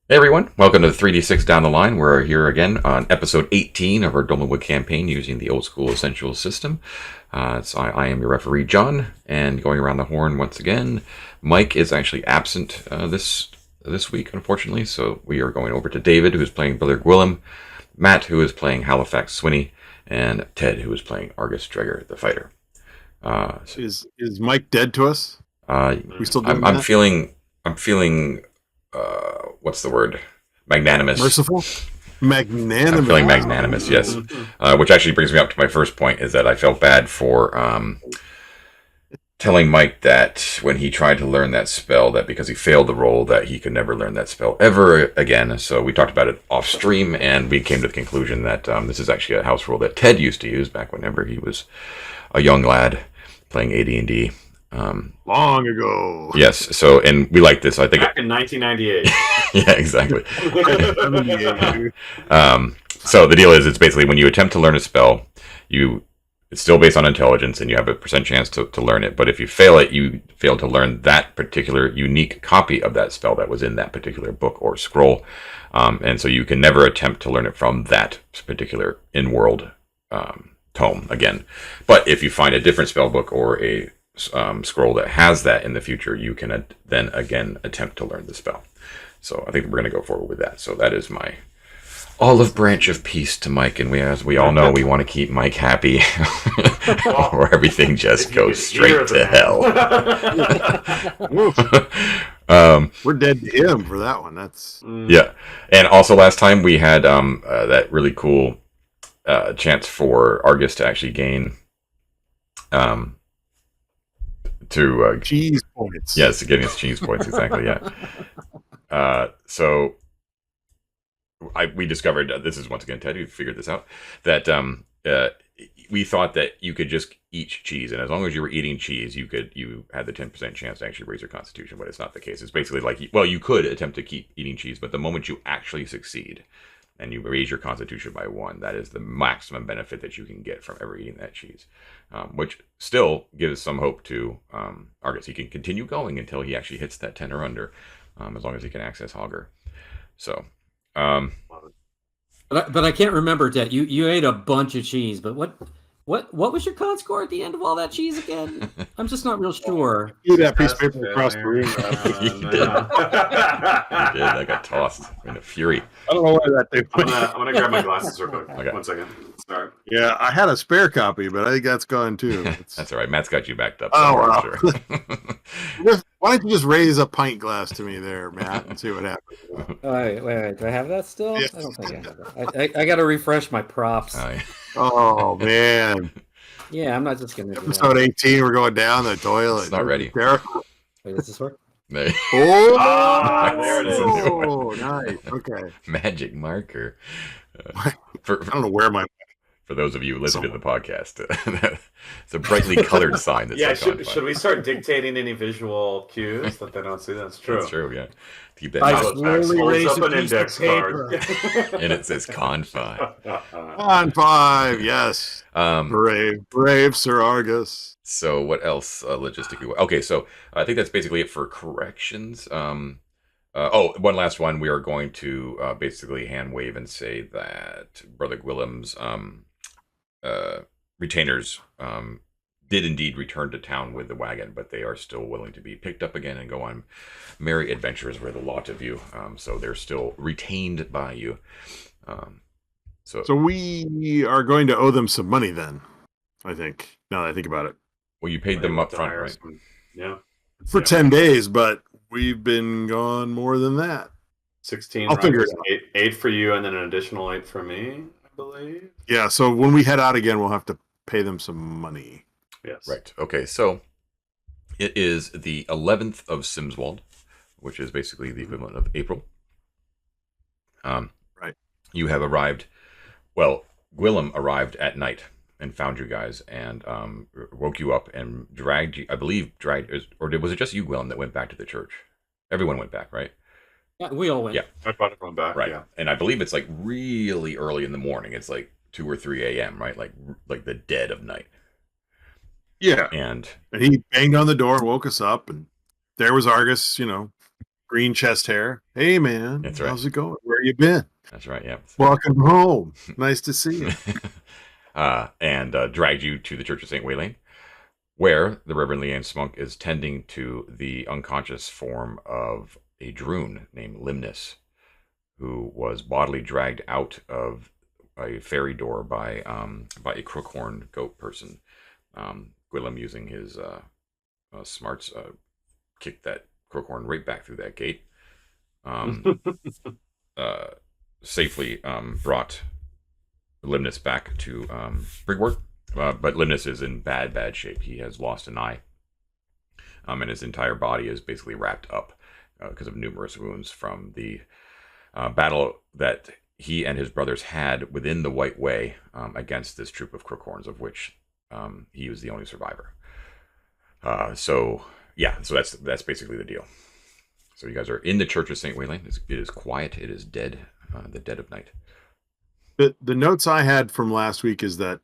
Hey everyone, welcome to 3D6 Down the Line. We're here again on episode 18 of our Dolmenwood campaign using the old school essentials system. I am your referee, John, and going around the horn once again. Mike is actually absent this week, unfortunately, so we are going over to David, who is playing Brother Guillem, Matt, who is playing Halifax Swinney, and Ted, who is playing Argus Dreger, the fighter. Is Mike dead to us? We still doing I'm that? feeling what's the word? Magnanimous. Merciful? Magnanimous. I'm feeling magnanimous, yes. Which actually brings me up to my first point, is that I felt bad for telling Mike that when he tried to learn that spell, that because he failed the roll, that he could never learn that spell ever again. So we talked about it off stream, and we came to the conclusion that this is actually a house rule that Ted used to use back whenever he was a young lad playing AD&D. Long ago. Yes, so, and we like this. I think back in 1998. Yeah, exactly. So the deal is, it's basically when you attempt to learn a spell, it's still based on intelligence, and you have a percent chance to learn it. But if you fail it, you fail to learn that particular unique copy of that spell that was in that particular book or scroll. And so you can never attempt to learn it from that particular in-world tome again. But if you find a different spell book or a scroll that has that in the future, you can then again attempt to learn the spell. So I think we're going to go forward with that. So that is my olive branch of peace to Mike, and as we all know, we want to keep Mike happy, or everything just goes straight to hell. We're dead to him for that one. That's yeah. And also last time we had that really cool chance for Argus to actually gain cheese points. Yes, getting his cheese points, exactly, yeah. So we discovered, this is once again Ted who figured this out, that we thought that you could just eat cheese, and as long as you were eating cheese, you had the 10% chance to actually raise your constitution, but it's not the case. It's basically like, well, you could attempt to keep eating cheese, but the moment you actually succeed and you raise your constitution by 1, that is the maximum benefit that you can get from ever eating that cheese, which still gives some hope to Argus. He can continue going until he actually hits that 10 or under, as long as he can access Augur. So, but I can't remember, Ted. You ate a bunch of cheese, but what was your con score at the end of all that cheese again? I'm just not real sure. You that piece of paper across the room. You did. I got tossed in a fury. I don't know why that thing. I'm gonna grab my glasses real quick. Okay. 1 second. Sorry. Yeah, I had a spare copy, but I think that's gone too. That's all right. Matt's got you backed up. Oh, wow. Sure. Why don't you just raise a pint glass to me there, Matt, and see what happens? Wait. Do I have that still? Yeah. I don't think I have that. I got to refresh my props. Oh, yeah. Oh man. Yeah, I'm not just gonna do Episode 18, we're going down the toilet. It's not ready. that. Wait, does this work? There. Oh, there it is. Oh, nice. Okay. Magic marker. I don't know where my. For those of you listening to the podcast, it's a brightly colored sign. That's Yeah, like should we start dictating any visual cues that they don't see? That's true. That's true, yeah. Keep that I in mind. slowly Holds raise up a an piece of index paper. card. And it says con 5. On 5, yes. Brave Sir Argus. So what else logistically? Okay, so I think that's basically it for corrections. One last one. We are going to basically hand wave and say that Brother Guillem's retainers did indeed return to town with the wagon, but they are still willing to be picked up again and go on merry adventures with a lot of you. So they're still retained by you. So we are going to owe them some money then, I think, now that I think about it. Well, you paid them up front, right? Yeah. For 10 days, but we've been gone more than that. 16. I'll figure it out. 8 for you, and then an additional 8 for me, I believe. Yeah, so when we head out again, we'll have to pay them some money. Yes. Right. Okay, so it is the 11th of Simswald, which is basically the equivalent of April. Right. You have arrived. Well, Guillem arrived at night and found you guys and woke you up and dragged you. I believe or was it just you, Guillem, that went back to the church? Everyone went back, right? Yeah, we all went. Yeah. I brought everyone back. Right. Yeah. And I believe it's like really early in the morning. It's like 2 or 3 a.m., right? Like the dead of night. Yeah. And he banged on the door, woke us up, and there was Argus, green chest hair. Hey, man. That's right. How's it going? Where you been? That's right. Yeah. Welcome home. Nice to see you. And dragged you to the Church of St. Wayland, where the Reverend Leanne Smunk is tending to the unconscious form of a Drune named Limnis, who was bodily dragged out of a ferry door by a crookhorn goat person. Guillem, using his smarts, kicked that crookhorn right back through that gate. Safely brought Limnis back to Prigwort, but Limnis is in bad shape. He has lost an eye, and his entire body is basically wrapped up because of numerous wounds from the battle that he and his brothers had within the White Way against this troop of crookhorns, of which he was the only survivor. So that's basically the deal. So you guys are in the Church of St. Wayland. It is quiet. It is dead. The dead of night. The notes I had from last week is that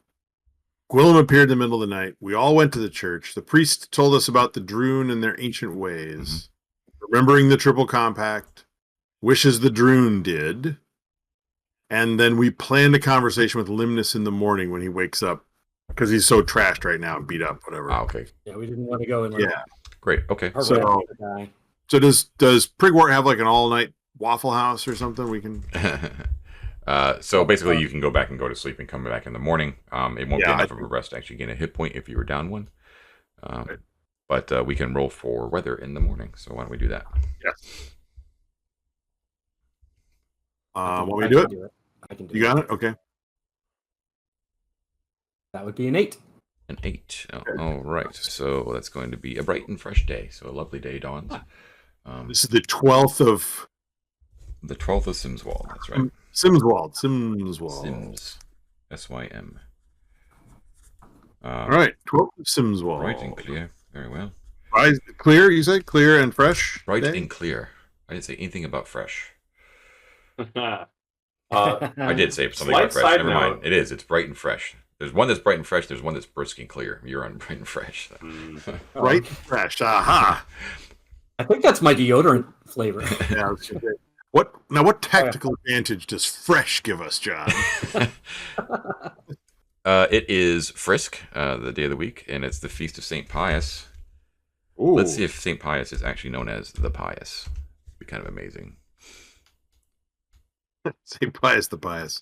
Guillem appeared in the middle of the night. We all went to the church. The priest told us about the Drune and their ancient ways, remembering the Triple Compact, wishes the Drune did, and then we planned a conversation with Limnis in the morning when he wakes up because he's so trashed right now and beat up, whatever. Okay. Yeah, we didn't want to go in. Yeah. Great. Okay. So does Prigwort have like an all-night Waffle House or something? We can. So basically, you can go back and go to sleep and come back in the morning. It won't be Yeah, enough of a rest to actually gain a hit point if you were down one. But we can roll for weather in the morning. So why don't we do that? Yes. Want me to do it? I can do You got it? Okay. That would be an 8. An 8. All right. So that's going to be a bright and fresh day. So a lovely day dawns. This is the 12th of... The 12th of Simswald. That's right. Simswald. Sims. S-Y-M. All right. 12th of Simswald. Bright and clear. Very well. Clear, you said? Clear and fresh? Bright day? and clear. I didn't say anything about fresh. I I did say something about fresh. Never mind. It is. It's bright and fresh. There's one that's bright and fresh. There's one that's brisk and clear. You're on bright and fresh. Bright and fresh. Aha. Uh-huh. I think that's my deodorant flavor. Yeah, that's good. What tactical advantage does fresh give us, John? It is Frisk, the day of the week, and it's the Feast of St. Pius. Ooh. Let's see if St. Pius is actually known as the Pius. It'd be kind of amazing. St. Pius the Pius.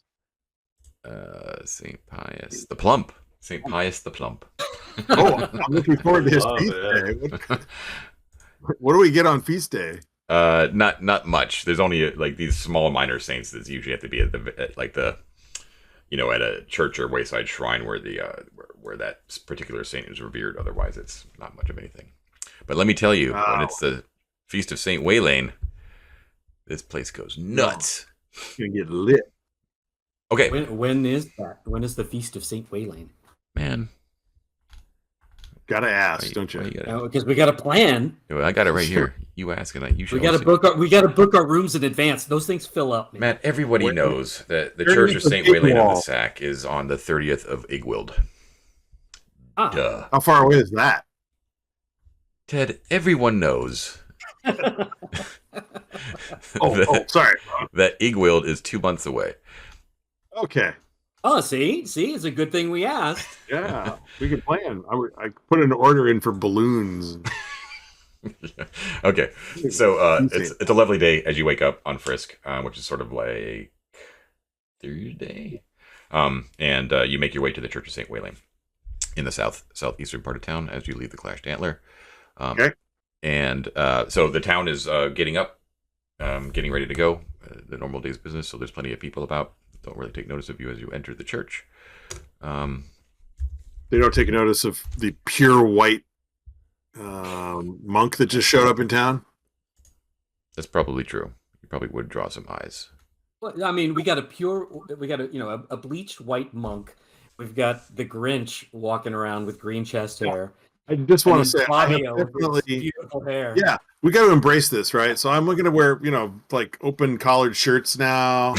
St. Pius the Plump. St. Pius the Plump. Oh, I'm looking forward to his feast day. What do we get on feast day? Not much. There's only like these small minor saints that usually have to be at a church or wayside shrine where where that particular saint is revered. Otherwise, it's not much of anything. But let me tell you, when it's the Feast of St. Wayland, this place goes nuts. It's gonna get lit. Okay. When is that? When is the Feast of St. Wayland? Man. Gotta ask, don't you? Because we got a plan. I got it right here. You ask and you should. We got to book our rooms in advance. Those things fill up. Man. Matt, everybody knows that the Church of St. Wayland of the Sack is on the 30th of Igwild. Duh. How far away is that? Ted, everyone knows. Sorry. That Igwild is 2 months away. Okay. Oh, see, it's a good thing we asked. Yeah, we can plan. I put an order in for balloons. Okay, so it's a lovely day as you wake up on Frisk, which is sort of like Thursday, and you make your way to the Church of St. Wayland in the southeastern part of town as you leave the Clashed Antler. Okay. And so the town is getting up, getting ready to go. The normal day's business, so there's plenty of people about. Don't really take notice of you as you enter the church. They don't take notice of the pure white monk that just showed up in town. That's probably true. You probably would draw some eyes. Well, I mean, we got a bleached white monk. We've got the Grinch walking around with green chest hair. I just want to say, Fabio I have definitely beautiful hair. Yeah, we got to embrace this, right? So I'm looking to wear, like open collared shirts now.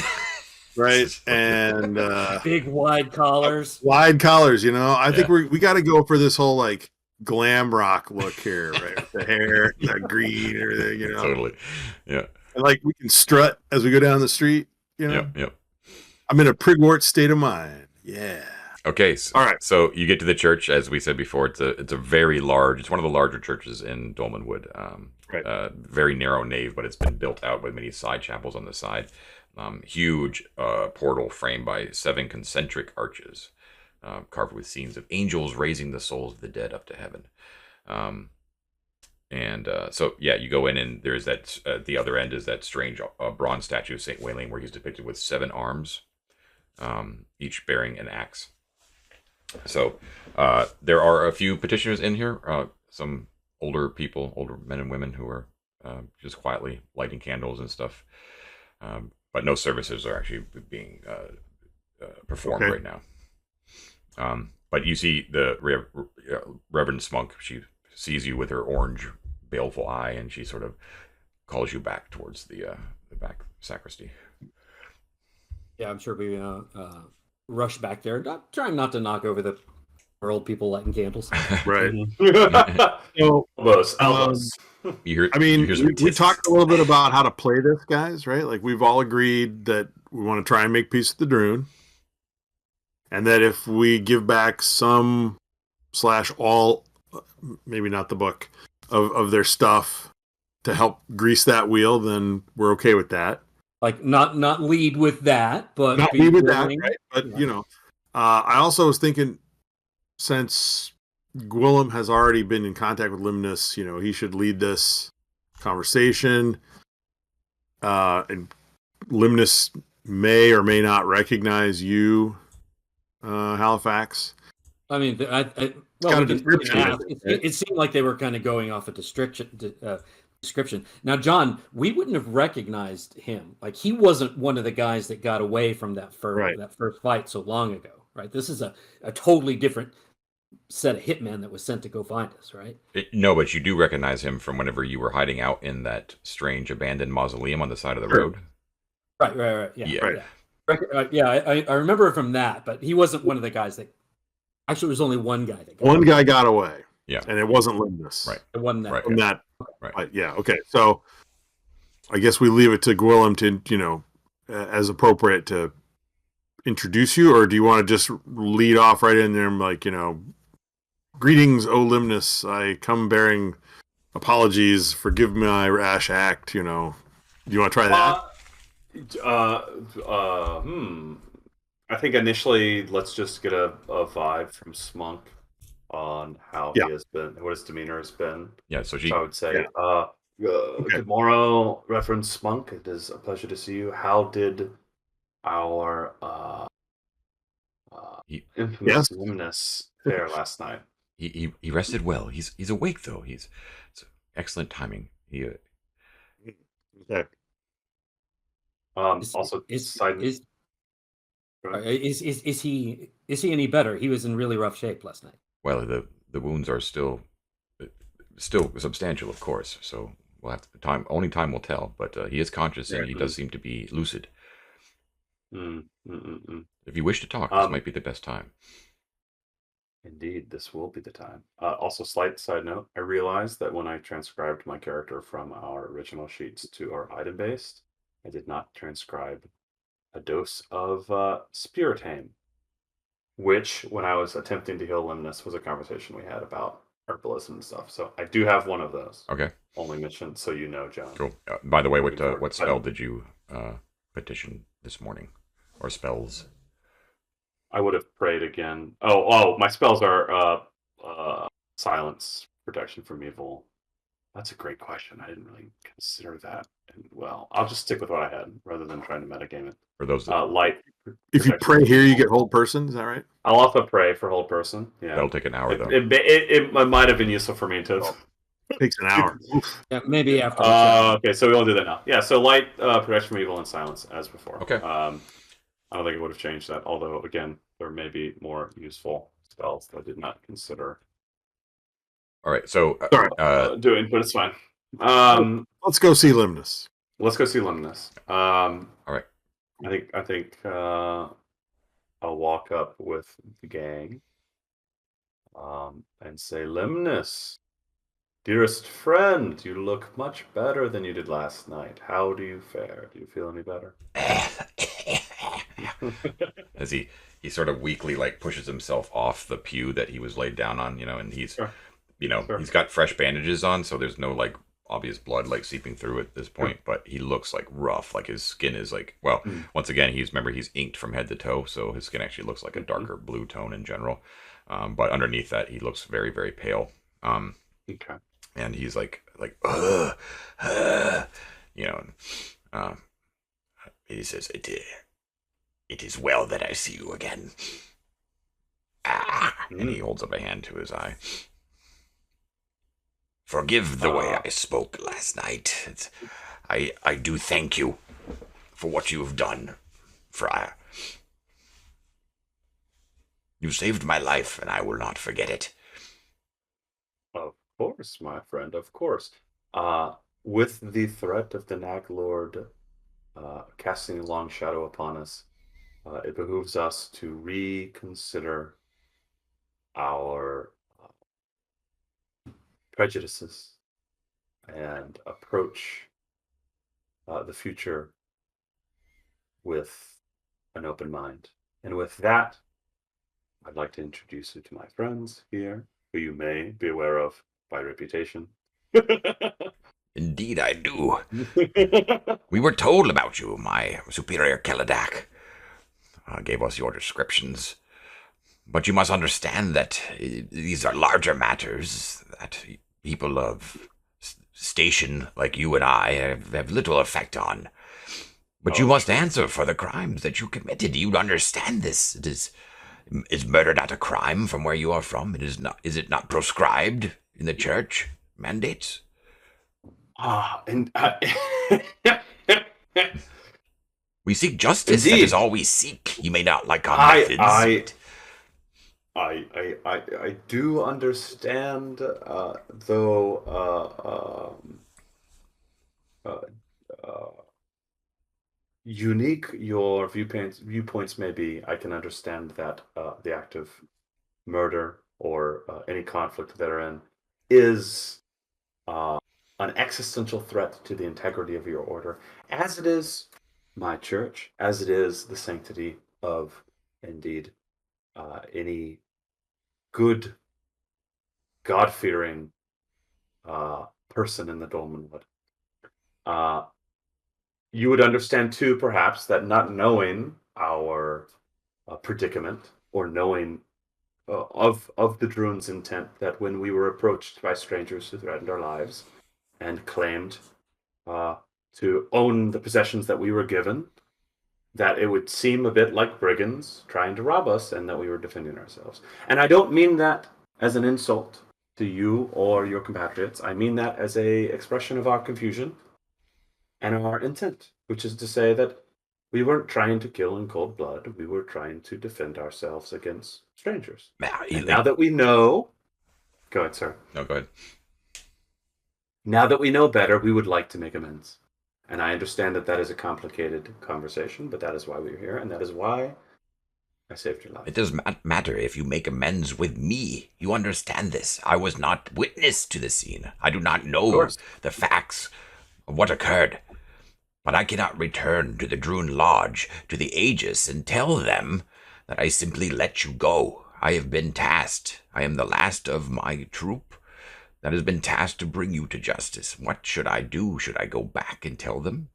Right, and big wide collars. I think we got to go for this whole like glam rock look here, right? With the hair, that green, everything, Totally. Yeah. And like we can strut as we go down the street, Yep. I'm in a Prigwort state of mind. Yeah. Okay. So, All right. So you get to the church, as we said before. It's a very large. It's one of the larger churches in Dolmenwood. Right. Very narrow nave, but it's been built out with many side chapels on the side. Huge portal framed by 7 concentric arches, carved with scenes of angels raising the souls of the dead up to heaven. So you go in, and there's that. At the other end is that strange bronze statue of Saint Wailing, where he's depicted with 7 arms, each bearing an axe. So there are a few petitioners in here. Some older people, older men and women, who are just quietly lighting candles and stuff. But no services are actually being performed right now. But you see the Reverend Smunk. She sees you with her orange, baleful eye, and she sort of calls you back towards the back sacristy. Yeah, I'm sure we rush back there, trying not to knock over the old people lighting candles. Right. So, elbows. You hear? We talked a little bit about how to play this, guys, right? Like we've all agreed that we want to try and make peace with the Drune, and that if we give back some / all, maybe not the book, of their stuff to help grease that wheel, then we're okay with that. Like not lead with that, but Not be lead with willing. that, right? But I also was thinking, since Guillem has already been in contact with Limnis, he should lead this conversation. And Limnis may or may not recognize you, Halifax. I mean, we can ask. It seemed like they were kind of going off a description. Now, John, we wouldn't have recognized him. Like, he wasn't one of the guys that got away from that first fight so long ago, right? This is a totally different set of hitmen that was sent to go find us, right? No, but you do recognize him from whenever you were hiding out in that strange abandoned mausoleum on the side of the road. Right. Yeah. I remember it from that, but he wasn't one of the guys that. Actually, there was only one guy that. One guy got away. Yeah, and it wasn't Limnis. Right. It wasn't that. Right. From that. Right. Yeah. Okay. So, I guess we leave it to Guillem to, as appropriate, to introduce you, or do you want to just lead off right in there and like, greetings, O Limnis, I come bearing apologies, forgive my rash act, Do you want to try that? I think initially let's just get a vibe from Smunk on how he has been, what his demeanor has been. Yeah, so I would say, good morrow, Reverend Smunk. It is a pleasure to see you. How did our infamous Limnis fare last night? He rested well. He's awake though. It's excellent timing. Okay. Also, is he any better? He was in really rough shape last night. Well, the wounds are still substantial, of course. So we'll have to only time will tell. But he is conscious, and he does seem to be lucid. If you wish to talk, this might be the best time. Indeed, this will be the time. Also, slight side note, I realized that when I transcribed my character from our original sheets to our item-based, I did not transcribe a dose of Spirit Haim, which, when I was attempting to heal Limnis, was a conversation we had about herbalism and stuff. So I do have one of those. Okay. Only mentioned, so you know, John. Cool. By the way, what spell did you petition this morning, or spells? I would have prayed again. Oh, my spells are silence, protection from evil. That's a great question. I didn't really consider that. Well, I'll just stick with what I had rather than trying to metagame it. For those light. If you pray here, you get hold person. Is that right? I'll also pray for hold person. Yeah, that'll take an hour though. It might have been usseful for me to. It takes an hour. Yeah, maybe after. Okay, so we'll do that now. Yeah, so light, protection from evil, and silence as before. Okay. I don't think it would have changed that. Although, again, there may be more useful spells that I did not consider. All right, so doing, but it's fine. Let's go see Limnis. Let's go see Limnis. All right. I think I'll walk up with the gang. and say, Limnis, dearest friend, you look much better than you did last night. How do you fare? Do you feel any better? As he sort of weakly like pushes himself off the pew that he was laid down on, and he's Sure. He's got fresh bandages on, so there's no like obvious blood like seeping through at this point, but he looks like rough, like his skin is like, well, once again, he's inked from head to toe, so his skin actually looks like a darker blue tone in general. But underneath that, he looks very, very pale. Okay. And he's like, he says, it is well that I see you again. And he holds up a hand to his eye. Forgive the way I spoke last night. I do thank you for what you have done, friar. You saved my life, and I will not forget it. Of course, my friend, of course. With the threat of the Nag Lord casting a long shadow upon us, it behooves us to reconsider our prejudices and approach the future with an open mind. And with that, I'd like to introduce you to my friends here, who you may be aware of by reputation. Indeed, I do. We were told about you. My superior Keladak gave us your descriptions. But you must understand that these are larger matters that people of station like you and I have little effect on. But you must answer for the crimes that you committed. You understand this. Is murder not a crime from where you are from? Is it not proscribed in the church mandates? We seek justice. Indeed. That is all we seek. You may not like our methods. I do understand, though unique your viewpoints may be. I can understand that the act of murder or any conflict therein is an existential threat to the integrity of your order, as it is my church, as it is the sanctity of, indeed, any good, God-fearing person in the Dolmenwood. You would understand, too, perhaps, that not knowing our predicament or knowing of the Drune's intent, that when we were approached by strangers who threatened our lives and claimed to own the possessions that we were given, that it would seem a bit like brigands trying to rob us and that we were defending ourselves. And I don't mean that as an insult to you or your compatriots. I mean that as a expression of our confusion and our intent, which is to say that we weren't trying to kill in cold blood. We were trying to defend ourselves against strangers. Now that we know... Go ahead, sir. No, go ahead. Now that we know better, we would like to make amends. And I understand that that is a complicated conversation, but that is why we're here, and that is why I saved your life. It does not matter if you make amends with me. You understand this. I was not witness to the scene. I do not know the facts of what occurred. But I cannot return to the Drune Lodge, to the Aegis, and tell them that I simply let you go. I have been tasked. I am the last of my troop that has been tasked to bring you to justice. What should I do? Should I go back and tell them?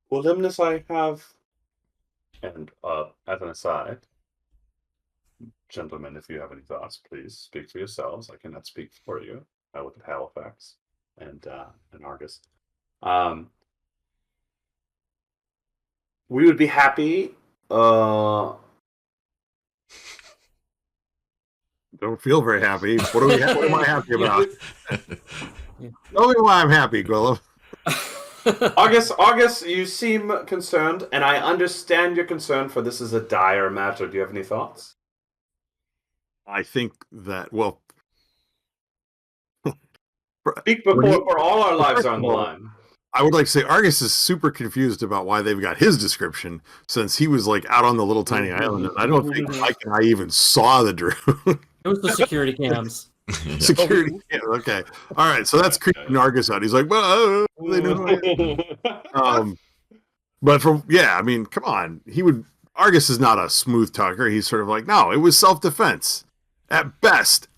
Well, Limnis, I have... And as an aside, gentlemen, if you have any thoughts, please speak for yourselves. I cannot speak for you. I look at Halifax and Argus. We would be happy. Don't feel very happy. What am I happy about? Tell me why I'm happy, Guillem. August, you seem concerned, and I understand your concern, for this is a dire matter. Do you have any thoughts? I think that, well... Speak before all our lives are on the line. I would like to say Argus is super confused about why they've got his description, since he was like out on the little tiny island. And I don't think Mike and I even saw the Drune. It was the security cams. Security. Yeah, okay. All right. So that's creeping Argus out. He's like, well, they know who I am. But I mean, come on. Argus is not a smooth talker. He's sort of like, no, it was self-defense. At best,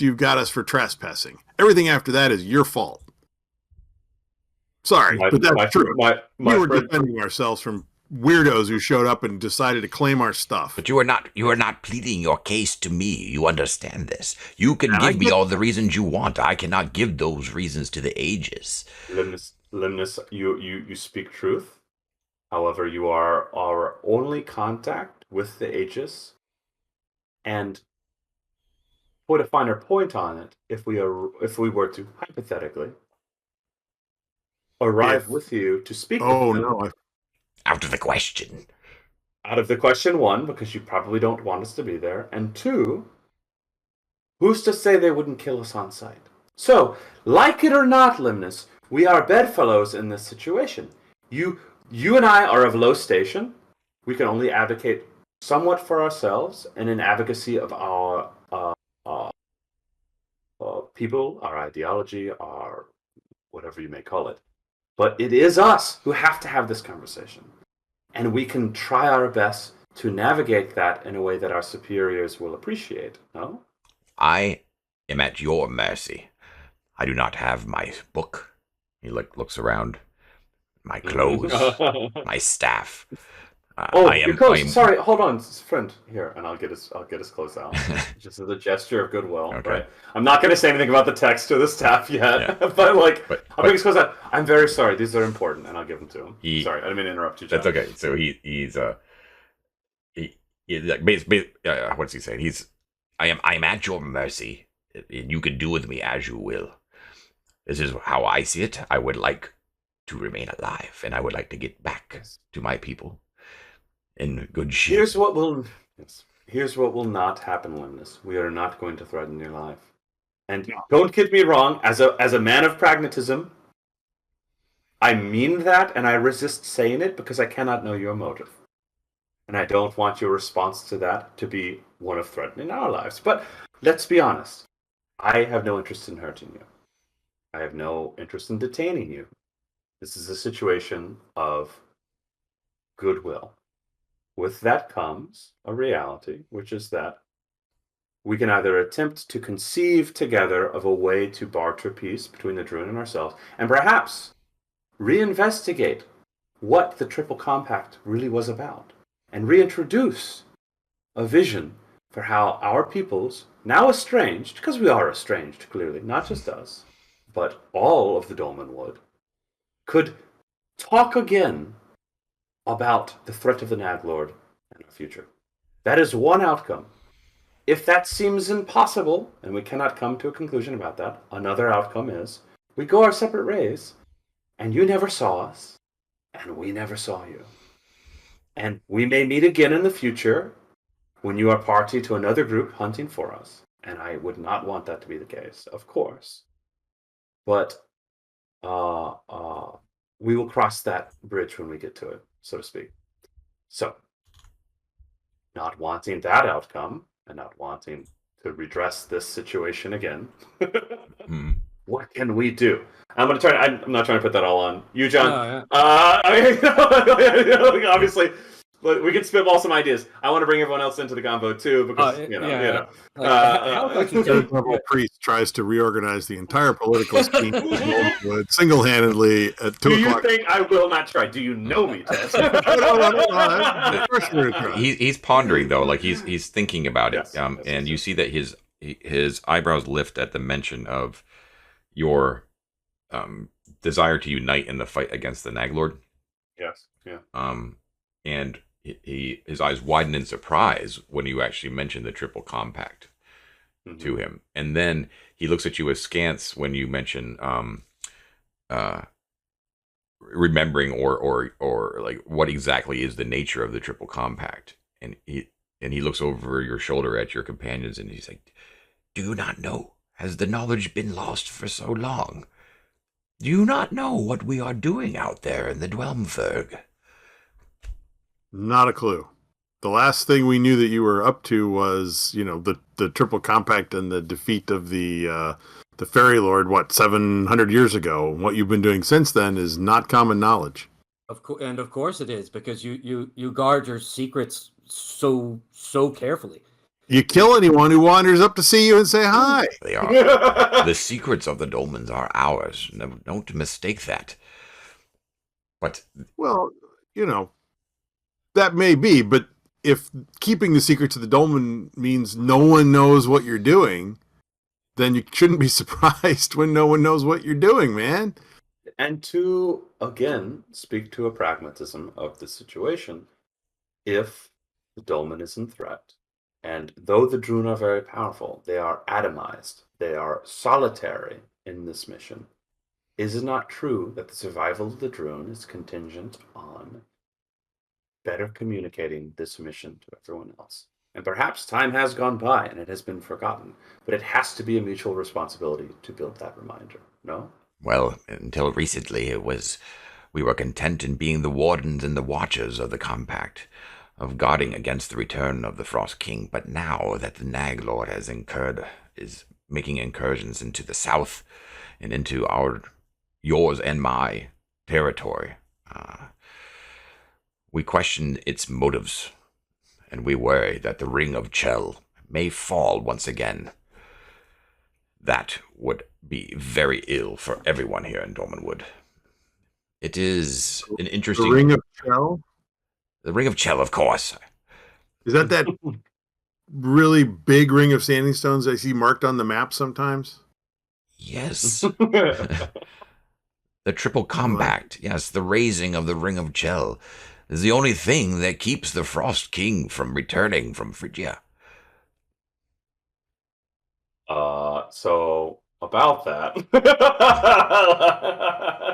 you've got us for trespassing. Everything after that is your fault. Sorry, but that's true. We were defending ourselves from weirdos who showed up and decided to claim our stuff. But you are not pleading your case to me. You understand this. You can give me all the reasons you want. I cannot give those reasons to the Aegis. Limnis, you speak truth. However, you are our only contact with the Aegis, and put a finer point on it, if we were to hypothetically arrive with you to speak. Oh no! Out of the question. Out of the question, one, because you probably don't want us to be there, and two, who's to say they wouldn't kill us on sight? So, like it or not, Limnis, we are bedfellows in this situation. You and I are of low station. We can only advocate somewhat for ourselves and in advocacy of our people, our ideology, our whatever you may call it. But it is us who have to have this conversation. And we can try our best to navigate that in a way that our superiors will appreciate, no? I am at your mercy. I do not have my book. He looks around. My clothes, my staff. Your clothes. Sorry, hold on, friend. Here, and I'll get his clothes out, just as a gesture of goodwill. Okay. Right? I'm not going to say anything about the text or the staff yet, but I'll bring his clothes out. I'm very sorry. These are important, and I'll give them to him. Sorry, I didn't mean to interrupt you, John. That's okay. So he's basically, what's he saying? I am at your mercy. You can do with me as you will. This is how I see it. I would like to remain alive, and I would like to get back to my people in good shape. Here's what will not happen, Limnis. We are not going to threaten your life. And don't get me wrong, as a man of pragmatism, I mean that, and I resist saying it because I cannot know your motive. And I don't want your response to that to be one of threatening our lives. But let's be honest. I have no interest in hurting you. I have no interest in detaining you. This is a situation of goodwill. With that comes a reality, which is that we can either attempt to conceive together of a way to barter peace between the Drune and ourselves, and perhaps reinvestigate what the Triple Compact really was about, and reintroduce a vision for how our peoples, now estranged, because we are estranged, clearly, not just us, but all of the Dolmenwood, could talk again about the threat of the Naglord and our future. That is one outcome. If that seems impossible, and we cannot come to a conclusion about that, another outcome is we go our separate ways, and you never saw us, and we never saw you. And we may meet again in the future when you are party to another group hunting for us. And I would not want that to be the case, of course. But we will cross that bridge when we get to it, so to speak. So, not wanting that outcome, and not wanting to redress this situation again, what can we do? I'm not trying to put that all on you, John. Obviously, but we can spitball some ideas. I want to bring everyone else into the convo too, because the priest tries to reorganize the entire political scheme single-handedly at 2 o'clock. Do you think I will not try? Do you know me, Ted? He's pondering though, like he's thinking about it, and you see that his eyebrows lift at the mention of your desire to unite in the fight against the Naglord. Yes. Yeah. And his eyes widen in surprise when you actually mention the Triple Compact to him, and then he looks at you askance when you mention remembering or like what exactly is the nature of the Triple Compact, and he looks over your shoulder at your companions and he's like, "Do you not know? Has the knowledge been lost for so long? Do you not know what we are doing out there in the Dwelmferg? Not a clue. The last thing we knew that you were up to was, the Triple Compact and the defeat of the Fairy Lord, 700 years ago. What you've been doing since then is not common knowledge. Of course it is, because you guard your secrets so carefully. You kill anyone who wanders up to see you and say hi. They are. The secrets of the Dolmens are ours. No, don't mistake that. But well, that may be, but if keeping the secrets of the Dolmen means no one knows what you're doing, then you shouldn't be surprised when no one knows what you're doing, man. And to, again, speak to a pragmatism of the situation, if the Dolmen is in threat, and though the Drune are very powerful, they are atomized, they are solitary in this mission, is it not true that the survival of the Drune is contingent on better communicating this mission to everyone else? And perhaps time has gone by and it has been forgotten, but it has to be a mutual responsibility to build that reminder, no? Well, until recently we were content in being the wardens and the watchers of the compact, of guarding against the return of the Frost King. But now that the Nag Lord is making incursions into the south and into yours and my territory, we question its motives, and we worry that the Ring of Chell may fall once again. That would be very ill for everyone here in Dolmenwood. It is an interesting... The Ring of Chell? The Ring of Chell, of course. Is that really big ring of standing stones I see marked on the map sometimes? Yes. The Triple Compact. Yes, the raising of the Ring of Chell is the only thing that keeps the Frost King from returning from Phrygia. So about that.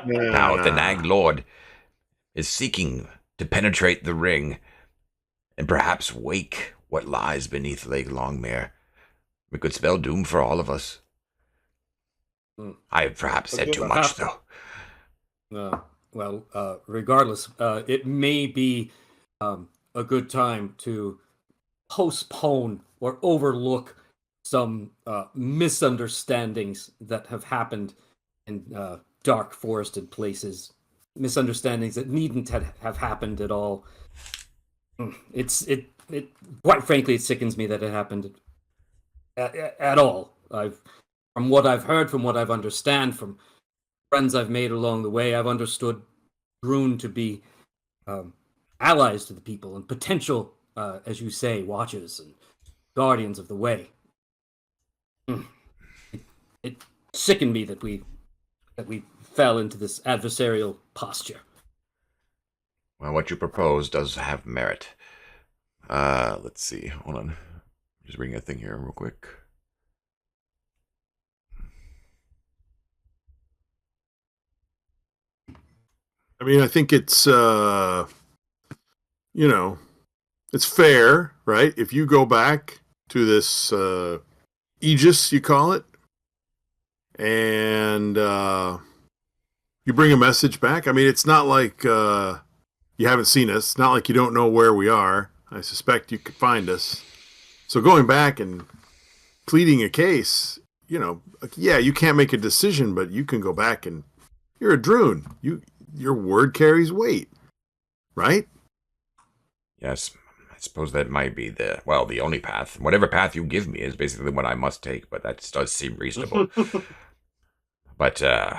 Now, the Nag Lord is seeking to penetrate the ring and perhaps wake what lies beneath Lake Longmere. It could spell doom for all of us. I have perhaps said too much, though. Regardless, it may be a good time to postpone or overlook some misunderstandings that have happened in dark forested places. Misunderstandings that needn't have happened at all. It quite frankly, it sickens me that it happened at all. From what I've heard, from what I've understand, from friends I've made along the way, I've understood Drune to be allies to the people and potential, as you say, watchers and guardians of the way. It sickened me that we fell into this adversarial posture. Well, what you propose does have merit. Let's see. Hold on. Just reading a thing here real quick. I mean, I think it's, it's fair, right? If you go back to this Aegis, you call it, and you bring a message back. I mean, it's not like you haven't seen us. It's not like you don't know where we are. I suspect you could find us. So going back and pleading a case, yeah, you can't make a decision, but you can go back and you're a Drune. Your word carries weight, right? Yes, I suppose that might be the only path. Whatever path you give me is basically what I must take, but that does seem reasonable. But, I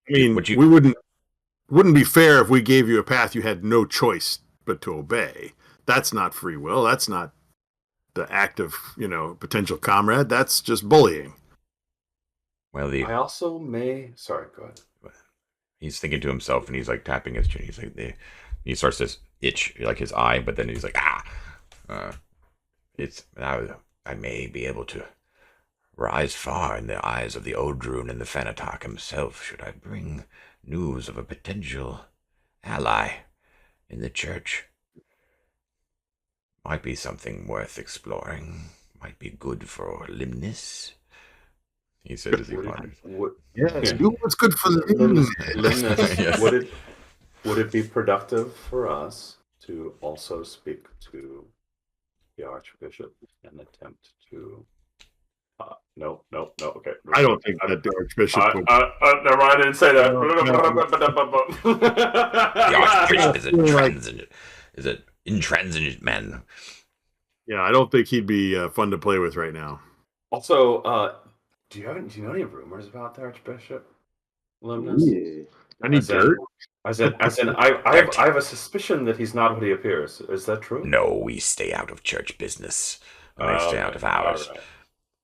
mean, we wouldn't be fair if we gave you a path you had no choice but to obey. That's not free will. That's not the act of, potential comrade. That's just bullying. Well, I also may... Sorry, go ahead. He's thinking to himself, and he's like tapping his chin. He's like, he starts to itch, like his eye, but then he's like, I may be able to rise far in the eyes of the old Drune and the Fanatok himself, should I bring news of a potential ally in the church. Might be something worth exploring. Might be good for Limnis. He said as he pondered. Yes, do what's good for the Limnis, Yes. would it be productive for us to also speak to the Archbishop and attempt to? No. Okay. I don't think that the Archbishop would. Never mind. I didn't say that. The Archbishop is a Like- intransigent man. Yeah, I don't think he'd be fun to play with right now. Also, do you know any rumors about the Archbishop? Limnis? Any dirt? As in, I have a suspicion that he's not what he appears. Is that true? No, we stay out of church business. And they stay out of ours. All right.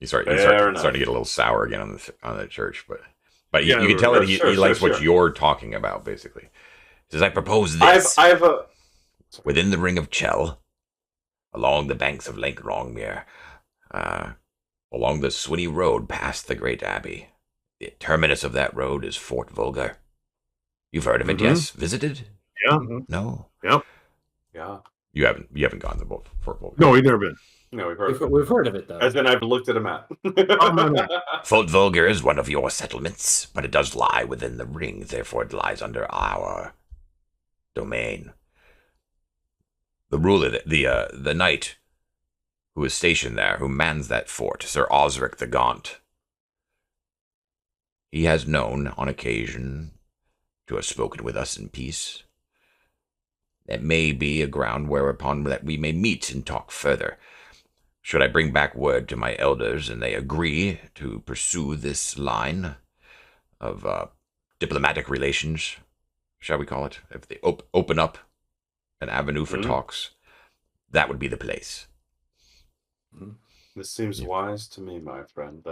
He's starting to get a little sour again on the church, but you can tell that he likes what you're talking about, basically. He says, I propose this. I have a Within the ring of Chell, along the banks of Lake Longmere, along the Swinny Road past the Great Abbey. The terminus of that road is Fort Vulgar. You've heard of it, yes? Visited? Yeah. No? Yep. Yeah. You haven't gone to Fort Vulgar. No, we've never been. No, We've heard of it, though. As in, I've looked at a map. Fort Vulgar is one of your settlements, but it does lie within the ring, therefore it lies under our domain. The ruler, the knight who is stationed there, who mans that fort, Sir Osric the Gaunt, he has known, on occasion, to have spoken with us in peace. That may be a ground whereupon that we may meet and talk further. Should I bring back word to my elders and they agree to pursue this line of diplomatic relations, shall we call it, if they open up an avenue for talks, that would be the place. This seems wise to me, my friend,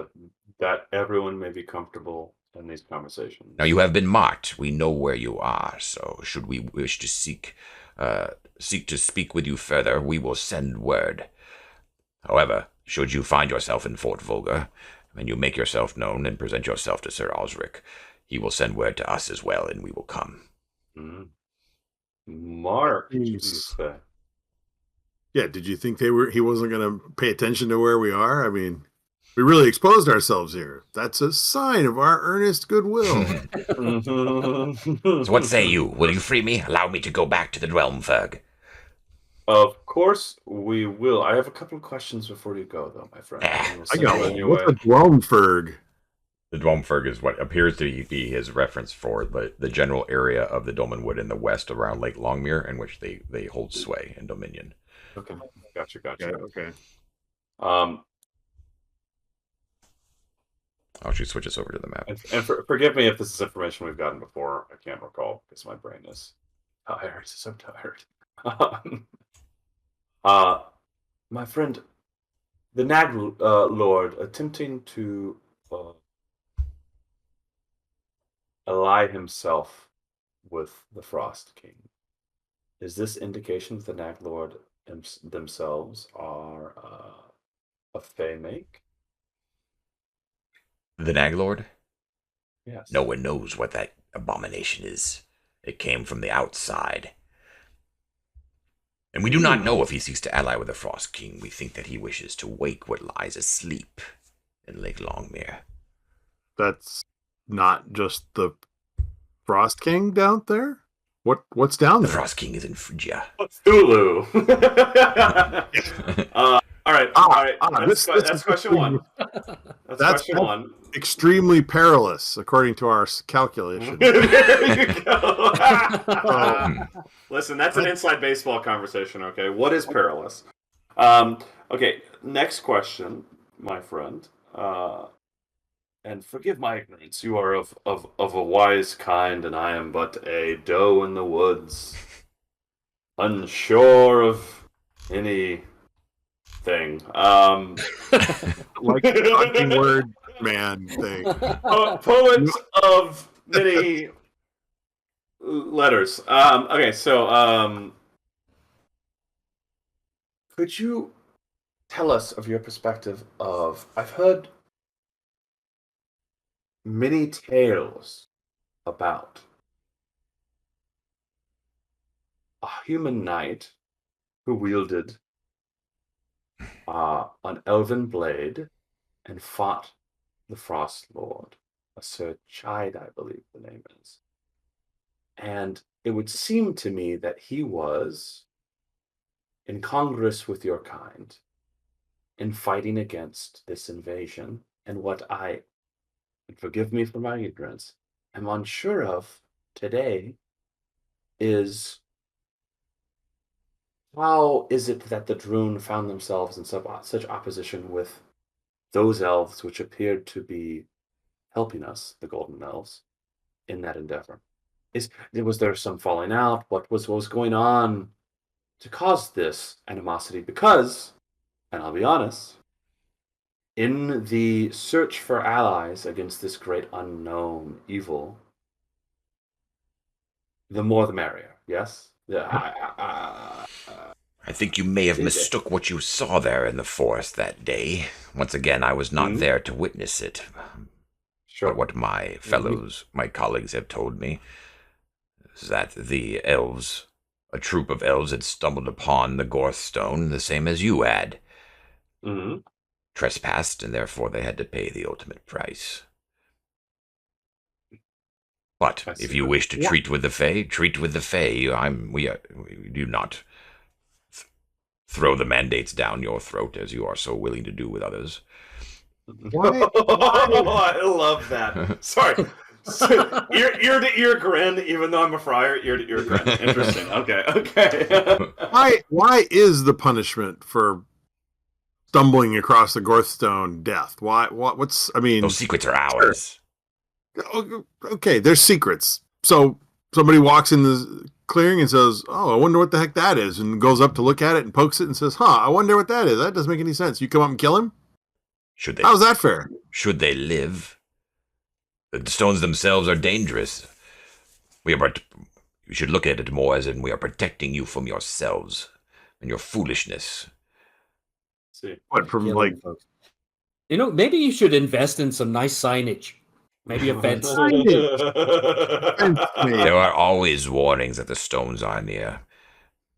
that everyone may be comfortable in these conversations. Now you have been marked. We know where you are, so should we wish to seek to speak with you further, we will send word. However, should you find yourself in Fort Vulgar, and you make yourself known and present yourself to Sir Osric, he will send word to us as well, and we will come. Mark. Yeah, did you think he wasn't going to pay attention to where we are? I mean, we really exposed ourselves here. That's a sign of our earnest goodwill. So what say you? Will you free me? Allow me to go back to the Drelmferg? Of course we will. I have a couple of questions before you go, though, my friend. I got one. What's a Drelmferg? The Dolmenwood is what appears to be his reference for the general area of the Dolmenwood in the west around Lake Longmere, in which they hold sway and dominion. Okay, gotcha. Okay. She switches over to the map. And forgive me if this is information we've gotten before. I can't recall because my brain is tired. So tired. My friend, the Nag Lord, attempting to ally himself with the Frost King. Is this indication that the Nag Lord themselves are a Fey make? The Nag Lord? Yes. No one knows what that abomination is. It came from the outside. And we do not know if he seeks to ally with the Frost King. We think that he wishes to wake what lies asleep in Lake Longmere. That's not just the Frost King down there? What's down The there? Frost King is in Phrygia. Cthulhu. All right. That's question one. That's question one. Extremely perilous, according to our calculation. There you go. Listen, that's an inside baseball conversation. Okay, what is perilous? Okay, next question, my friend. And forgive my ignorance. You are of a wise kind, and I am but a doe in the woods, unsure of anything. Like the hunting word man thing. Poets of many letters. Okay, so could you tell us of your perspective of? I've heard many tales about a human knight who wielded an elven blade and fought the Frost Lord, a Sir Chide, I believe the name is. And it would seem to me that he was incongruous with your kind in fighting against this invasion. And what I, and forgive me for my ignorance, am unsure of today is how is it that the Drune found themselves in such opposition with those elves which appeared to be helping us, the Golden Elves, in that endeavor? Was there some falling out? What was going on to cause this animosity? Because, and I'll be honest, in the search for allies against this great unknown evil, the more the merrier. Yes? I think you may have mistook what you saw there in the forest that day. Once again, I was not there to witness it. Sure. But what my fellows, my colleagues have told me is that the elves, a troop of elves, had stumbled upon the Gorthstone, the same as you had. Trespassed, and therefore they had to pay the ultimate price. But if you wish to treat with the Fae, treat with the Fae. We do not throw the mandates down your throat as you are so willing to do with others. I love that. Sorry. Ear to ear grin, even though I'm a friar, ear to ear grin. Interesting. Okay. Why is the punishment for stumbling across the Gorthstone death? What's those secrets are ours. Okay, there's secrets. So somebody walks in the clearing and says, "Oh, I wonder what the heck that is," and goes up to look at it and pokes it and says, "Huh, I wonder what that is. That doesn't make any sense." You come up and kill him? How's that fair? Should they live? The stones themselves are dangerous. You should look at it more as in we are protecting you from yourselves and your foolishness. See, what from folks? Maybe you should invest in some nice signage. Maybe a fence. There are always warnings that the stones are near.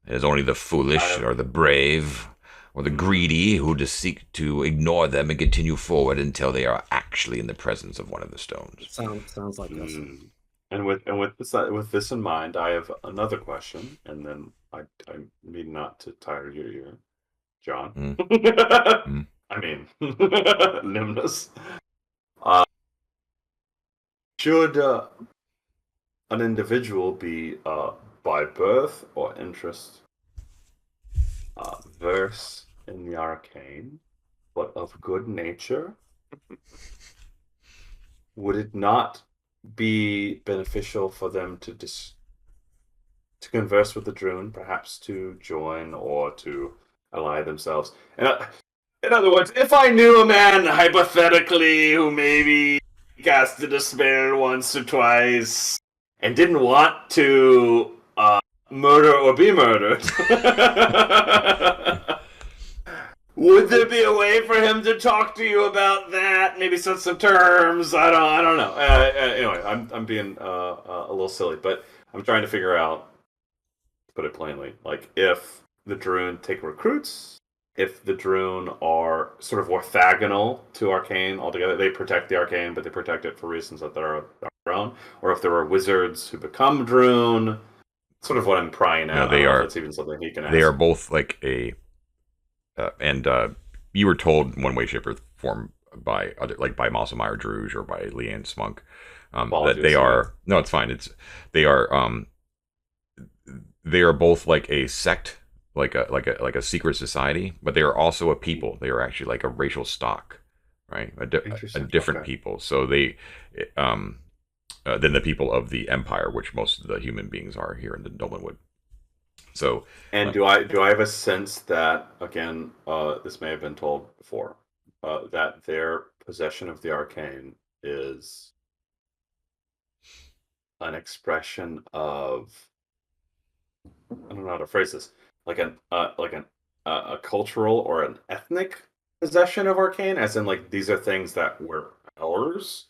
It is only the foolish or the brave or the greedy who just seek to ignore them and continue forward until they are actually in the presence of one of the stones. Sounds like us. And with this in mind, I have another question, and then I mean not to tire your ear, John. I mean, Limnis. Should an individual be by birth or interest versed in the arcane, but of good nature? Would it not be beneficial for them to converse with the Drune, perhaps to join or to ally themselves? In other words, if I knew a man, hypothetically, who maybe casted a spell once or twice and didn't want to murder or be murdered, would there be a way for him to talk to you about that? Maybe set some terms. I don't know. Anyway, I'm being a little silly, but I'm trying to figure out, to put it plainly, like if the Drune take recruits, if the Drune are sort of orthogonal to Arcane altogether, they protect the Arcane, but they protect it for reasons that are their own, or if there are wizards who become Drune, sort of what I'm prying out. No, they are. That's even something he can ask. They are both like a, and you were told in one way, shape, or form by other, like by Mosselmeyer Druge or by Leanne Smunk, that they are. No, it's fine. They are both like a sect. Like a secret society, but they are also a people. They are actually like a racial stock, right? A different people. So they, than the people of the Empire, which most of the human beings are here in the Dolmenwood. So, and do I have a sense that, again, this may have been told before, that their possession of the arcane is an expression of, I don't know how to phrase this, like a cultural or an ethnic possession of arcane, as in like these are things that were ours,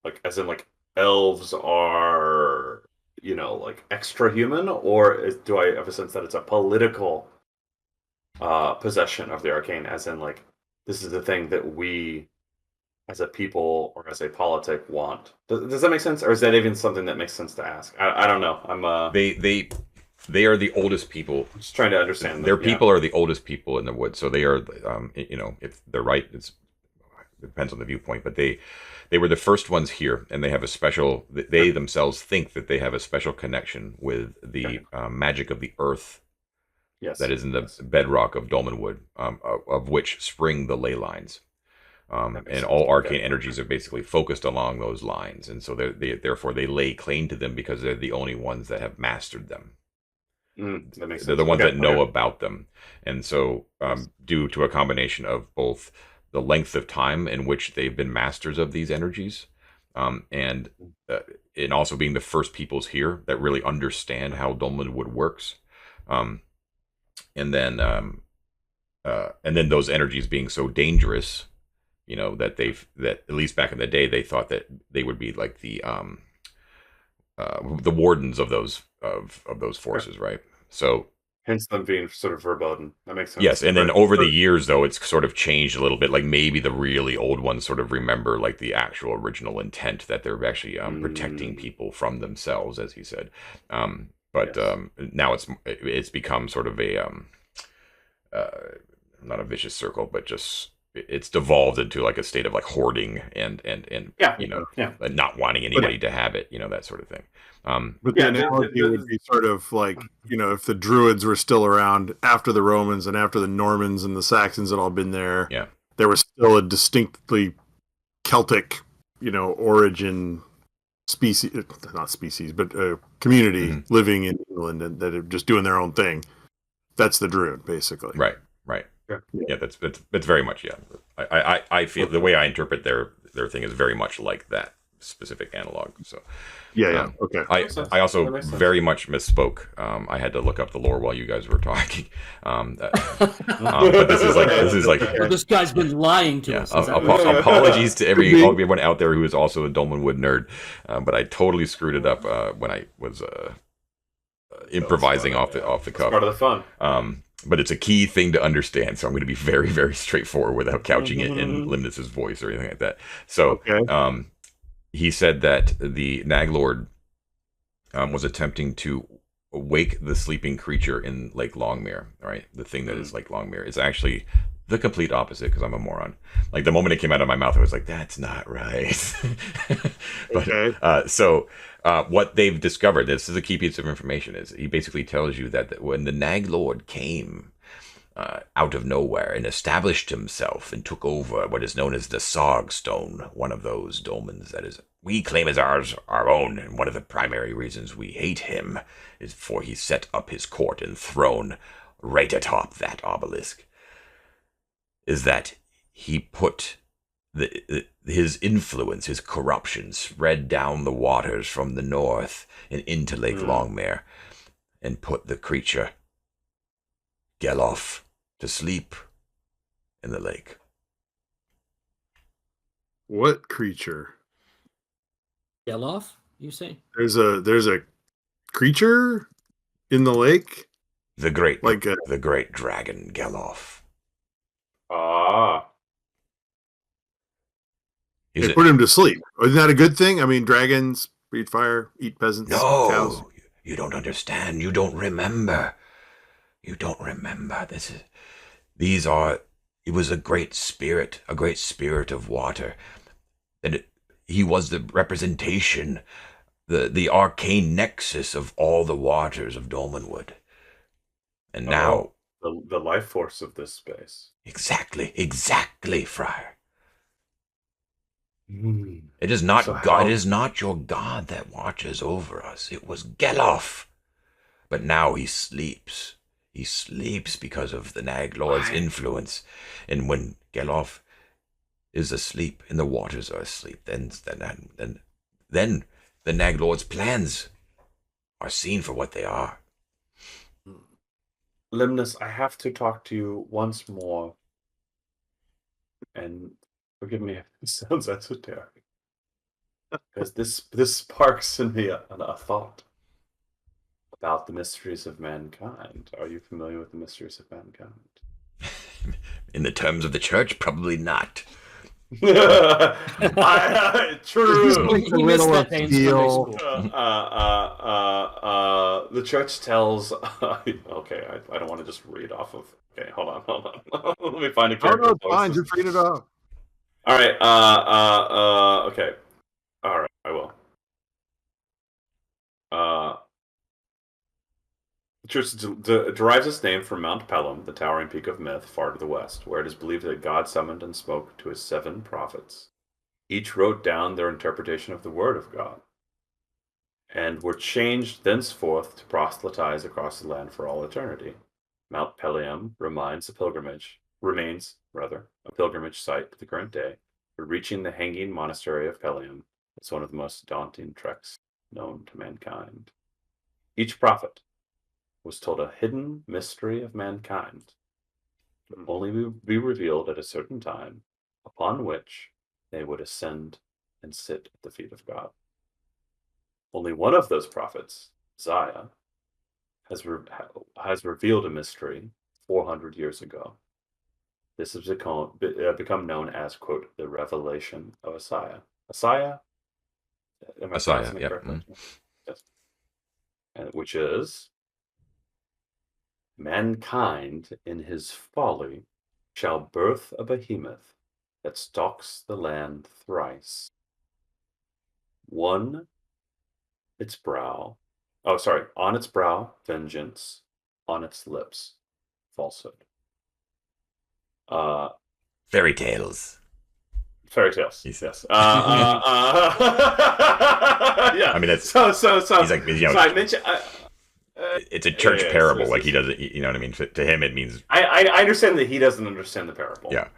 like as in like elves are, like extra human, or do I have a sense that it's a political possession of the arcane, as in like this is the thing that we as a people or as a politic want. Does that make sense, or is that even something that makes sense to ask? I don't know. They are the oldest people. I'm just trying to understand. Their people are the oldest people in the woods, so they are. If they're right, it depends on the viewpoint, but they were the first ones here, and they have a special. They themselves think that they have a special connection with the magic of the earth. Yes, that is in the bedrock of Dolmenwood, of which spring the ley lines. And all arcane energies are basically focused along those lines, and so therefore they lay claim to them because they're the only ones that have mastered them. That makes sense. They're the ones that know about them, and so due to a combination of both the length of time in which they've been masters of these energies, and also being the first peoples here that really understand how Dolmenwood works, and then those energies being so dangerous. That at least back in the day, they thought that they would be like the wardens of those forces, right? So hence them being sort of verboten. That makes sense. Yes, and then over the years, though, it's sort of changed a little bit. Like maybe the really old ones sort of remember like the actual original intent that they're actually protecting people from themselves, as he said. But now it's become sort of a not a vicious circle, but just. It's devolved into like a state of like hoarding and not wanting anybody to have it, that sort of thing. But the analogy would be sort of like, if the Druids were still around after the Romans and after the Normans and the Saxons had all been there, there was still a distinctly Celtic, origin species, not species, but a community living in England and that are just doing their own thing. That's the Druid, basically. Right. Yeah, that's very much I feel the way I interpret their thing is very much like that specific analog. So okay. I also very much misspoke. I had to look up the lore while you guys were talking. But this is like well, this guy's been lying to us. Apologies to everyone out there who is also a Dolmenwood nerd, but I totally screwed it up when I was improvising off the cuff. Part of the fun. But it's a key thing to understand, so I'm going to be very, very straightforward without couching it in Limnis's voice or anything like that. So, he said that the Naglord was attempting to wake the sleeping creature in Lake Longmere. Right, the thing that is Lake Longmere is actually the complete opposite because I'm a moron. Like the moment it came out of my mouth, I was like, "That's not right." But what they've discovered, this is a key piece of information, is he basically tells you that when the Naglord came out of nowhere and established himself and took over what is known as the Sog Stone, one of those dolmens that is we claim as our own, and one of the primary reasons we hate him is for he set up his court and throne right atop that obelisk, is that he put his influence, his corruption, spread down the waters from the north and into Lake Longmere, and put the creature Geloff to sleep in the lake. What creature? Geloff, you say? There's a creature in the lake. The great dragon Geloff. They put him to sleep. Isn't that a good thing? I mean, dragons breathe fire, eat peasants, cows. You don't understand. You don't remember. He was a great spirit of water. And he was the representation, the arcane nexus of all the waters of Dolmenwood. And now... The life force of this space. Exactly, Friar. It is not God. It is not your God that watches over us. It was Geloff. But now he sleeps. He sleeps because of the Naglord's influence. And when Geloff is asleep and the waters are asleep, then the Naglord's plans are seen for what they are. Limnis, I have to talk to you once more. And forgive me if it sounds esoteric. Because this sparks in me a thought about the mysteries of mankind. Are you familiar with the mysteries of mankind? In the terms of the church, probably not. True. He missed that day in Sunday school. The church tells. Okay, I don't want to just read off of. Okay, hold on. Let me find a character. Oh, no, it's fine. Just read it off. All right. Okay. All right. I will. The church derives its name from Mount Pelham, the towering peak of myth, far to the west, where it is believed that God summoned and spoke to his 7 prophets. Each wrote down their interpretation of the word of God, and were changed thenceforth to proselytize across the land for all eternity. Mount Pelham remains a pilgrimage site to the current day, but reaching the hanging monastery of Pelham is one of the most daunting treks known to mankind. Each prophet was told a hidden mystery of mankind, but only be revealed at a certain time, upon which they would ascend and sit at the feet of God. Only one of those prophets, Isaiah, has revealed a mystery 400 years ago. This has become known as, quote, the revelation of Isaiah. Isaiah? Isaiah, yeah. Yes. And which is, mankind in his folly shall birth a behemoth that stalks the land thrice. On its brow, vengeance, on its lips, falsehood. Fairy tales. Fairy tales. Yes. Yeah. I mean, it's so. He's like, you know, So I mentioned. it's a church yeah, parable. Like he doesn't, you know what I mean? To him, it means. I understand that he doesn't understand the parable. Yeah.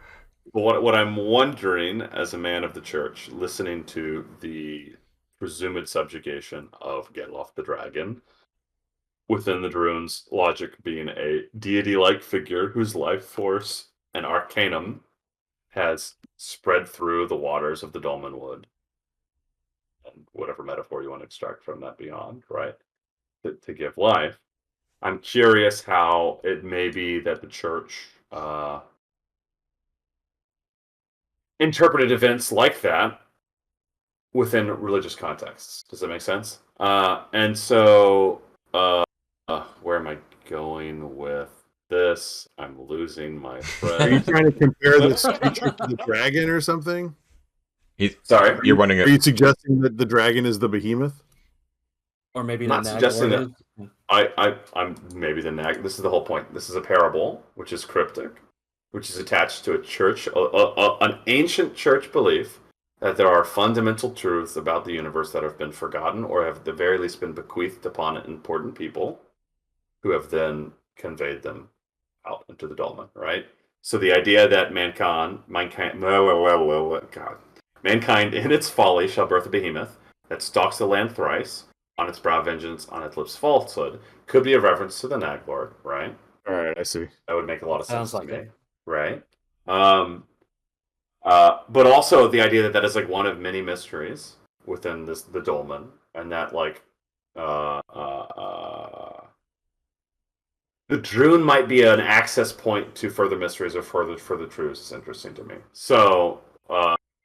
But what I'm wondering, as a man of the church, listening to the presumed subjugation of Gedloff the dragon, within the Drune's logic being a deity-like figure whose life force and arcanum has spread through the waters of the Dolmenwood, and whatever metaphor you want to extract from that beyond, right? To give life. I'm curious how it may be that the church interpreted events like that within religious contexts. Does that make sense? And so, where am I going with this? I'm losing my thread. Are you trying to compare this creature to the dragon or something? Sorry, You're wondering. Are you suggesting that the dragon is the behemoth? Or maybe not the suggesting Naglor that. I'm maybe the nag. This is the whole point. This is a parable, which is cryptic, which is attached to a church, an ancient church belief that there are fundamental truths about the universe that have been forgotten, or have at the very least been bequeathed upon important people, who have then conveyed them out into the dolmen. Right. So the idea that mankind in its folly shall birth a behemoth that stalks the land thrice. On its brow vengeance, on its lips falsehood, could be a reference to the Naglord, right? All right, I see. That would make a lot of sense Sounds like to me, it. right? But also the idea that is like one of many mysteries within the dolmen, and that like the Drune might be an access point to further mysteries or further truths. Is interesting to me. So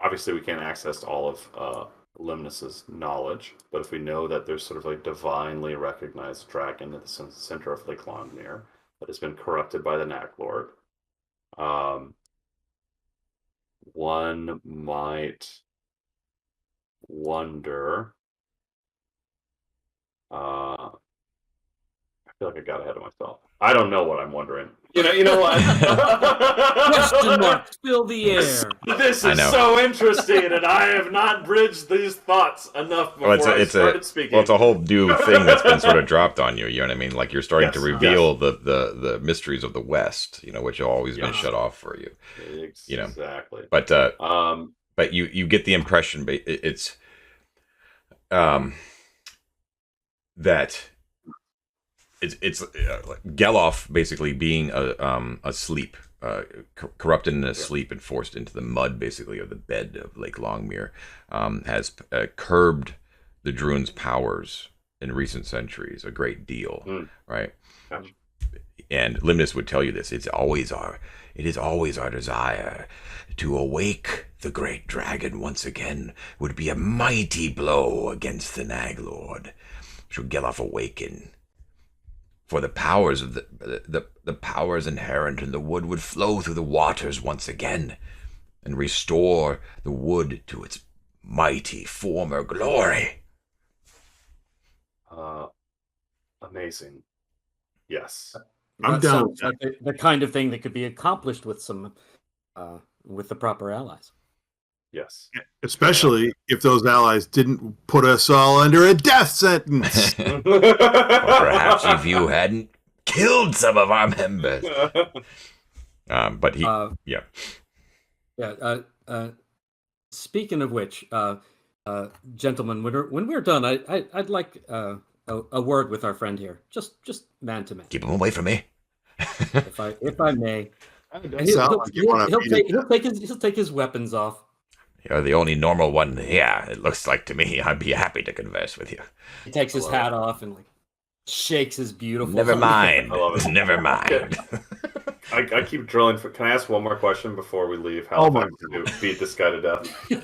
obviously we can't access all of Limnis's knowledge, but if we know that there's sort of like divinely recognized dragon at the center of Lake Longmere that has been corrupted by the Naglord, one might wonder. I feel like I got ahead of myself. I don't know what I'm wondering. You know what? Question mark, fill the air. This is so interesting, and I have not bridged these thoughts enough before I started speaking. Well, it's a whole new thing that's been sort of dropped on you. You know what I mean? Like you're starting to reveal the mysteries of the West. You know, which have always been shut off for you. You know exactly. But you get the impression it's that. It's Gelloff basically being asleep, corrupted in a sleep and forced into the mud, basically, of the bed of Lake Longmere, has curbed the Drune's powers in recent centuries a great deal, right? Gotcha. And Limnis would tell you this. It is always our desire to awake the great dragon once again. Would be a mighty blow against the Nag Lord. Should Gelaf awaken. For the powers of the powers inherent in the wood would flow through the waters once again, and restore the wood to its mighty former glory. Amazing. Yes. I'm down with that. Like the kind of thing that could be accomplished with with the proper allies. Yes. Especially if those allies didn't put us all under a death sentence. Or perhaps if you hadn't killed some of our members. But he, yeah. Speaking of which, gentlemen, when we're done, I'd like a word with our friend here, just man to man. Keep him away from me. if I may. He'll take his weapons off. You're the only normal one here, it looks like to me. I'd be happy to converse with you. He takes his hat off and shakes his beautiful. Never mind. I love it. Never mind. I keep drilling. Can I ask one more question before we leave? How to beat this guy to death? You're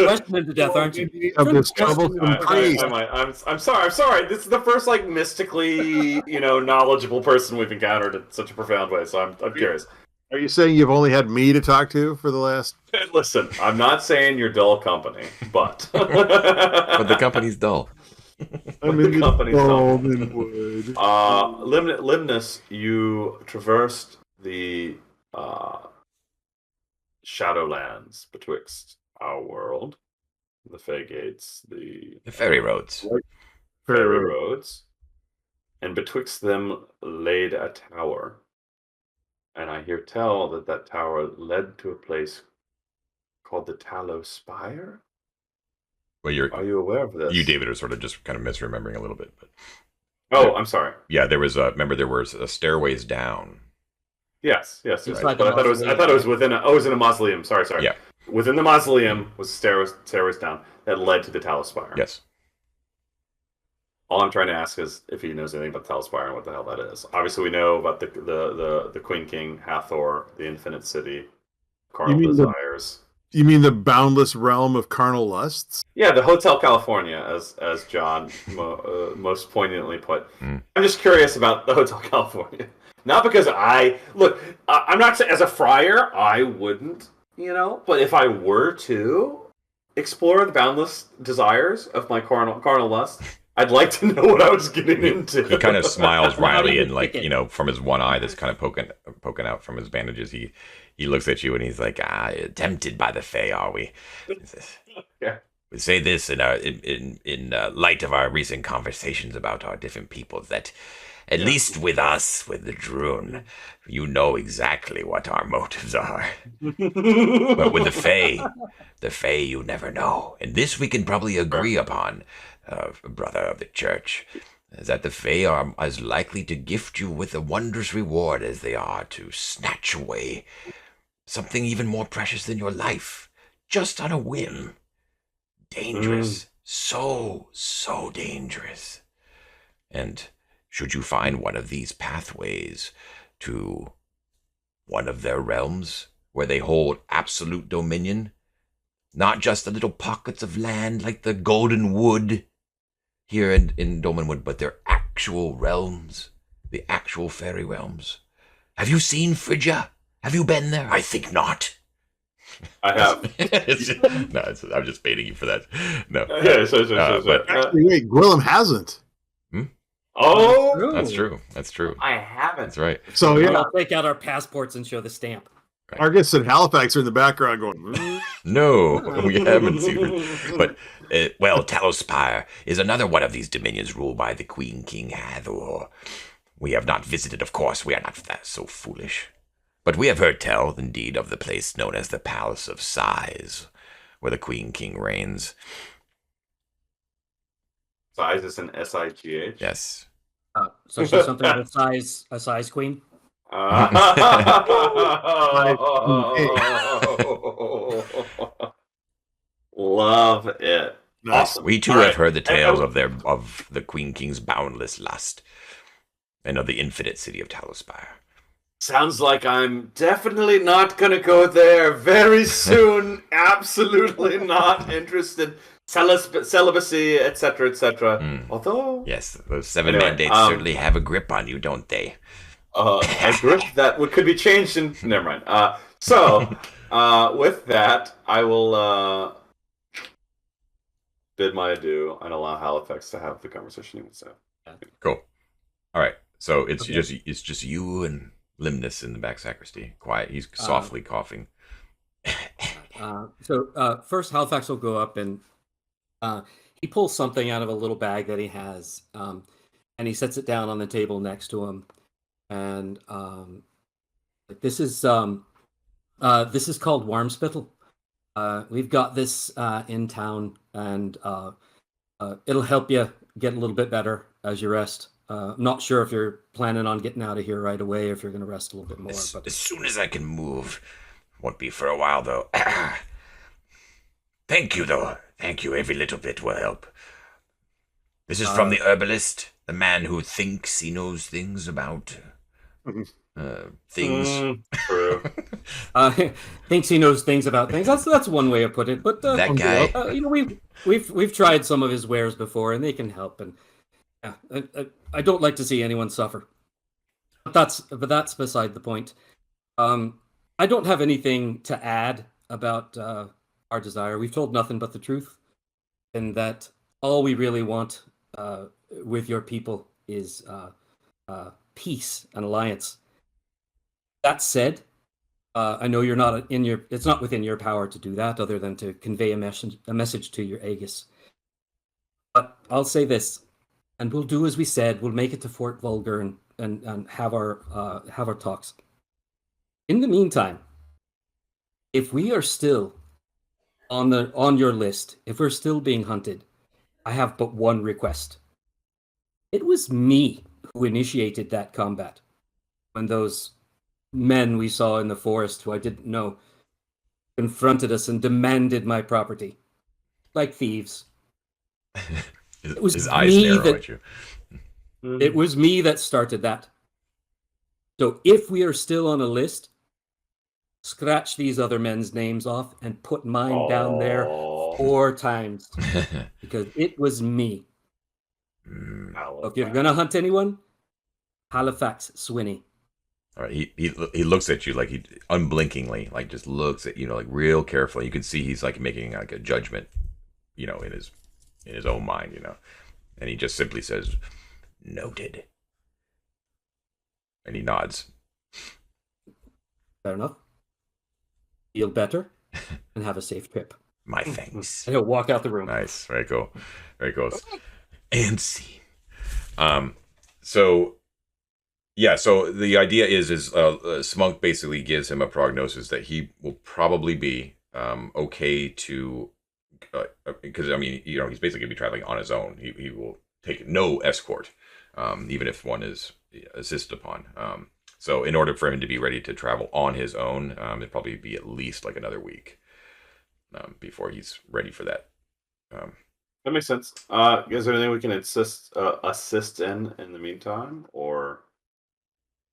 questioning to death, aren't you? Of this troublesome priest. I'm sorry. This is the first mystically knowledgeable person we've encountered in such a profound way. So I'm curious. Are you saying you've only had me to talk to for the last? Listen, I'm not saying you're dull company, but but the company's dull. I'm in the Dolmenwood. Limnis, you traversed the Shadowlands betwixt our world, the Fey Gates, the Ferry Roads. Ferry Roads, and betwixt them laid a tower. And I hear tell that tower led to a place called the Tallow Spire. Well, are you aware of this? You, David, are sort of just kind of misremembering a little bit. But I'm sorry. Yeah, there was remember there was stairways down. Yes. Right. But I thought it was within it was in a mausoleum. Sorry. Yeah. Within the mausoleum was stairways down that led to the Tallow Spire. Yes. All I'm trying to ask is if he knows anything about the Tallow Spire and what the hell that is. Obviously, we know about the Queen King, Hathor, the Infinite City, carnal desires. You mean the boundless realm of carnal lusts? Yeah, the Hotel California, as John most poignantly put. I'm just curious about the Hotel California. Not because I'm not saying as a friar I wouldn't, but if I were to explore the boundless desires of my carnal lust, I'd like to know what I was getting into. He kind of smiles wryly and from his one eye that's kind of poking out from his bandages, he looks at you and he's like, tempted by the Fae, are we? Yeah. We say this in light of our recent conversations about our different peoples, that at least with us, with the Drune, you know exactly what our motives are. But with the Fae you never know. And this we can probably agree upon, brother of the church, is that the Fae are as likely to gift you with a wondrous reward as they are to snatch away something even more precious than your life, just on a whim. Dangerous. So dangerous. And should you find one of these pathways to one of their realms where they hold absolute dominion, not just the little pockets of land like the Golden Wood here in Dolmenwood, but their actual realms, the actual fairy realms. Have you seen Phrygia? Have you been there? I think not. I have. I'm just baiting you for that. No. But actually, wait, Guillem hasn't. Oh, That's true. I haven't. That's right. So We'll take out our passports and show the stamp. Right. Argus and Halifax are in the background going. No, we haven't seen it. But Tallow Spire is another one of these dominions ruled by the Queen King Hathor. We have not visited, of course. We are not so foolish. But we have heard tell, indeed, of the place known as the Palace of Sighs, where the Queen King reigns. Sighs is an S-I-G-H? Yes. So she's something of a size queen? Love it. Nice. We too have heard the tales of the Queen King's boundless lust. and of the infinite city of Talospire. Sounds like I'm definitely not gonna go there very soon. Absolutely not interested. Celibacy, etc., etc. Although, yes, those 7 mandates certainly have a grip on you, don't they? A grip that could be changed in. Never mind. So, with that, I will bid my adieu and allow Halifax to have the conversation he wants to have. Cool. All right. So it's just you and Limnis in the back sacristy. Quiet. He's softly coughing. So first, Halifax will go up and he pulls something out of a little bag that he has, and he sets it down on the table next to him. And this is called Warmspittle. We've got this in town, and it'll help you get a little bit better as you rest. I'm not sure if you're planning on getting out of here right away, if you're going to rest a little bit more. But as soon as I can move. Won't be for a while, though. Thank you, though. Thank you. Every little bit will help. This is from the herbalist, the man who thinks he knows things about things. True. Thinks he knows things about things. That's one way of putting it. But that guy, we've tried some of his wares before, and they can help. And yeah, I don't like to see anyone suffer. But that's beside the point. I don't have anything to add about our desire. We've told nothing but the truth, and that all we really want with your people is peace and alliance. That said, I know you're not it's not within your power to do that, other than to convey a message to your Aegis. But I'll say this, and we'll do as we said. We'll make it to Fort Vulgar and have our talks. In the meantime, if we are still on your list, if we're still being hunted, I have but one request. It was me who initiated that combat when those men we saw in the forest, who I didn't know, confronted us and demanded my property, like thieves. It was his eyes narrow at you. It was me that started that. So if we are still on a list, scratch these other men's names off and put mine down there 4 times, because it was me. So if you're gonna hunt anyone, Halifax Swinney. All right, he looks at you like he unblinkingly, like just looks at you, like real carefully. You can see he's like making like a judgment, in his own mind, and he just simply says, "Noted," and he nods. Fair enough. Feel better and have a safe trip. My thanks. And he'll walk out the room. Nice, very cool, very cool. And scene. So the idea is Smunk basically gives him a prognosis that he will probably be okay to, because he's basically gonna be traveling on his own. He will take no escort, even if one is assisted upon. So in order for him to be ready to travel on his own, it'd probably be at least like another week before he's ready for that. That makes sense. Is there anything we can assist in the meantime, or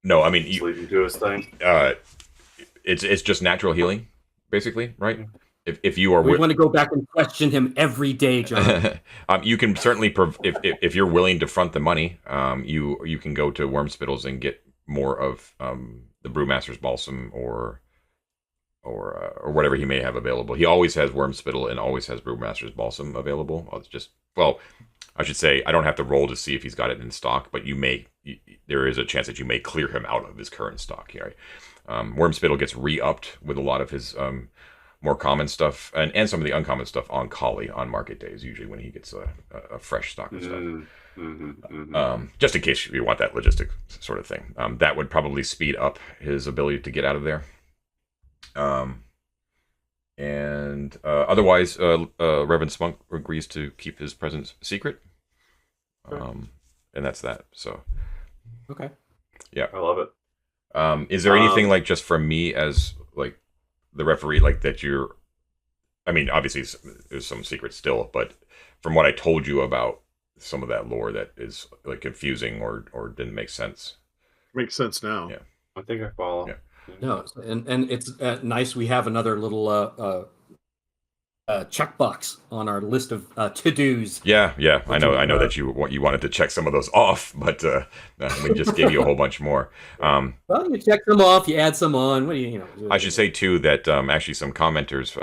no? I mean, just leave him do his thing. It's just natural healing, basically, right? If you are, we want to go back and question him every day, John. You can certainly, if you're willing to front the money, you can go to Wormspittles and get more of the Brewmaster's Balsam or whatever he may have available. He always has Wormspittle and always has Brewmaster's Balsam available. I should say I don't have to roll to see if he's got it in stock, but there is a chance that you may clear him out of his current stock here. Wormspittle gets re-upped with a lot of his more common stuff and some of the uncommon stuff on Collie on market days, usually when he gets a fresh stock of stuff. Just in case you want that logistic sort of thing. That would probably speed up his ability to get out of there. Otherwise, Reverend Smunk agrees to keep his presence secret. And that's that. So, okay. Yeah, I love it. Is there anything like just from me as like the referee, like that you're? I mean, obviously there's some secrets still, but from what I told you about some of that lore that is like confusing or didn't make sense. Makes sense now. Yeah. I think I follow. Yeah. No, and it's nice. We have another little checkbox on our list of to-dos. Yeah. I know that you wanted to check some of those off, but we just gave you a whole bunch more. Well, you check them off, you add some on. What do you know? I should say too that actually some commenters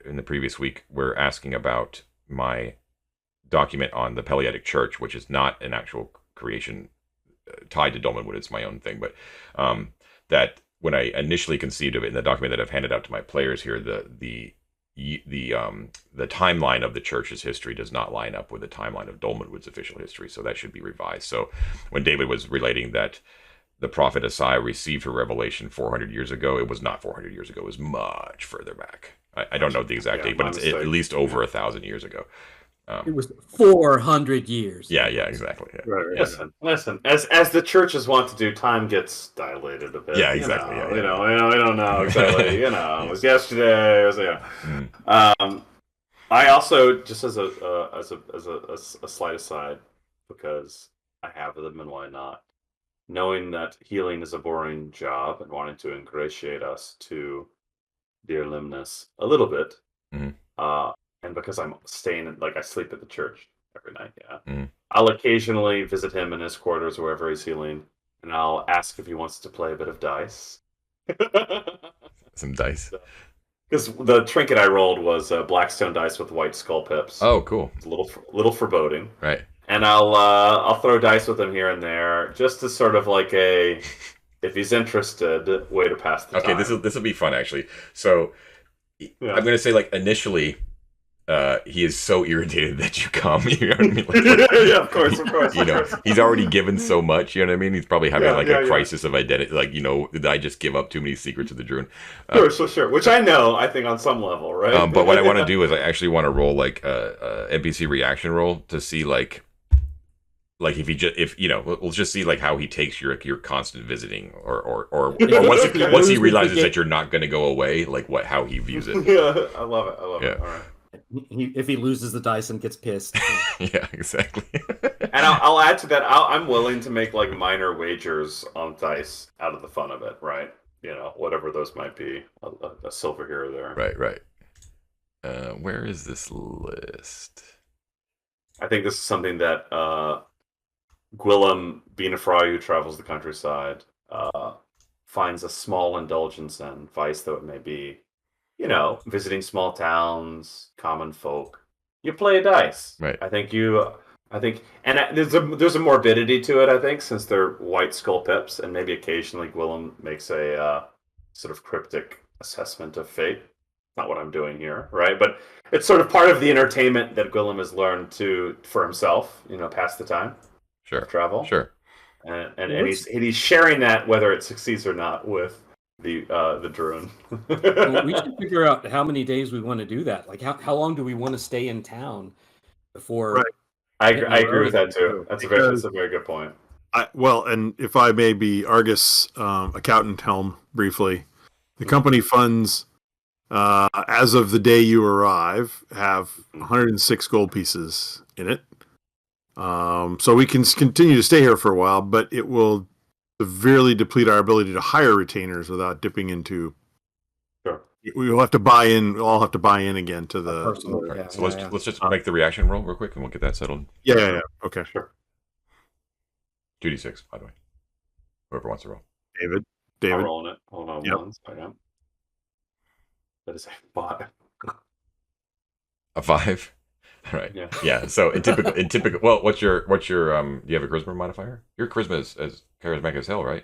in the previous week were asking about my document on the Peleatic Church, which is not an actual creation tied to Dolmenwood. It's my own thing, but that when I initially conceived of it in the document that I've handed out to my players here, the timeline of the church's history does not line up with the timeline of Dolmenwood's official history, so that should be revised. So when David was relating that the prophet Isaiah received her revelation 400 years ago, it was not 400 years ago. It was much further back. I don't know the exact date, but it's at least over 1,000 years ago. It was 400 years. Yeah, exactly. Yeah. Right. Listen. As the churches want to do, time gets dilated a bit. Yeah, exactly. You know, I don't know exactly. It was yesterday. It was, I also, just as a slight aside, because I have them and why not, knowing that healing is a boring job and wanting to ingratiate us to dear Limnis a little bit, and because I'm staying, I sleep at the church every night, I'll occasionally visit him in his quarters, wherever he's healing, and I'll ask if he wants to play a bit of dice. Some dice. Because the trinket I rolled was blackstone dice with white skull pips. Oh, cool. It's a little foreboding. Right. And I'll throw dice with him here and there, just as sort of like a, if he's interested, way to pass the time. Okay, this will be fun actually. So I'm going to say initially. He is so irritated that you come. You know what I mean? Yeah, of course. He's already given so much. You know what I mean? He's probably having a crisis of identity. Did I just give up too many secrets of the Drune? Sure. Which I know. I think on some level, right? But what I want to do is I actually want to roll a NPC reaction roll to see we'll just see how he takes your constant visiting or once he realizes that you're not going to go away, how he views it. Yeah, I love it. All right. If he loses the dice and gets pissed. Yeah, exactly. And I'll add to that. I'm willing to make minor wagers on dice out of the fun of it, right? Whatever those might be, a silver here or there. Right. Where is this list? I think this is something that Guillem, being a friar who travels the countryside, finds a small indulgence in, vice though it may be. Visiting small towns, common folk. You play dice. Right. I think, and there's a morbidity to it. I think, since they're white skull pips, and maybe occasionally Guillem makes a sort of cryptic assessment of fate. Not what I'm doing here, right? But it's sort of part of the entertainment that Guillem has learned for himself. Pass the time. Sure. Travel. Sure. And he's sharing that, whether it succeeds or not, with the Drune. Well, we should figure out how many days we want to do that. How long do we want to stay in town before? Right. I agree with that too. That's a very good point. And if I may be Argus accountant helm briefly, the company funds as of the day you arrive have 106 gold pieces in it. So we can continue to stay here for a while, but it will severely deplete our ability to hire retainers without dipping into. Sure. We will have to buy in. We'll all have to buy in again to the. Let's just make the reaction roll real quick, and we'll get that settled. Yeah. Okay. Sure. 2d6, by the way. Whoever wants to roll. David. I'm rolling it. Hold on 1 second. That is a 5. A 5. All right. Yeah. Yeah. So in typical. Well, what's your? Do you have a charisma modifier? Your charisma is as charismatic as hell, right?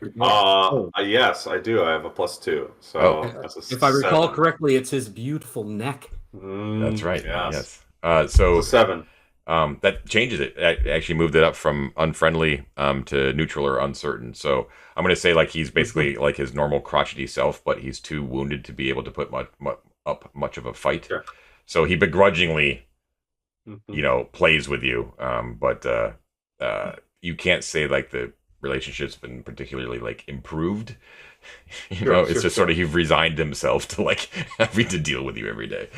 Yes, I do. I have a +2. So that's if I recall correctly, it's his beautiful neck. That's right. Yes. So 7. That changes it. I actually moved it up from unfriendly to neutral or uncertain. So I'm going to say he's basically like his normal crotchety self, but he's too wounded to be able to put up much of a fight. Sure. So he begrudgingly, plays with you. But you can't say the relationship's been particularly improved. It's just sort of he's resigned himself to having to deal with you every day.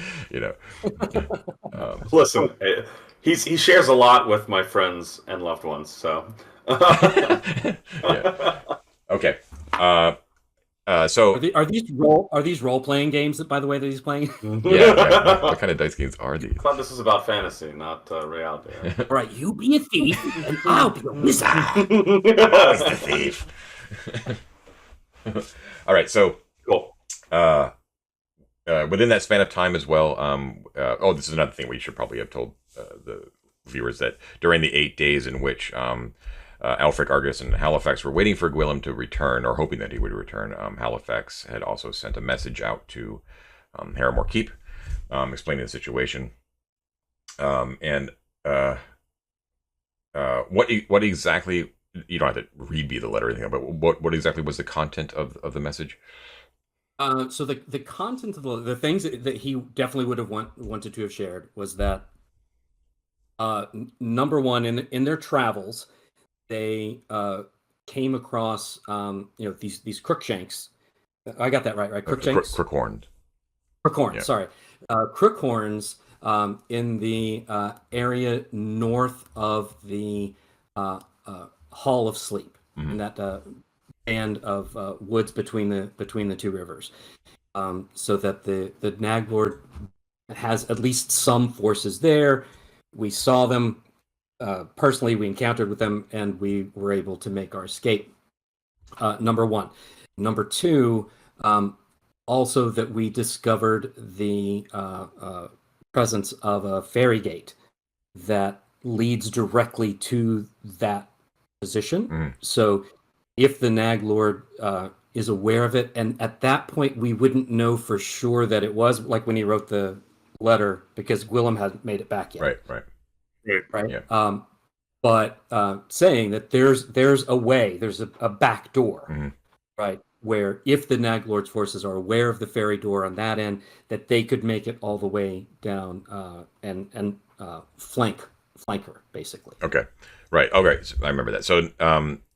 Listen, he shares a lot with my friends and loved ones. So. Yeah. Okay. So are these role playing games that, by the way, that he's playing? Yeah. Right. What kind of dice games are these? I thought this was about fantasy, not reality. All right, you be a thief, and I'll be a wizard. I'm always the thief. All right. So Cool. within that span of time as well. This is another thing we should probably have told the viewers, that during the 8 days in which Alfric, Argus, and Halifax were waiting for Guillem to return, or hoping that he would return, Halifax had also sent a message out to Harrimore Keep, explaining the situation. And what exactly, you don't have to read me the letter or anything, but what exactly was the content of the message? So the content of the things that he definitely would have wanted to have shared was that number one, in their travels, they came across these crookshanks. I got that right? Crookshanks? Crookhorns. Crookhorns, Yeah. sorry. Crookhorns in the area north of the Hall of Sleep, in that band of woods between the two rivers, so that the Naglord has at least some forces there. We saw them personally. We encountered with them, and we were able to make our escape. Number one. Number two, also that we discovered the presence of a ferry gate that leads directly to that position. So if the Naglord is aware of it, and at that point we wouldn't know for sure that it was, like when he wrote the letter, because Guillem hadn't made it back yet. Right. Yeah. But saying that there's a way, there's a back door, right, where if the Naglord's forces are aware of the ferry door on that end, that they could make it all the way down and flank her, basically. Okay. Right. Okay. So I remember that. So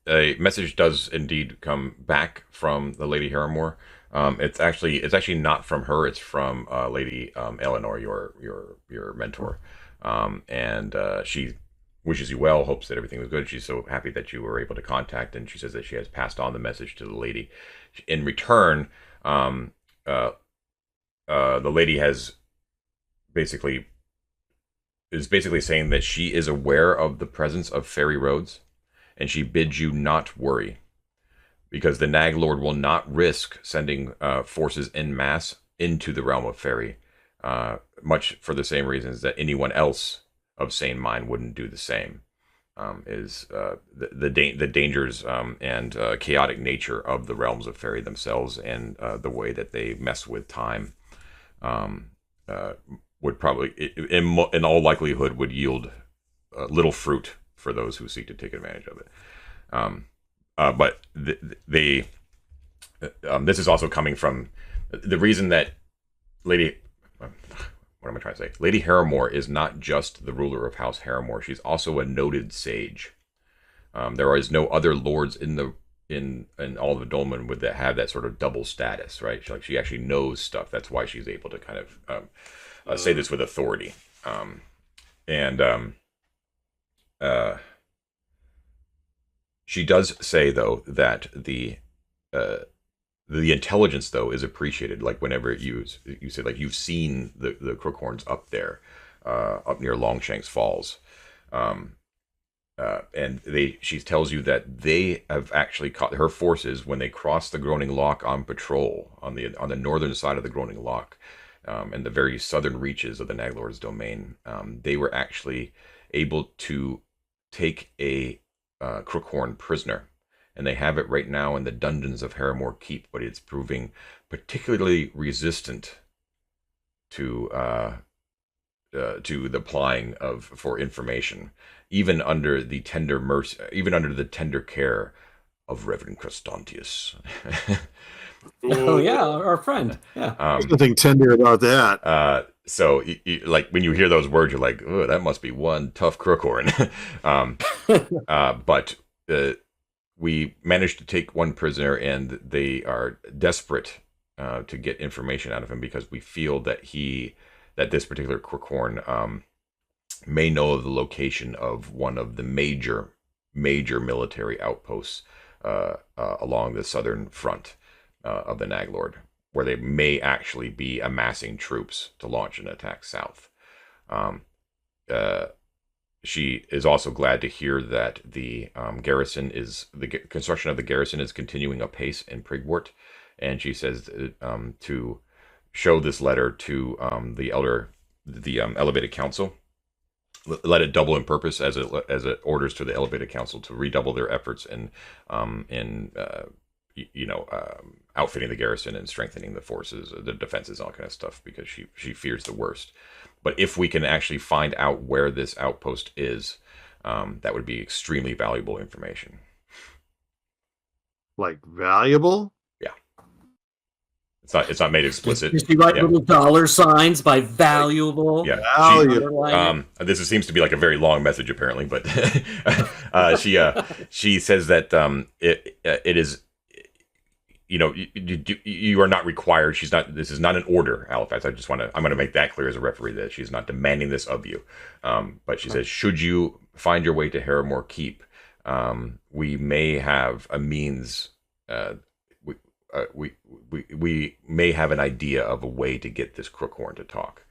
a message does indeed come back from the Lady Harrimore. It's actually not from her. It's from Lady Eleanor, your mentor, and she wishes you well, hopes that everything was good. She's so happy that you were able to contact, and she says that she has passed on the message to the lady. In return, the lady is basically saying that she is aware of the presence of fairy roads, and she bids you not worry, because the Naglord will not risk sending forces en masse into the realm of fairy, much for the same reasons that anyone else of sane mind wouldn't do the same. The dangers and chaotic nature of the realms of fairy themselves, and the way that they mess with time, would probably, in all likelihood, would yield little fruit for those who seek to take advantage of it. But this is also coming from the reason that Lady, what am I trying to say? Lady Harrimore is not just the ruler of House Harrimore; she's also a noted sage. There is no other lords in all of Dolmenwood that have that sort of double status, right? She actually knows stuff. That's why she's able to kind of say this with authority. She does say, though, that the intelligence, though, is appreciated. Like whenever you say, like, you've seen the Crookhorns up there, up near Longshanks Falls, and she tells you that they have actually caught her forces when they crossed the Groaning Loch on patrol on the northern side of the Groaning Loch, and the very southern reaches of the Naglord's domain. They were actually able to take a Crookhorn prisoner, and they have it right now in the dungeons of Harrimore Keep, but it's proving particularly resistant to the plying for information, even under the tender care of Reverend Crestontius. Oh yeah, our friend. Yeah, there's nothing tender about that. So, like, when you hear those words, you're like, "Oh, that must be one tough Crookhorn." But we managed to take one prisoner, and they are desperate to get information out of him, because we feel that this particular Crookhorn may know of the location of one of the major military outposts along the southern front of the Naglord, where they may actually be amassing troops to launch an attack south. She is also glad to hear that the construction of the garrison is continuing apace in Prigwort, and she says to show this letter to the elevated council. Let it double in purpose as it orders to the elevated council to redouble their efforts in outfitting the garrison and strengthening the forces, the defenses, all kind of stuff, because she fears the worst. But if we can actually find out where this outpost is, that would be extremely valuable information. Like valuable? Yeah. It's not made explicit. Just you write little dollar signs by valuable. Yeah. Valuable. This seems to be like a very long message, apparently, but she says that it is. You are not required. This is not an order, Halifax. I'm going to make that clear as a referee that she's not demanding this of you. But she says, should you find your way to Harrimore Keep, we may have a means. We may have an idea of a way to get this Crookhorn to talk.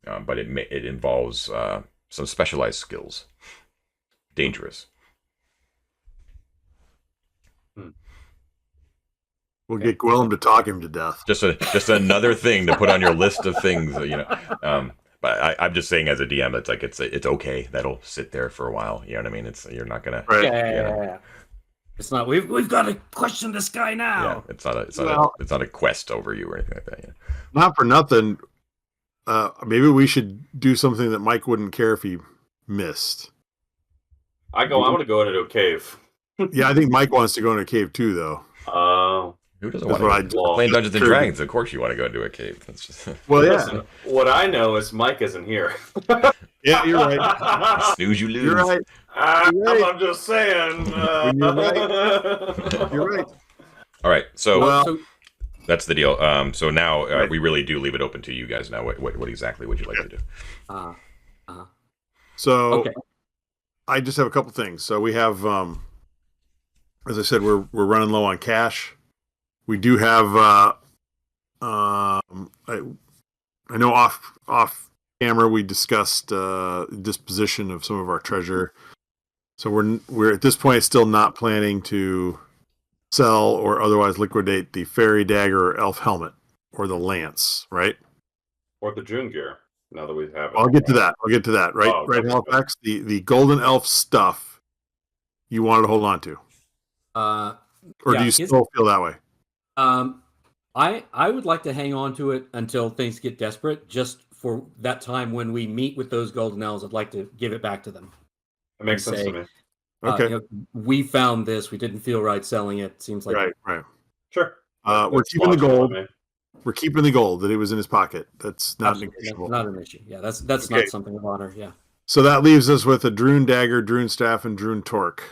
But it involves some specialized skills. Dangerous. We'll get Guillem to talk him to death. Just another thing to put on your list of things, But I'm just saying, as a DM, it's like it's okay. That'll sit there for a while. You know what I mean? You're not gonna. Right. Yeah. It's not. We've got to question this guy now. Yeah, it's not a quest over you or anything like that. Yeah. Not for nothing. Maybe we should do something that Mike wouldn't care if he missed. I want to go into a cave. Yeah, I think Mike wants to go in a cave too, though. Who doesn't want to play Dungeons and Dragons? Of course, you want to go into a cave. That's just... Well, yeah. Listen, what I know is Mike isn't here. Yeah, you're right. Snooze, you lose. You're right. I'm just saying. You're right. You're right. All right, so Well, that's the deal. So now we really do leave it open to you guys. Now, what exactly would you like to do? So Okay. I just have a couple things. So we have, as I said, we're running low on cash. We do have, I know off camera we discussed disposition of some of our treasure. So we're at this point still not planning to sell or otherwise liquidate the fairy dagger or elf helmet or the lance, right? Or the Drune gear. Now that we have it. I'll get to that. Right, Oh, right, okay. Halifax. The golden elf stuff you wanted to hold on to, or do you still feel that way? I would like to hang on to it until things get desperate. Just for that time when we meet with those golden elves, I'd like to give it back to them. It makes sense to me. Okay, we found this. We didn't feel right selling it. Seems like right. Sure. We're That's keeping the logical gold. to me. We're keeping the gold that it was in his pocket. That's not negotiable. not an issue. Yeah, that's Okay. not something of honor. Yeah. So that leaves us with a Drune dagger, Drune staff, and Drune torque.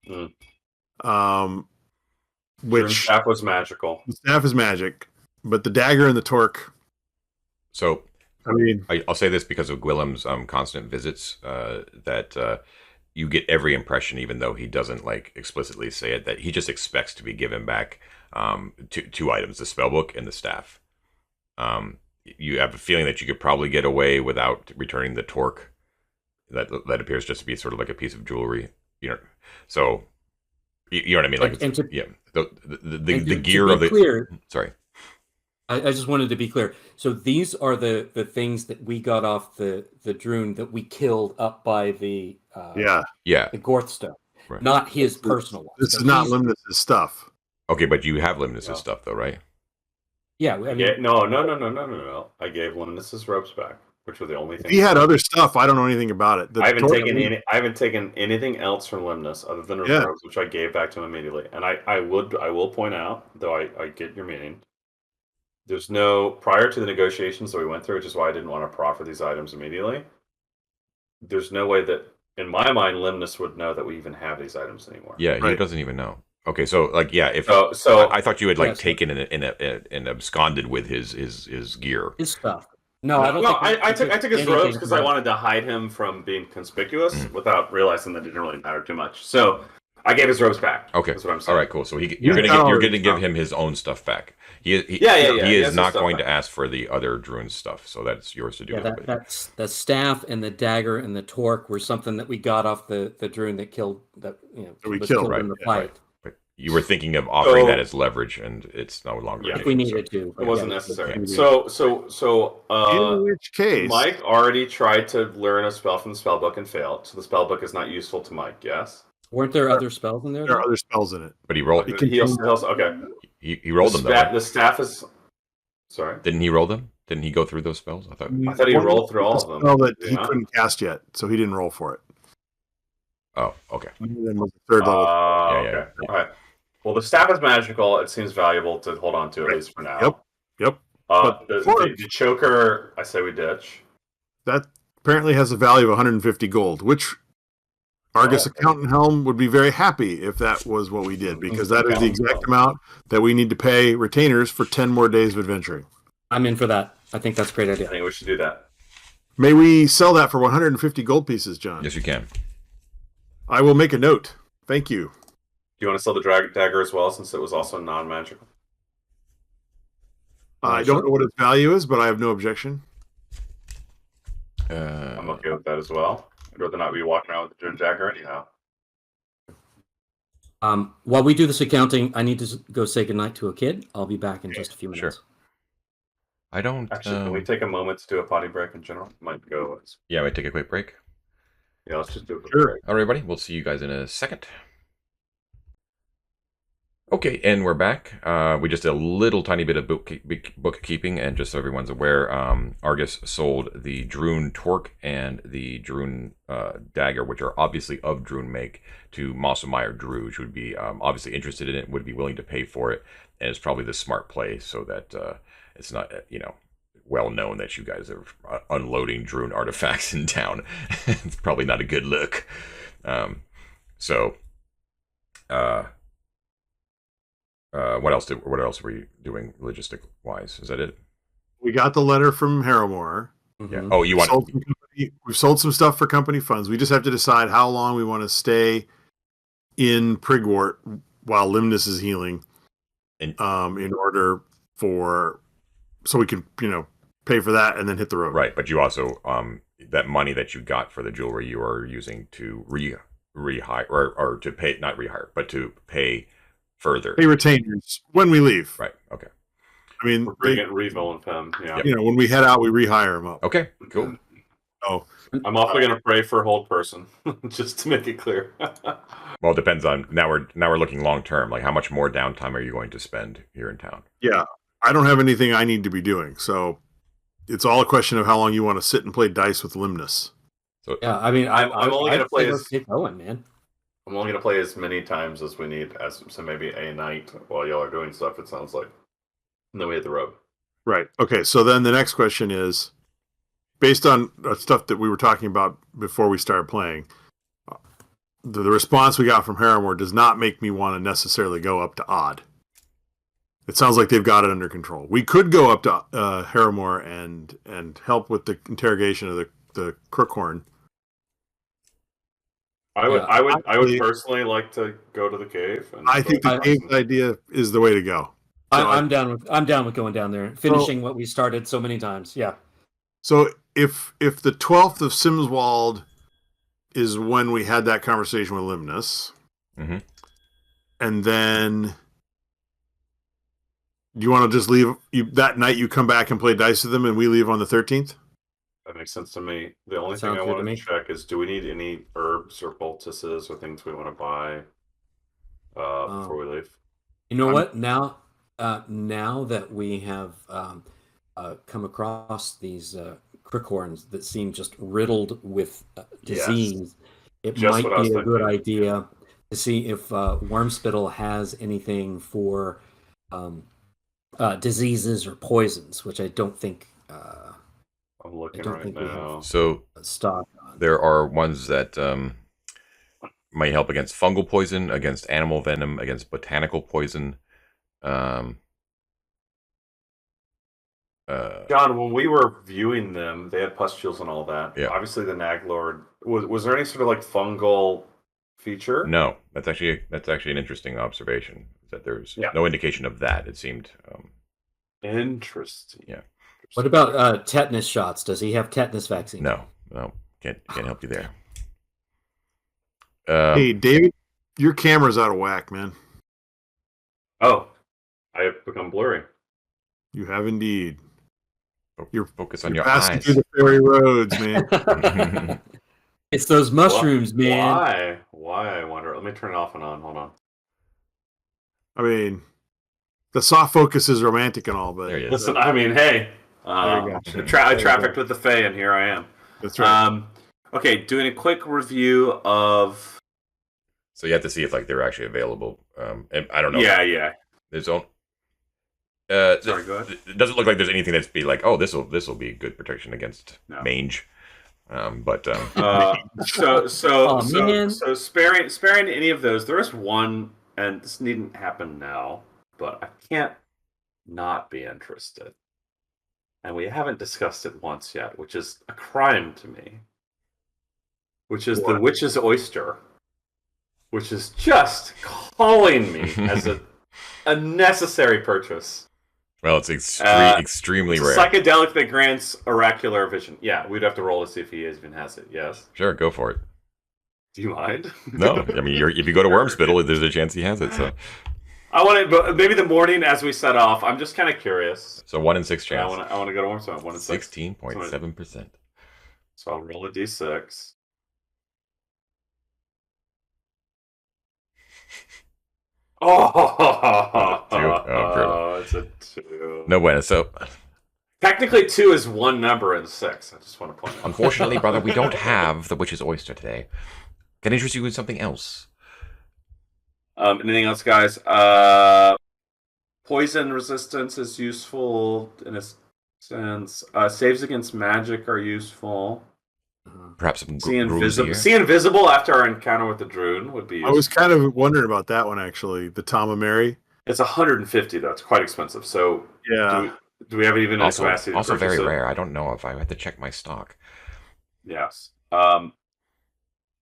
Drune Which staff was magical. the staff is magic, but the dagger and the torque. So I mean, I'll say this because of Guillem's constant visits, that you get every impression, even though he doesn't like explicitly say it, that he just expects to be given back two items: the spellbook and the staff. You have a feeling that you could probably get away without returning the torque. That appears just to be sort of like a piece of jewelry, So you know what I mean? Like, the gear of the. Clear, Sorry. I just wanted to be clear. So these are the things that we got off the Drune that we killed up by the the Gorth stuff, Right. not his personal one. this So is not he's- Limnis' stuff. Okay, but you have Limnis' No. stuff though, right? Yeah, I mean, Yeah, no. I gave Limnis' ropes back, which were the only If thing. he had other stuff, I don't know anything about it. I haven't taken anything else from Limnis other than her Yeah. robes, which I gave back to him immediately. And I will point out, though I get your meaning. There's no prior to the negotiations that we went through, which is why I didn't want to proffer these items immediately. There's no way that, in my mind, Limnis would know that we even have these items anymore. Yeah, he Right. doesn't even know. Okay, so if So I thought you had Yes. taken and absconded with his gear. his stuff. No, I don't. I took his robes because I wanted to hide him from being conspicuous without realizing that it didn't really matter too much. So I gave his robes back. Okay. That's what I'm saying. All right, cool. So you're going to give him his own stuff back. He is not going to ask for the other Drune's stuff, so that's yours to do. That's the staff and the dagger and the torque were something that we got off the Drune that killed we killed right in the fight. Right. But you were thinking of offering that as leverage, and it's no longer. If we needed to, it wasn't necessary. So in which case, Mike already tried to learn a spell from the spellbook and failed. So the spellbook is not useful to Mike. Yes. Weren't there other spells in there? There are other spells in it, but he rolled. He also okay. He rolled them. Though, the staff is. Sorry. Didn't he roll them? Didn't he go through those spells? I thought he rolled through all of them. Spell that he couldn't cast yet, so he didn't roll for it. Oh, okay. Then was the third level. Okay. All right. Well, the staff is magical. It seems valuable to hold on to at least for now. Yep. The choker, I say we ditch. That apparently has a value of 150 gold, which Argus Accountant Helm would be very happy if that was what we did, because that is the exact amount that we need to pay retainers for 10 more days of adventuring. I'm in for that. I think that's a great idea. I think we should do that. May we sell that for 150 gold pieces, John? Yes, you can. I will make a note. Thank you. Do you want to sell the dagger as well, since it was also non-magical? I don't know what its value is, but I have no objection. I'm okay with that as well. I'd rather not be walking around with the dagger anyhow. While we do this accounting, I need to go say goodnight to a kid. I'll be back in just a few minutes. Sure. I don't... Actually, can we take a moment to do a potty break in general? Might go... Yeah, we take a quick break. Yeah, let's just do a quick break. All right, everybody. We'll see you guys in a second. Okay, and we're back. We just did a little tiny bit of bookkeeping, and just so everyone's aware, Argus sold the Drune Torque and the Drune Dagger, which are obviously of Drune make, to Mosselmeyer Druge, who would be obviously interested in it, would be willing to pay for it, and it's probably the smart play, so that it's not, well known that you guys are unloading Drune artifacts in town. It's probably not a good look. What else were you doing logistic wise? Is that it? We got the letter from Harrowmore. Yeah. Oh, you want? We've sold some stuff for company funds. We just have to decide how long we want to stay in Prigwort while Limnis is healing, in order so we can pay for that and then hit the road. Right, but you also that money that you got for the jewelry you are using to rehire or to pay, not rehire, but to pay further. Pay retainers when we leave. Right. Okay. I mean, we're getting Revo and Pem. Yeah. When we head out, we rehire them up. Okay. Cool. Oh, I'm awfully going to pray for a hold person, just to make it clear. Well, it depends on now we're looking long term. Like, how much more downtime are you going to spend here in town? Yeah, I don't have anything I need to be doing, so it's all a question of how long you want to sit and play dice with Limnis. So yeah, I mean, I'm only going to play man. I'm only going to play as many times as we need, so maybe a night while y'all are doing stuff, it sounds like. And then we hit the road. Right. Okay, so then the next question is, based on stuff that we were talking about before we started playing, the response we got from Harrowmore does not make me want to necessarily go up to Odd. It sounds like they've got it under control. We could go up to Harrowmore and help with the interrogation of the Crookhorn. I would personally like to go to the cave. I think the cave idea is the way to go. So I'm down with going down there, finishing what we started so many times. Yeah. So if the 12th of Simswald is when we had that conversation with Limnis, and then do you want to just leave that night? You come back and play dice with them, and we leave on the 13th. That makes sense to me. The only thing I want to check is, do we need any herbs or poultices or things we want to buy before we leave? You know what? Now that we have come across these crickhorns that seem just riddled with disease, it might be a good idea to see if Wormspittle has anything for diseases or poisons, which I don't think. I'm looking right now. So stock on. There are ones that might help against fungal poison, against animal venom, against botanical poison. John, when we were viewing them, they had pustules and all that. Yeah. Obviously, the Naglord was there any sort of like fungal feature? No, that's actually an interesting observation. That there's no indication of that. It seemed interesting. Yeah. What about tetanus shots? Does he have tetanus vaccine? No, can't help you there. Hey, David, your camera's out of whack, man. Oh, I have become blurry. You have indeed. You're focused on your passing eyes. through the fairy roads, man. It's those mushrooms, man. Why? I wonder. Let me turn it off and on. Hold on. I mean, the soft focus is romantic and all, but There he is. Listen, I mean, hey, I trafficked with the Fae, and here I am. That's right. Okay, doing a quick review of. So you have to see if like they're actually available. And I don't know. Yeah. There's all. Sorry, go ahead. It doesn't look like there's anything that's be like, oh, this will be good protection against mange. So sparing any of those. There is one, and this needn't happen now, but I can't not be interested. And we haven't discussed it once yet, which is a crime to me. Which is the Witch's Oyster, which is just calling me as a necessary purchase. Well, it's extremely rare. Psychedelic that grants oracular vision. Yeah, we'd have to roll to see if he even has it. Yes. Sure, go for it. Do you mind? No, I mean, if you go to Wormspittle, there's a chance he has it. So I want to, maybe the morning as we set off. I'm just kind of curious. So 1 in 6 chance. I want to go to Wormspittle. 1 in 6. 16.7%. So I'll roll a d6. Oh, it's a 2. No bueno. So technically 2 is one number in 6. I just want to point out. Unfortunately, brother, we don't have the Witch's Oyster today. Can I interest you in something else? Anything else, guys? Poison resistance is useful in a sense. Saves against magic are useful. Perhaps some See invisible after our encounter with the Drune would be useful. I was kind of wondering about that one, actually. The Tom and Mary. It's 150, though. It's quite expensive. So yeah. Do we have even a capacity to also very purchase it? rare. I don't know if I had to check my stock. Yes.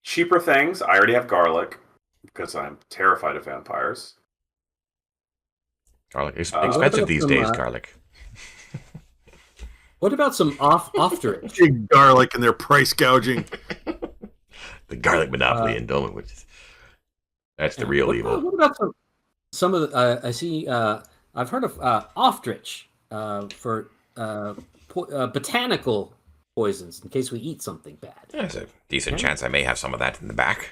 Cheaper things. I already have garlic because I'm terrified of vampires. Garlic. Expensive these days, garlic. What about some off-drip? Big garlic and their price gouging. The garlic monopoly in Dolmenwood. That's the real evil. What about some of the? I see. I've heard of off-drich for botanical poisons in case we eat something bad. There's a decent chance I may have some of that in the back.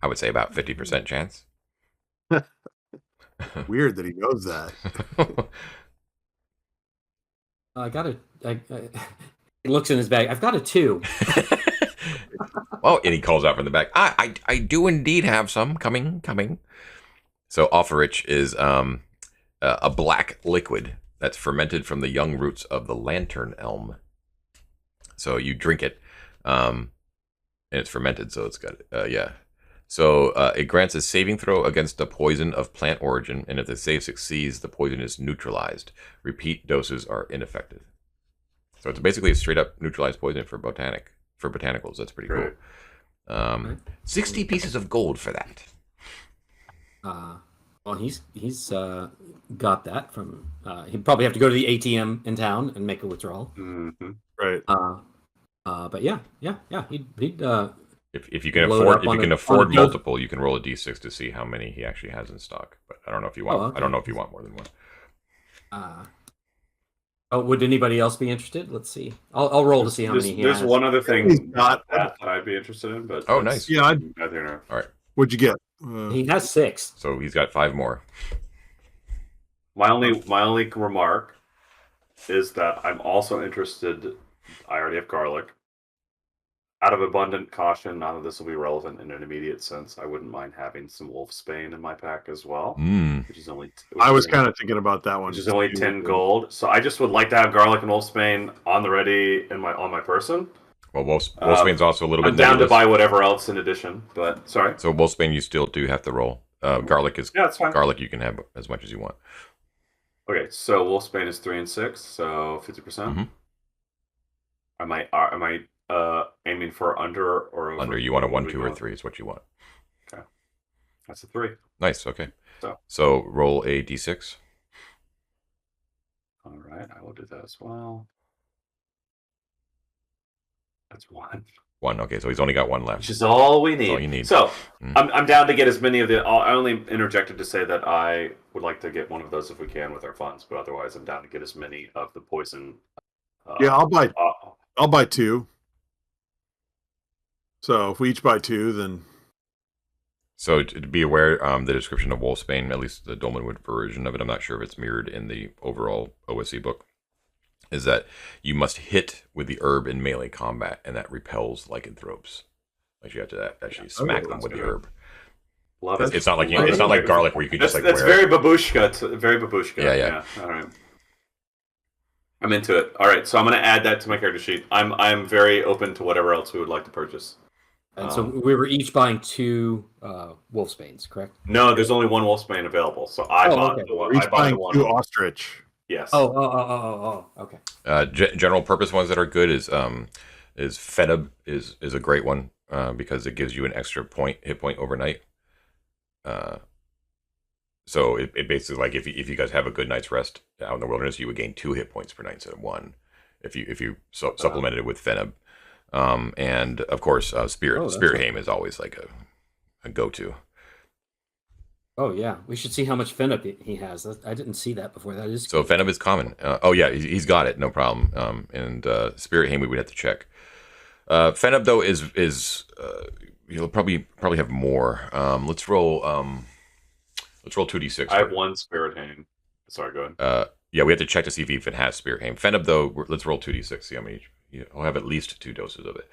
I would say about 50% chance. Weird that he knows that. I got it. He looks in his bag. I've got a 2. Well, and he calls out from the back. I do indeed have some coming. So offerich is a black liquid that's fermented from the young roots of the lantern elm. So you drink it, and it's fermented. So it's got So it grants a saving throw against a poison of plant origin, and if the save succeeds, the poison is neutralized. Repeat doses are ineffective. So it's basically a straight up neutralized poison for botanicals. That's pretty cool. 60 pieces of gold for that. Well, he's got that from. He'd probably have to go to the ATM in town and make a withdrawal. Mm-hmm. Right. But yeah. He'd If you can afford multiple, you can roll a d6 to see how many he actually has in stock. But I don't know if you want. Okay. I don't know if you want more than one. Would anybody else be interested? Let's see. I'll roll to see how many he has. There's one other thing He's not. that I'd be interested in, but Nice. Yeah. All right. What'd you get? He has 6. So he's got 5 more. My only remark is that I'm also interested. I already have garlic. Out of abundant caution, not that this will be relevant in an immediate sense, I wouldn't mind having some wolfsbane in my pack as well. Which is only. I was kind of thinking about that one. Which is only 10 gold. So I just would like to have garlic and wolfsbane on the ready on my person. Well, wolfsbane's also a little bit. I'm down to buy whatever else in addition, but sorry. So wolfsbane, you still do have to roll. Garlic is it's fine. Garlic, you can have as much as you want. Okay, so Wolfsbane is 3 and 6, so 50%. Mhm. Am I aiming for under or over? Under, you want a What 1, are we 2, or going? 3 is what you want. Okay, that's a 3. Nice. Okay. So, So roll a d6. all right, I will do that as well. That's 1. 1. Okay, so he's only got 1 left. Which is all we need. That's all you need. So Mm. I'm down to get as many of the. I only interjected to say that I would like to get one of those if we can with our funds, but otherwise I'm down to get as many of the poison. Yeah, I'll buy 2. So if we each buy 2, then. So to be aware, the description of Wolfsbane, at least the Dolmenwood version of it, I'm not sure if it's mirrored in the overall OSE book, is that you must hit with the herb in melee combat, and that repels lycanthropes. Like you have to actually smack them with the herb. Love it. It's not like it's not like garlic where you can just like that's wear very babushka. It's very babushka. Yeah. All right. I'm into it. All right, so I'm going to add that to my character sheet. I'm very open to whatever else we would like to purchase. And so we were each buying 2 Wolfsbanes, correct? No, there's only one Wolfsbane available, so I bought the one. We're each I bought buying the one. 2 ostrich. Yes. Oh, okay. General purpose ones that are good is Fenib is a great one because it gives you an extra hit point overnight. So it basically, like if you guys have a good night's rest out in the wilderness, you would gain 2 hit points per night instead of 1 if you supplemented it with Fenib. And of course, Spirit Haim is always like a go-to. Oh yeah, we should see how much Fenib he has. I didn't see that before. That is So Fenib is common. Oh yeah, he's got it, no problem. And Spirit Haim we would have to check. Fenib though is you'll probably have more. Let's roll 2d6. I have 1 Spirit Haim. Sorry, go ahead. Yeah, we have to check to see if it has Spirit Haim. Fenib though, let's roll 2d6. See how many. I'll have at least 2 doses of it.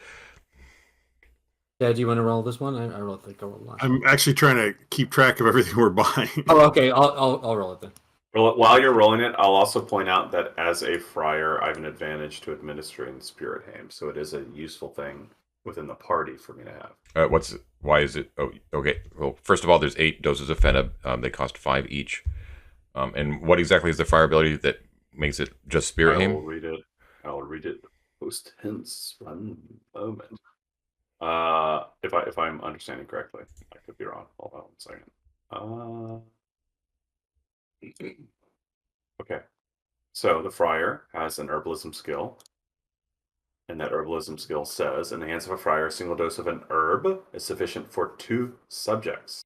Dad, do you want to roll this one? I roll think I'll roll last. I'm actually trying to keep track of everything we're buying. Oh, okay. I'll roll it then. While you're rolling it, I'll also point out that as a friar, I have an advantage to administering Spirit Haim, so it is a useful thing within the party for me to have. Why is it? Oh, okay. Well, first of all, there's 8 doses of Fenib. They cost 5 each. And what exactly is the friar ability that makes it just Spirit Haim? I'll read it post hints 1 moment. If I'm understanding correctly, I could be wrong. Hold on 1 second. Okay, so the friar has an herbalism skill, and that herbalism skill says, in the hands of a friar, a single dose of an herb is sufficient for 2 subjects.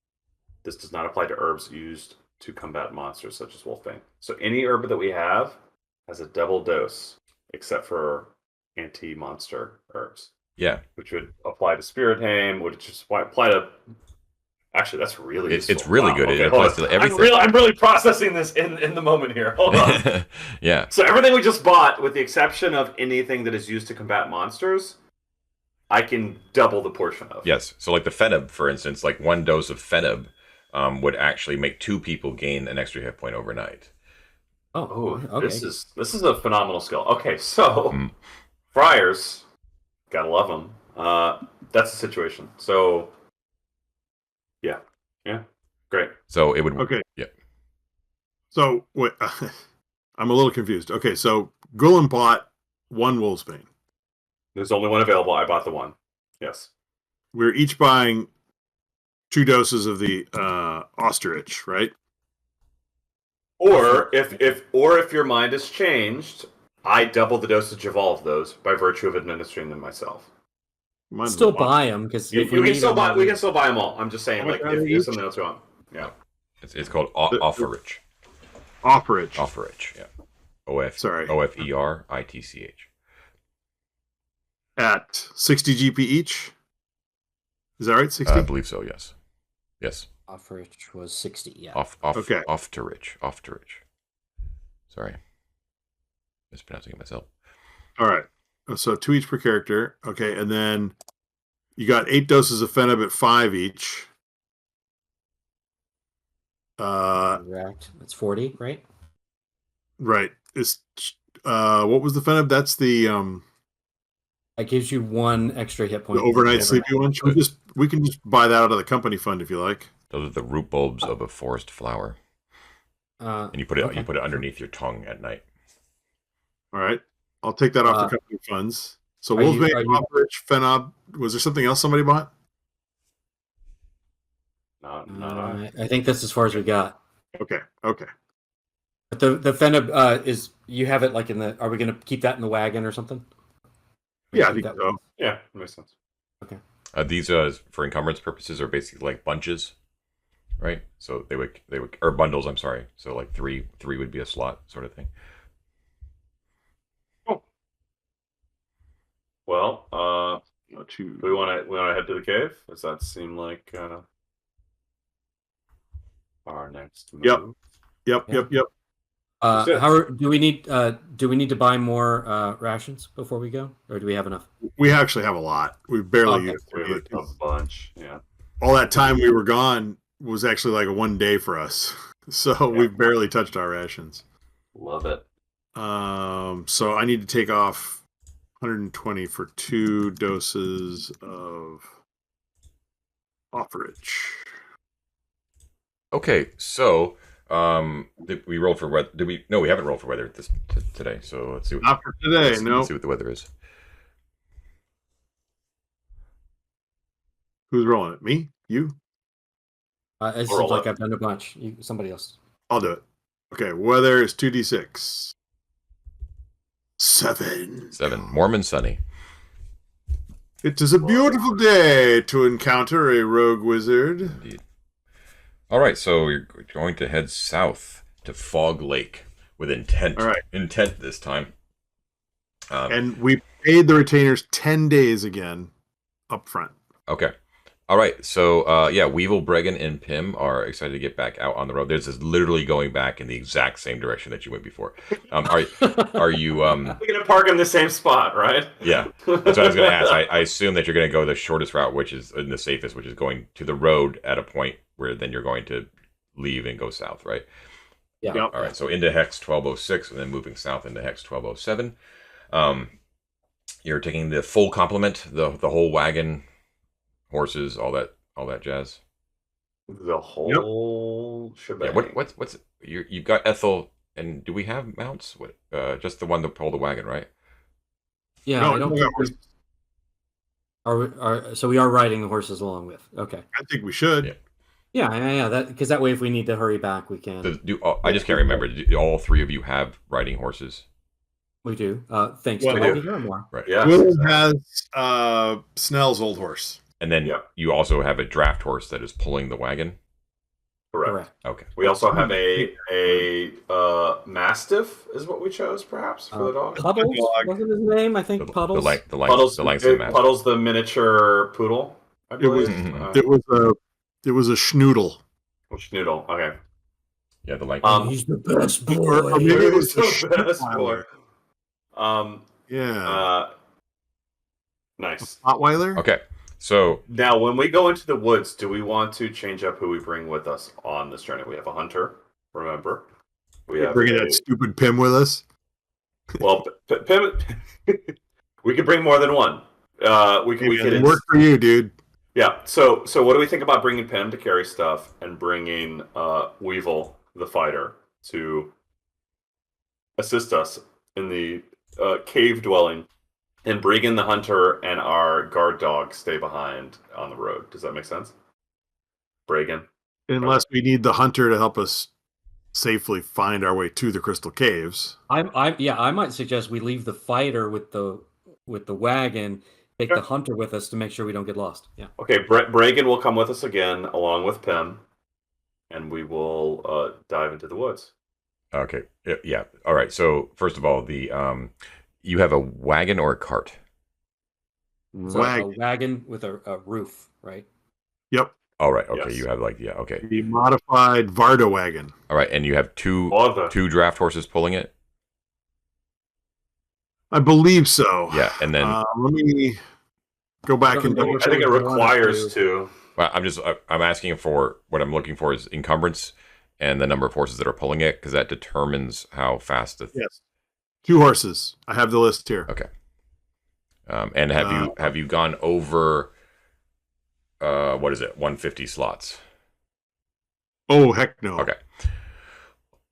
This does not apply to herbs used to combat monsters such as Wolfbane. So any herb that we have has a double dose, except for anti-monster herbs. Yeah, which would apply to Spirit Haim, which just apply to. Actually, that's really. It's really good. Okay, it applies to everything. I'm really processing this in the moment here. Hold on. Yeah. So everything we just bought, with the exception of anything that is used to combat monsters, I can double the portion of. Yes. So like the Fenib, for instance, like 1 dose of Fenib would actually make 2 people gain an extra hit point overnight. Oh, okay. This is a phenomenal skill. Okay, so friars, gotta love them. That's the situation. So, yeah, great. So it would. Okay. Yeah. So wait, I'm a little confused. Okay, so Guillem bought 1 Wolfsbane. There's only 1 available. I bought the 1. Yes. We're each buying 2 doses of the ostrich, right? Or if your mind has changed, I double the dosage of all of those by virtue of administering them myself. Still buy them because we can still buy them all. I'm just saying, like if there's something else you want. Yeah. It's called Offerich. Offerich. Offerich. Yeah. Sorry. Offeritch. At 60 GP each. Is that right? 60? I believe so. Yes. Yes. Offerich was 60. Yeah. Okay. Offerich. Sorry. Mispronouncing it myself. All right. So 2 each per character. Okay, and then you got 8 doses of Fenib at 5 each. Correct. That's 40, right? Right. It's what was the Fenib? That's the that gives you 1 extra hit point. The overnight sleepy one. We can just buy that out of the company fund if you like. Those are the root bulbs of a forest flower. and you put it underneath your tongue at night. All right. I'll take that off the company funds. So Wolfbane, Rich, Fenob. Was there something else somebody bought? No. I think that's as far as we got. Okay. But the Fenob is, you have it like in the, are we going to keep that in the wagon or something? Yeah, I think so. Yeah, that makes sense. Okay. These for encumbrance purposes are basically like bunches, right? So they would or bundles. I'm sorry. So like three would be a slot sort of thing. Oh. Well, do we want to head to the cave? Does that seem like our next move? Yep. Do we need to buy more rations before we go, or do we have enough? We actually have a lot. We barely used a bunch. Yeah. All that time we were gone was actually like a 1 day for us, so we've barely touched our rations. Love it. So I need to take off 120 for 2 doses of offerage. Okay, so did we roll for weather? Did we? No, we haven't rolled for weather today. So let's see. Not for today. Let's see what the weather is. Who's rolling it? Me? You? It seems like I've done a bunch. Somebody else. I'll do it. Okay, weather is 2d6. 7. Warm and sunny. It is a beautiful day to encounter a rogue wizard. Indeed. All right, so you're going to head south to Fog Lake with intent. All right. Intent this time. And we paid the retainers 10 days again up front. Okay. All right. So, Weevil, Bregan, and Pim are excited to get back out on the road. This is literally going back in the exact same direction that you went before. Are you? We're gonna park in the same spot, right? Yeah. That's what I was going to ask. I assume that you're going to go the shortest route, which is the safest, which is going to the road at a point where then you're going to leave and go south, right? Yeah. Yep. All right. So into Hex 1206, and then moving south into Hex 1207. You're taking the full complement, the whole wagon. Horses, all that jazz. The whole shebang. Yeah, what's you've got Ethel, and do we have mounts? What? Just the one that pulled the wagon, right? Yeah, no, I don't. So we are riding the horses along with. Okay. I think we should. Yeah. That because that way, if we need to hurry back, we can. I just can't remember. Do all 3 of you have riding horses? We do. Thanks to Bobby Harmore. Right. Yeah. Will has Snell's old horse. And then you also have a draft horse that is pulling the wagon. Correct. Okay. We also have a mastiff, is what we chose, perhaps for the dog. Puddles wasn't his name? I think Puddles. Puddles, the miniature poodle. I believe. It was a schnoodle. Schnoodle. Okay. Yeah, the Langston. He's the best boy. Or maybe it was the best boy. Yeah. Nice. Hotweiler? Okay. So now, when we go into the woods, do we want to change up who we bring with us on this journey? We have a hunter, remember? We have bringing that stupid Pim with us. Well, Pim, we could bring more than one. We could work for you, dude. Yeah. So what do we think about bringing Pim to carry stuff and bringing Weevil, the fighter, to assist us in the cave dwelling? And Bregan the hunter and our guard dog stay behind on the road. Does that make sense? Bregan. Unless we need the hunter to help us safely find our way to the crystal caves. I might suggest we leave the fighter with the wagon, take the hunter with us to make sure we don't get lost. Yeah. Okay, Bregan will come with us again along with Pim, and we will dive into the woods. Okay. Yeah. All right. So first of all, the you have a wagon or a cart? So a wagon with a roof, right? Yep. All right. Okay. Yes. You have okay. The modified Varda wagon. All right, and you have two draft horses pulling it? I believe so. Yeah, and then let me go back and double check. I think it requires 2. Well, I'm asking for what I'm looking for is encumbrance and the number of horses that are pulling it, because that determines how fast yes. 2 horses. I have the list here. Okay. And have you gone over 150 slots? Oh, heck no. Okay.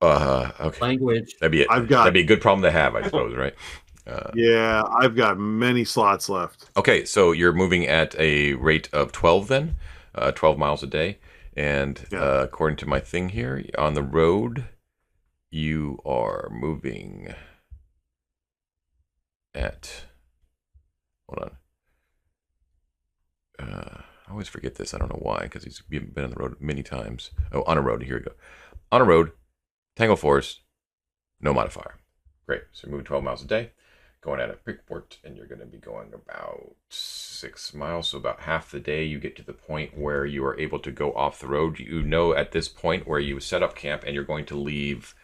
Okay. Language. That'd be a good problem to have, I suppose, right? Yeah, I've got many slots left. Okay, so you're moving at a rate of 12 then, 12 miles a day. And according to my thing here, on the road, you are moving at... Hold on. I always forget this. I don't know why, because he's been on the road many times. Oh, on a road. Here we go. On a road, Tangle Forest, no modifier. Great. So you're moving 12 miles a day. Going out of Prigwort, and you're going to be going about 6 miles. So about half the day, you get to the point where you are able to go off the road. You know at this point where you set up camp, and you're going to leave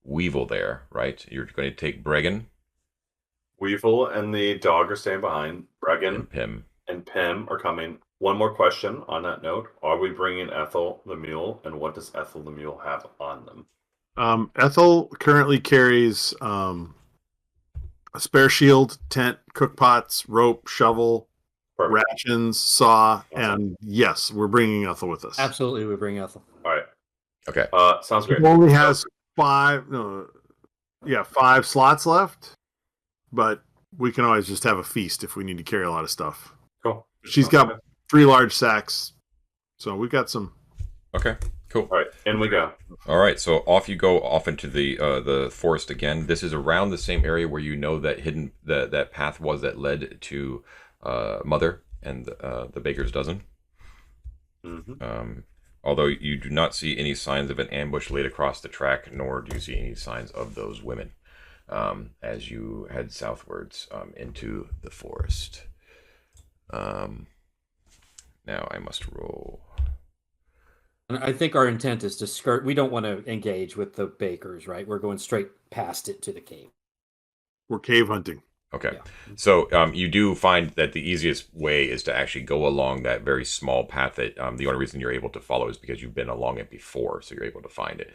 Weevil there, right? You're going to take Bregan. Weevil and the dog are staying behind. Bregan and Pim are coming. One more question on that note. Are we bringing Ethel the mule, and what does Ethel the mule have on them? Ethel currently carries... a spare shield, tent, cook pots, rope, shovel, rations, saw, and yes, we're bringing Ethel with us. Absolutely, we bring Ethel. All right. Okay. Sounds great. It only has 5 slots left, but we can always just have a feast if we need to carry a lot of stuff. Cool. She's got 3 large sacks, so we've got some. Okay. Cool. All right, in we go. All right, so off you go, off into the forest again. This is around the same area where you know that that path was that led to Mother and the Baker's Dozen. Mm-hmm. Although you do not see any signs of an ambush laid across the track, nor do you see any signs of those women as you head southwards into the forest. Now I must roll. And I think our intent is to skirt. We don't want to engage with the Bakers, right? We're going straight past it to the cave. We're cave hunting. Okay. Yeah. So you do find that the easiest way is to actually go along that very small path that the only reason you're able to follow is because you've been along it before, so you're able to find it.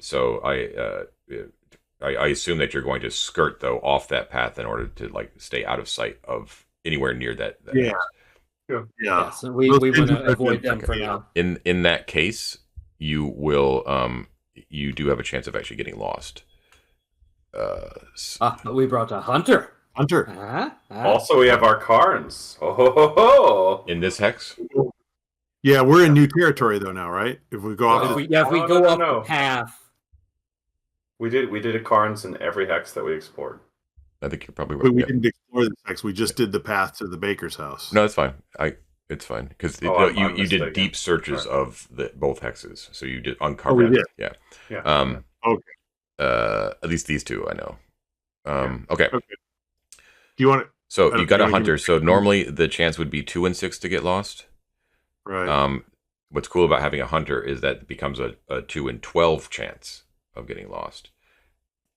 So I assume that you're going to skirt, though, off that path in order to stay out of sight of anywhere near that yeah. house. Yeah, so we want to avoid them for now. In that case, you will you do have a chance of actually getting lost. But we brought a hunter. Also, we have our Carns. Oh, ho, ho, ho. In this hex? Yeah, we're in new territory though now, right? If we go off, if we go off the path, we did a Carns in every hex that we explored. I think you're probably right. We didn't explore this hex. We just did the path to the Baker's house. No, it's fine. It's fine because you did deep searches of both hexes, so you did uncover. We did. Yeah. Okay. At least these two, I know. Okay. Do you want to? So you got a hunter. So normally the chance would be 2 and 6 to get lost. Right. What's cool about having a hunter is that it becomes a 2 and 12 chance of getting lost.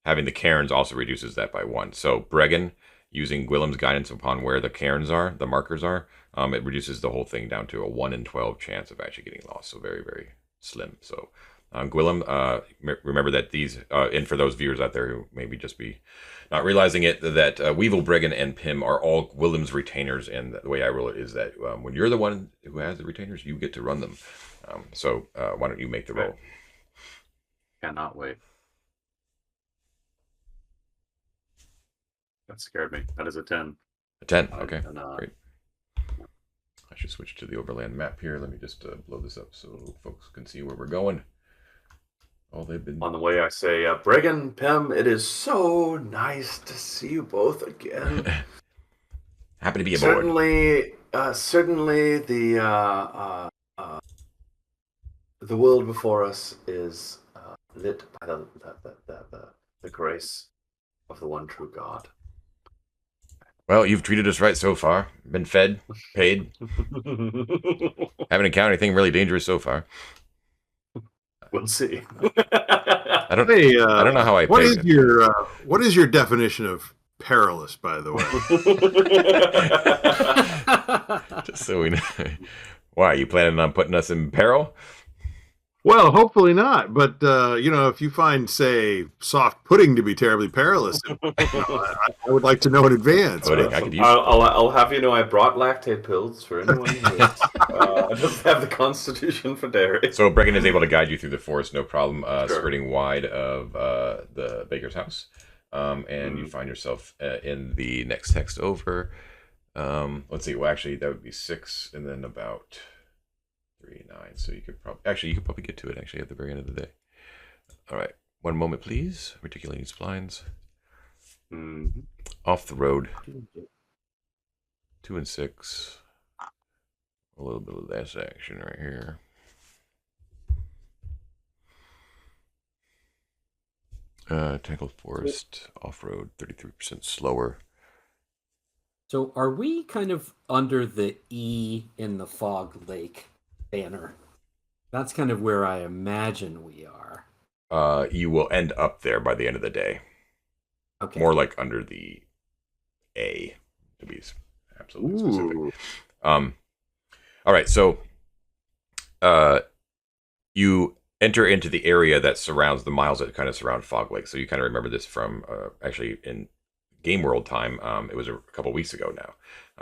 Having the cairns also reduces that by 1. So Bregan, using Guillem's guidance upon where the cairns are, the markers are, it reduces the whole thing down to a 1 in 12 chance of actually getting lost. So very, very slim. So Guillem, remember that these, and for those viewers out there who maybe just be not realizing it, that Weevil, Bregan, and Pim are all Guillem's retainers. And the way I rule it is that when you're the one who has the retainers, you get to run them. So why don't you make the roll? Cannot wait. That scared me. That is a 10. A 10. Okay. Great. I should switch to the overland map here. Let me just blow this up so folks can see where we're going. Oh, they've been on the way. I say, Bregan, Pim, it is so nice to see you both again. Happy to be aboard. Certainly, the world before us is lit by the grace of the one true God. Well, you've treated us right so far. Been fed, paid. Haven't encountered anything really dangerous so far. We'll see. I don't know how I what is your definition of perilous, by the way? Just so we know. Why, are you planning on putting us in peril? Well, hopefully not. But if you find, say, soft pudding to be terribly perilous, I would like to know in advance. Pudding, I could use. I'll have you know I brought lactate pills for anyone who doesn't have the constitution for dairy. So Bregan is able to guide you through the forest, no problem, skirting wide of the baker's house, and you find yourself in the next text over. Let's see. Well, actually, that would be 6, and then about 3, 9. So you could probably get to it actually at the very end of the day. All right, one moment, please. Reticulating splines. Off the road. 2 and 6. A little bit of less action right here. Tangled forest, off road, 33% slower. So are we kind of under the E in the Fog Lake banner? That's kind of where I imagine we are. You will end up there by the end of the day. Okay. More like under the A, to be absolutely specific. All right, so you enter into the area that surrounds the miles that kind of surround Fog Lake. So you kind of remember this from actually in Game World time. It was a couple weeks ago now.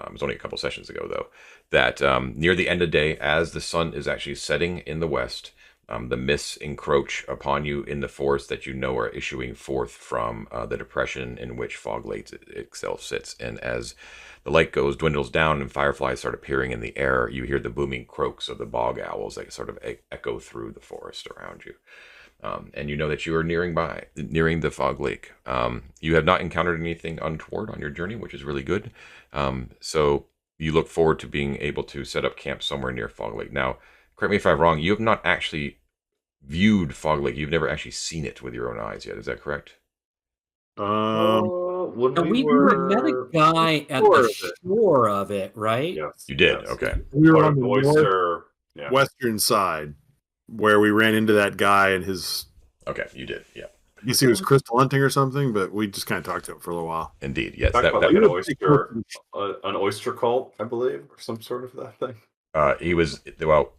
It was only a couple sessions ago, though, that near the end of the day, as the sun is actually setting in the west, the mists encroach upon you in the forest that you know are issuing forth from the depression in which Fog Lake itself sits. And as the light dwindles down and fireflies start appearing in the air, you hear the booming croaks of the bog owls that sort of echo through the forest around you. And you know that you are nearing the Fog Lake. You have not encountered anything untoward on your journey, which is really good. So you look forward to being able to set up camp somewhere near Fog Lake. Now, correct me if I'm wrong, you have not actually viewed Fog Lake. You've never actually seen it with your own eyes yet. Is that correct? When we met a guy at the shore of it, right? Yes. You did? Yes. Okay. We were on the oyster western side where we ran into that guy and his... Okay, you did, yeah. You see, he was crystal hunting or something, but we just kind of talked to him for a little while. Indeed, yes. Talk about like an oyster cult, I believe, or some sort of that thing. He was, well,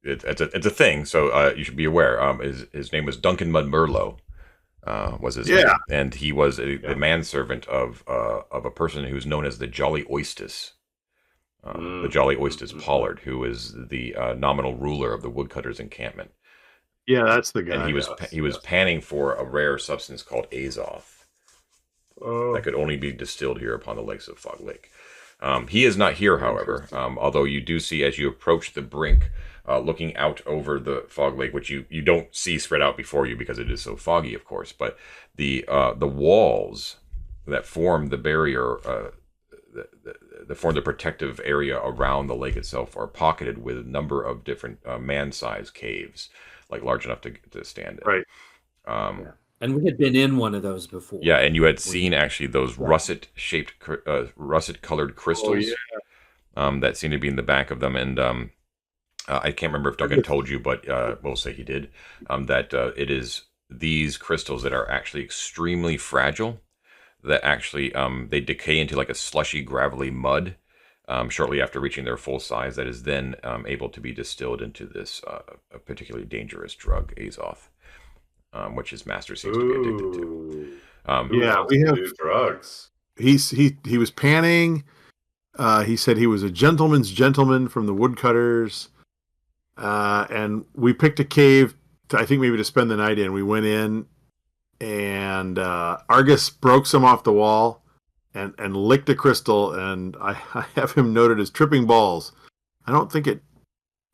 it's a thing, so you should be aware. His name was Duncan Mudmerlo, was his name. And he was the manservant of a person who's known as the Jolly Oistus. The Jolly Oistus Pollard, who is the nominal ruler of the woodcutters' encampment. Yeah, that's the guy. And he was panning for a rare substance called azoth that could only be distilled here upon the lakes of Fog Lake. He is not here, however, although you do see as you approach the brink, looking out over the Fog Lake, which you don't see spread out before you because it is so foggy, of course, but the walls that form the barrier, that form the protective area around the lake itself are pocketed with a number of different man-sized caves, like large enough to stand in. Right. And we had been in one of those before. Yeah, and you had seen actually those russet-shaped, russet-colored crystals that seem to be in the back of them. And I can't remember if Duncan told you, but we'll say he did, that it is these crystals that are actually extremely fragile, that actually they decay into like a slushy, gravelly mud shortly after reaching their full size, that is then able to be distilled into this a particularly dangerous drug, azoth, which his master seems to be addicted to. We have drugs. He was panning. He said he was a gentleman's gentleman from the woodcutters, and we picked a cave I think maybe to spend the night in. We went in, and Argus broke some off the wall and licked a crystal, and I have him noted as tripping balls. I don't think it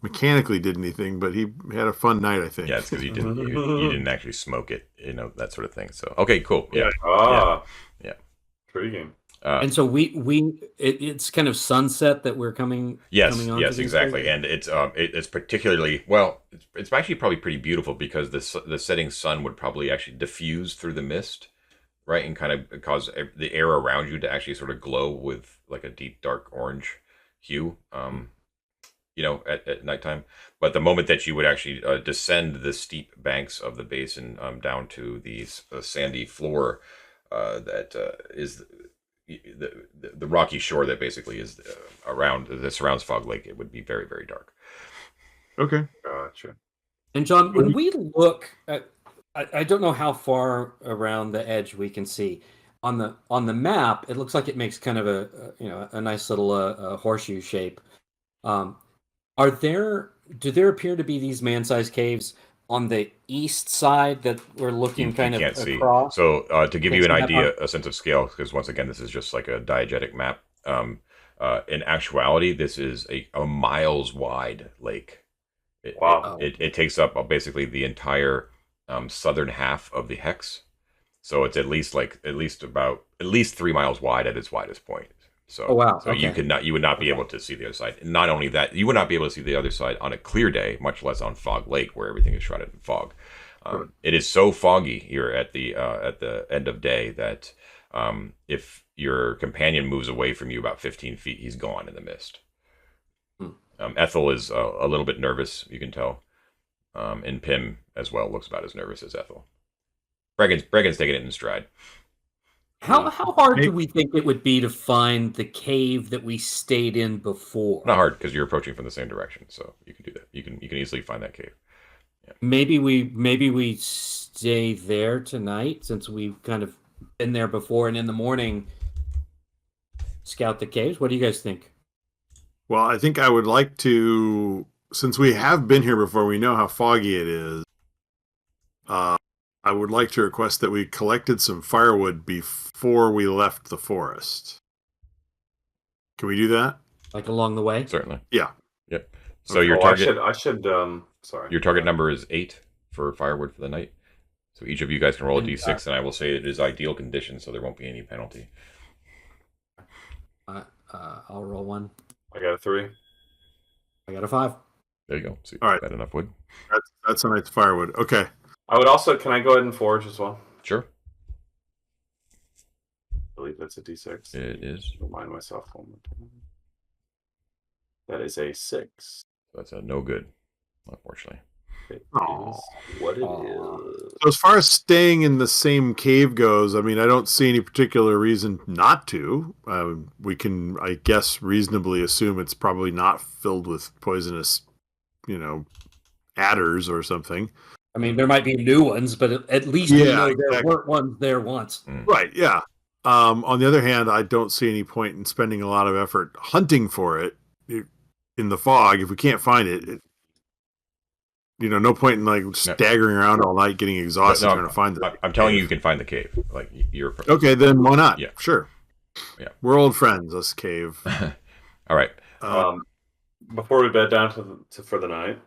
mechanically did anything, but he had a fun night, I think. Yeah, it's because you didn't actually smoke it, that sort of thing. So okay, cool. Yeah. Yeah. Intriguing. And so it's kind of sunset that we're coming. Yes, coming on yes, to exactly. places? And it's particularly it's actually probably pretty beautiful because the setting sun would probably actually diffuse through the mist, right, and kind of cause the air around you to actually sort of glow with like a deep dark orange hue. At nighttime. But the moment that you would actually descend the steep banks of the basin down to the sandy floor that is the rocky shore that basically is that surrounds Fog Lake, it would be very, very dark. Okay. Gotcha. And John, when we look at, I don't know how far around the edge we can see on the map. It looks like it makes kind of a nice little horseshoe shape. Do there appear to be these man-sized caves on the east side that we're looking kind of across? See. So to give you an idea, a sense of scale, because once again, this is just like a diegetic map. In actuality, this is a miles wide lake. Wow. It takes up basically the entire southern half of the hex. So it's at least 3 miles wide at its widest point. So, wow. So okay. You would not be able to see the other side. And not only that, you would not be able to see the other side on a clear day, much less on Fog Lake, where everything is shrouded in fog. It is so foggy here at the end of day that if your companion moves away from you about 15 feet, he's gone in the mist. Ethel is a little bit nervous, you can tell. And Pim as well looks about as nervous as Ethel. Bregan's taking it in stride. How hard do we think it would be to find the cave that we stayed in before? Not hard, because you're approaching from the same direction, so you can do that. You can easily find that cave. Yeah. Maybe we stay there tonight, since we've kind of been there before, and in the morning scout the caves. What do you guys think? Well, I think I would like to, since we have been here before, we know how foggy it is. I would like to request that we collected some firewood before we left the forest. Can we do that? Like along the way? Certainly. Yeah. Yep. So your target. I should. Sorry. Your target number is 8 for firewood for the night. So each of you guys can roll a d6, and I will say it is ideal condition, so there won't be any penalty. I'll roll 1. I got a 3. I got a 5. There you go. So all right. Got enough wood. That's a nice firewood. Okay. I would also. Can I go ahead and forge as well? Sure. I believe that's a d6. It is. Remind myself one more time. That is a 6. That's a no good, unfortunately. It is what it is. So as far as staying in the same cave goes, I mean, I don't see any particular reason not to. We can, I guess, reasonably assume it's probably not filled with poisonous, adders or something. I mean, there might be new ones, but at least we know there weren't ones there once. Right, yeah. On the other hand, I don't see any point in spending a lot of effort hunting for it in the fog. If we can't find it, no point in staggering around all night, getting exhausted trying to find it. I'm telling you can find the cave. You're okay. Then why not? Yeah, sure. Yeah, we're old friends. Us cave. All right. Before we bed down for the night,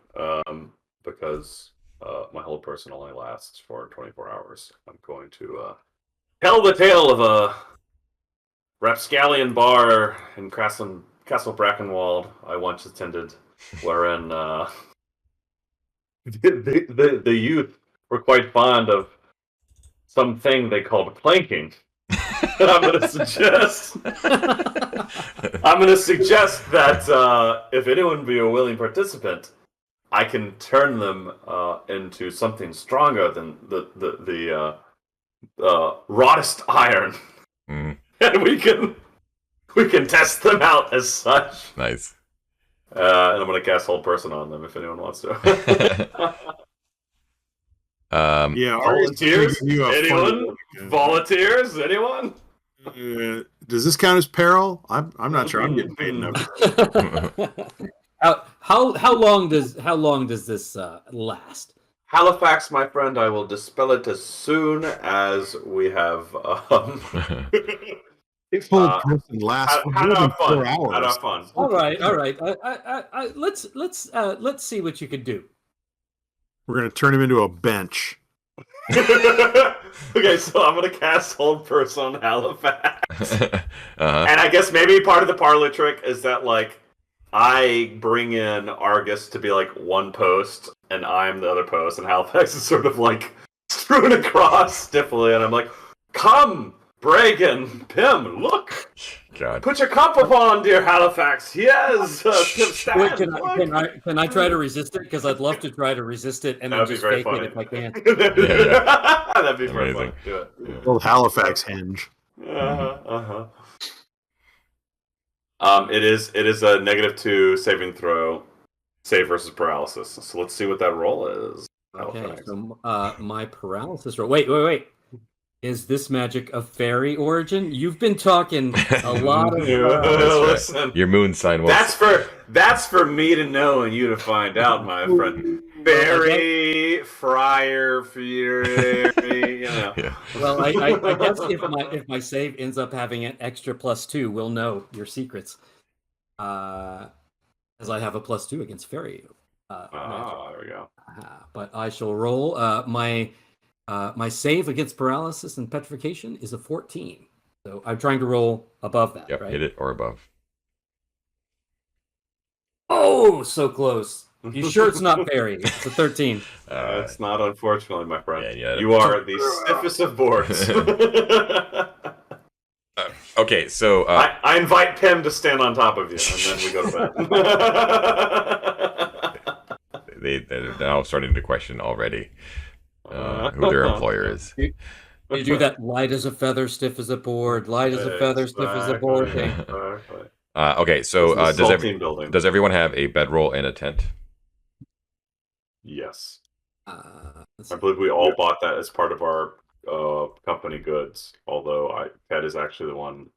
because my whole person only lasts for 24 hours, I'm going to tell the tale of a rapscallion bar in Castle Brackenwald I once attended, wherein the youth were quite fond of something they called planking. And I'm going to suggest that if anyone would be a willing participant, I can turn them into something stronger than the rawest iron, and we can test them out as such. Nice. And I'm going to cast Hold Person on them if anyone wants to. Volunteers? Anyone? Volunteers? Anyone? Does this count as peril? I'm not sure. I'm getting paid enough. How long does this last? Halifax, my friend, I will dispel it as soon as we have. Hold person lasts for more than 4 hours. Have fun. All right. Let's see what you can do. We're gonna turn him into a bench. Okay, so I'm gonna cast Hold Person on Halifax, and I guess maybe part of the parlor trick is that I bring in Argus to be one post, and I'm the other post, and Halifax is sort of strewn across stiffly, and I'm like, "Come, Bregan, Pim, look! God. Put your cup upon, dear Halifax. Yes, Wait, can I try to resist it? Because I'd love to try to resist it, and then just fake it if I can. That'd be very funny. Do it. Yeah. Little Halifax hinge. It is a -2 saving throw, Save versus paralysis. So let's see what that roll is. Okay, so my paralysis roll. Wait. Is this magic of fairy origin? You've been talking a lot of. That's right. Your moon sign. That's for me to know and you to find out, my friend. Fairy, friar, fairy, Yeah. Well, I guess if my save ends up having an extra +2, we'll know your secrets. As I have a +2 against fairy. There we go. But I shall roll my save against paralysis and petrification is a 14. So I'm trying to roll above that, Yep, right? hit it or above. Oh, so close. You sure it's not fairy? It's a 13. It's not, unfortunately, my friend. Yeah. You are the stiffest of boards. Okay, so I invite Pim to stand on top of you, and then we go to bed. They're now starting to question already who their employer is. You do that light as a feather, stiff as a board, light as a feather, stiff as a board thing. Okay, so does everyone have a bedroll and a tent? Yes. I believe we all bought that as part of our company goods, although Ted is actually the one.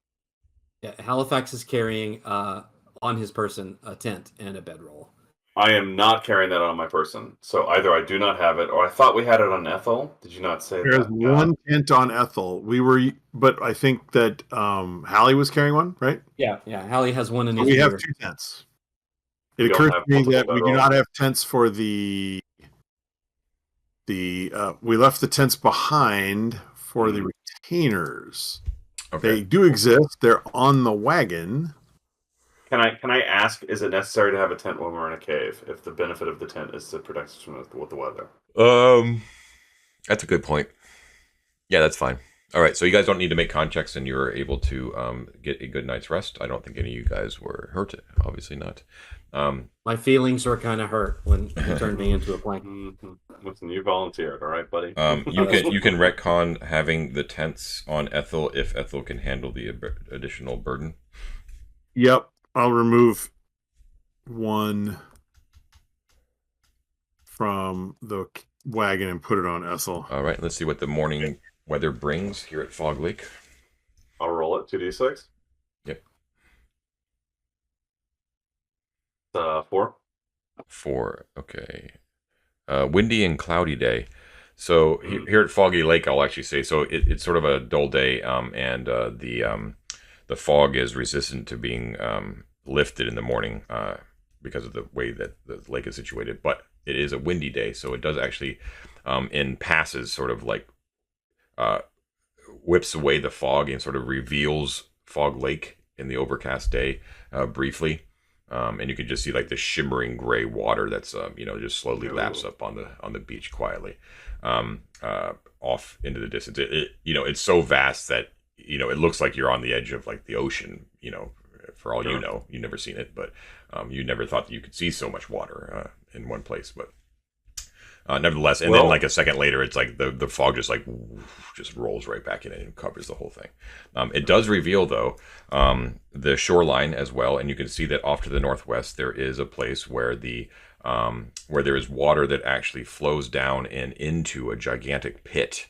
Yeah, Halifax is carrying on his person a tent and a bedroll. I am not carrying that on my person, so either I do not have it, or I thought we had it on Ethel. Did you not say There's that? one tent on Ethel. But I think that Hallie was carrying one, right? Yeah. Hallie has one in his. We have 2 tents. It occurs to me that we do not have tents for we left the tents behind for the retainers. Okay. They do exist. They're on the wagon. Can I ask, is it necessary to have a tent when we're in a cave if the benefit of the tent is to protect us from with the weather? That's a good point. Yeah, that's fine. All right, so you guys don't need to make con checks and you're able to get a good night's rest. I don't think any of you guys were hurt. Obviously not. My feelings are kind of hurt when you turned me into a plank. Listen, you volunteered, all right, buddy? You can retcon having the tents on Ethel if Ethel can handle the additional burden. Yep, I'll remove one from the wagon and put it on Ethel. All right, let's see what the morning weather brings here at Fog Lake. I'll roll it 2d6. Yep. 4. 4. Okay. Windy and cloudy day. So here at Foggy Lake, I'll actually say it's sort of a dull day, and the fog is resistant to being lifted in the morning because of the way that the lake is situated. But it is a windy day, so it does actually, in passes, sort of like whips away the fog and sort of reveals Fog Lake in the overcast day briefly. And you can just see like the shimmering gray water that's just slowly laps up on the beach quietly off into the distance. It's so vast that it looks like you're on the edge of like the ocean. For all you know, you've never seen it, but you never thought that you could see so much water in one place. But nevertheless, and then like a second later, it's like the fog just rolls right back in and covers the whole thing. It does reveal though the shoreline as well, and you can see that off to the northwest there is a place where where there is water that actually flows down and into a gigantic pit,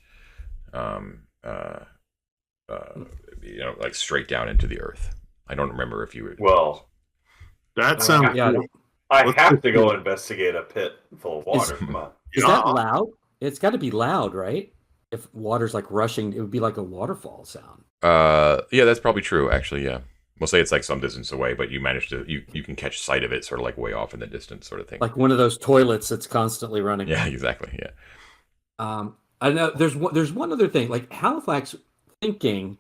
like straight down into the earth. I don't remember if you were. Well, that sounds. I have to go investigate a pit full of water. Come on. Is that loud? It's got to be loud, right? If water's like rushing, it would be like a waterfall sound. Yeah, that's probably true. Actually, yeah. We'll say it's like some distance away, but you can catch sight of it, sort of like way off in the distance, sort of thing. Like one of those toilets that's constantly running. Yeah, exactly. Yeah. I know. There's one other thing. Like Halifax thinking.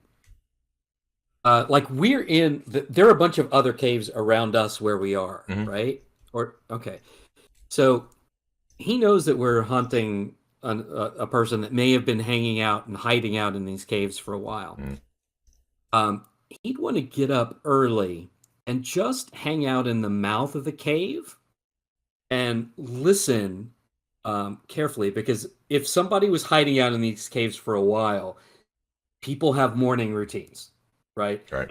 Like we're in. There are a bunch of other caves around us where we are, right? So he knows that we're hunting a person that may have been hanging out and hiding out in these caves for a while. He'd want to get up early and just hang out in the mouth of the cave and listen carefully, because if somebody was hiding out in these caves for a while, people have morning routines, right? Right.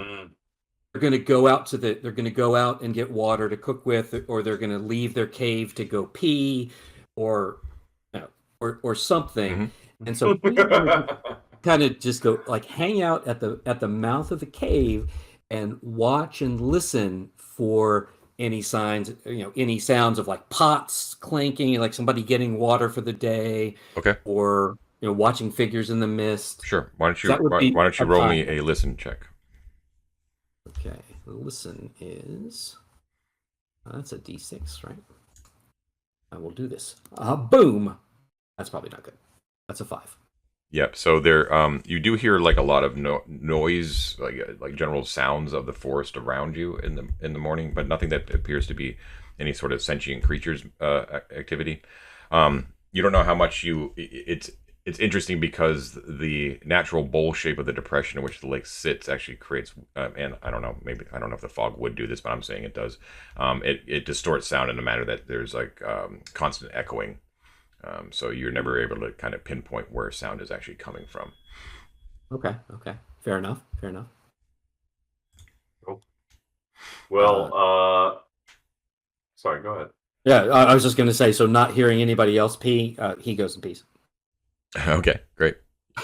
they're going to go out they're going to go out and get water to cook with, or they're going to leave their cave to go pee, or something. Mm-hmm. And so kind of just go like hang out at the mouth of the cave and watch and listen for any signs, any sounds of like pots clanking, like somebody getting water for the day. Okay. Or watching figures in the mist. Sure. Why don't you roll me a listen check? Okay. The listen is that's a D6, right? I will do this. Boom. That's probably not good. That's a 5. Yep. So there, you do hear like a lot of noise, like general sounds of the forest around you in the morning, but nothing that appears to be any sort of sentient creatures activity. You don't know how much it's interesting because the natural bowl shape of the depression in which the lake sits actually creates, and I don't know if the fog would do this, but I'm saying it does. It distorts sound in a manner that there's like constant echoing. So you're never able to kind of pinpoint where sound is actually coming from. Okay. Fair enough. Cool. Well, sorry, go ahead. Yeah, I was just going to say, so not hearing anybody else pee, he goes in peace. Okay, great.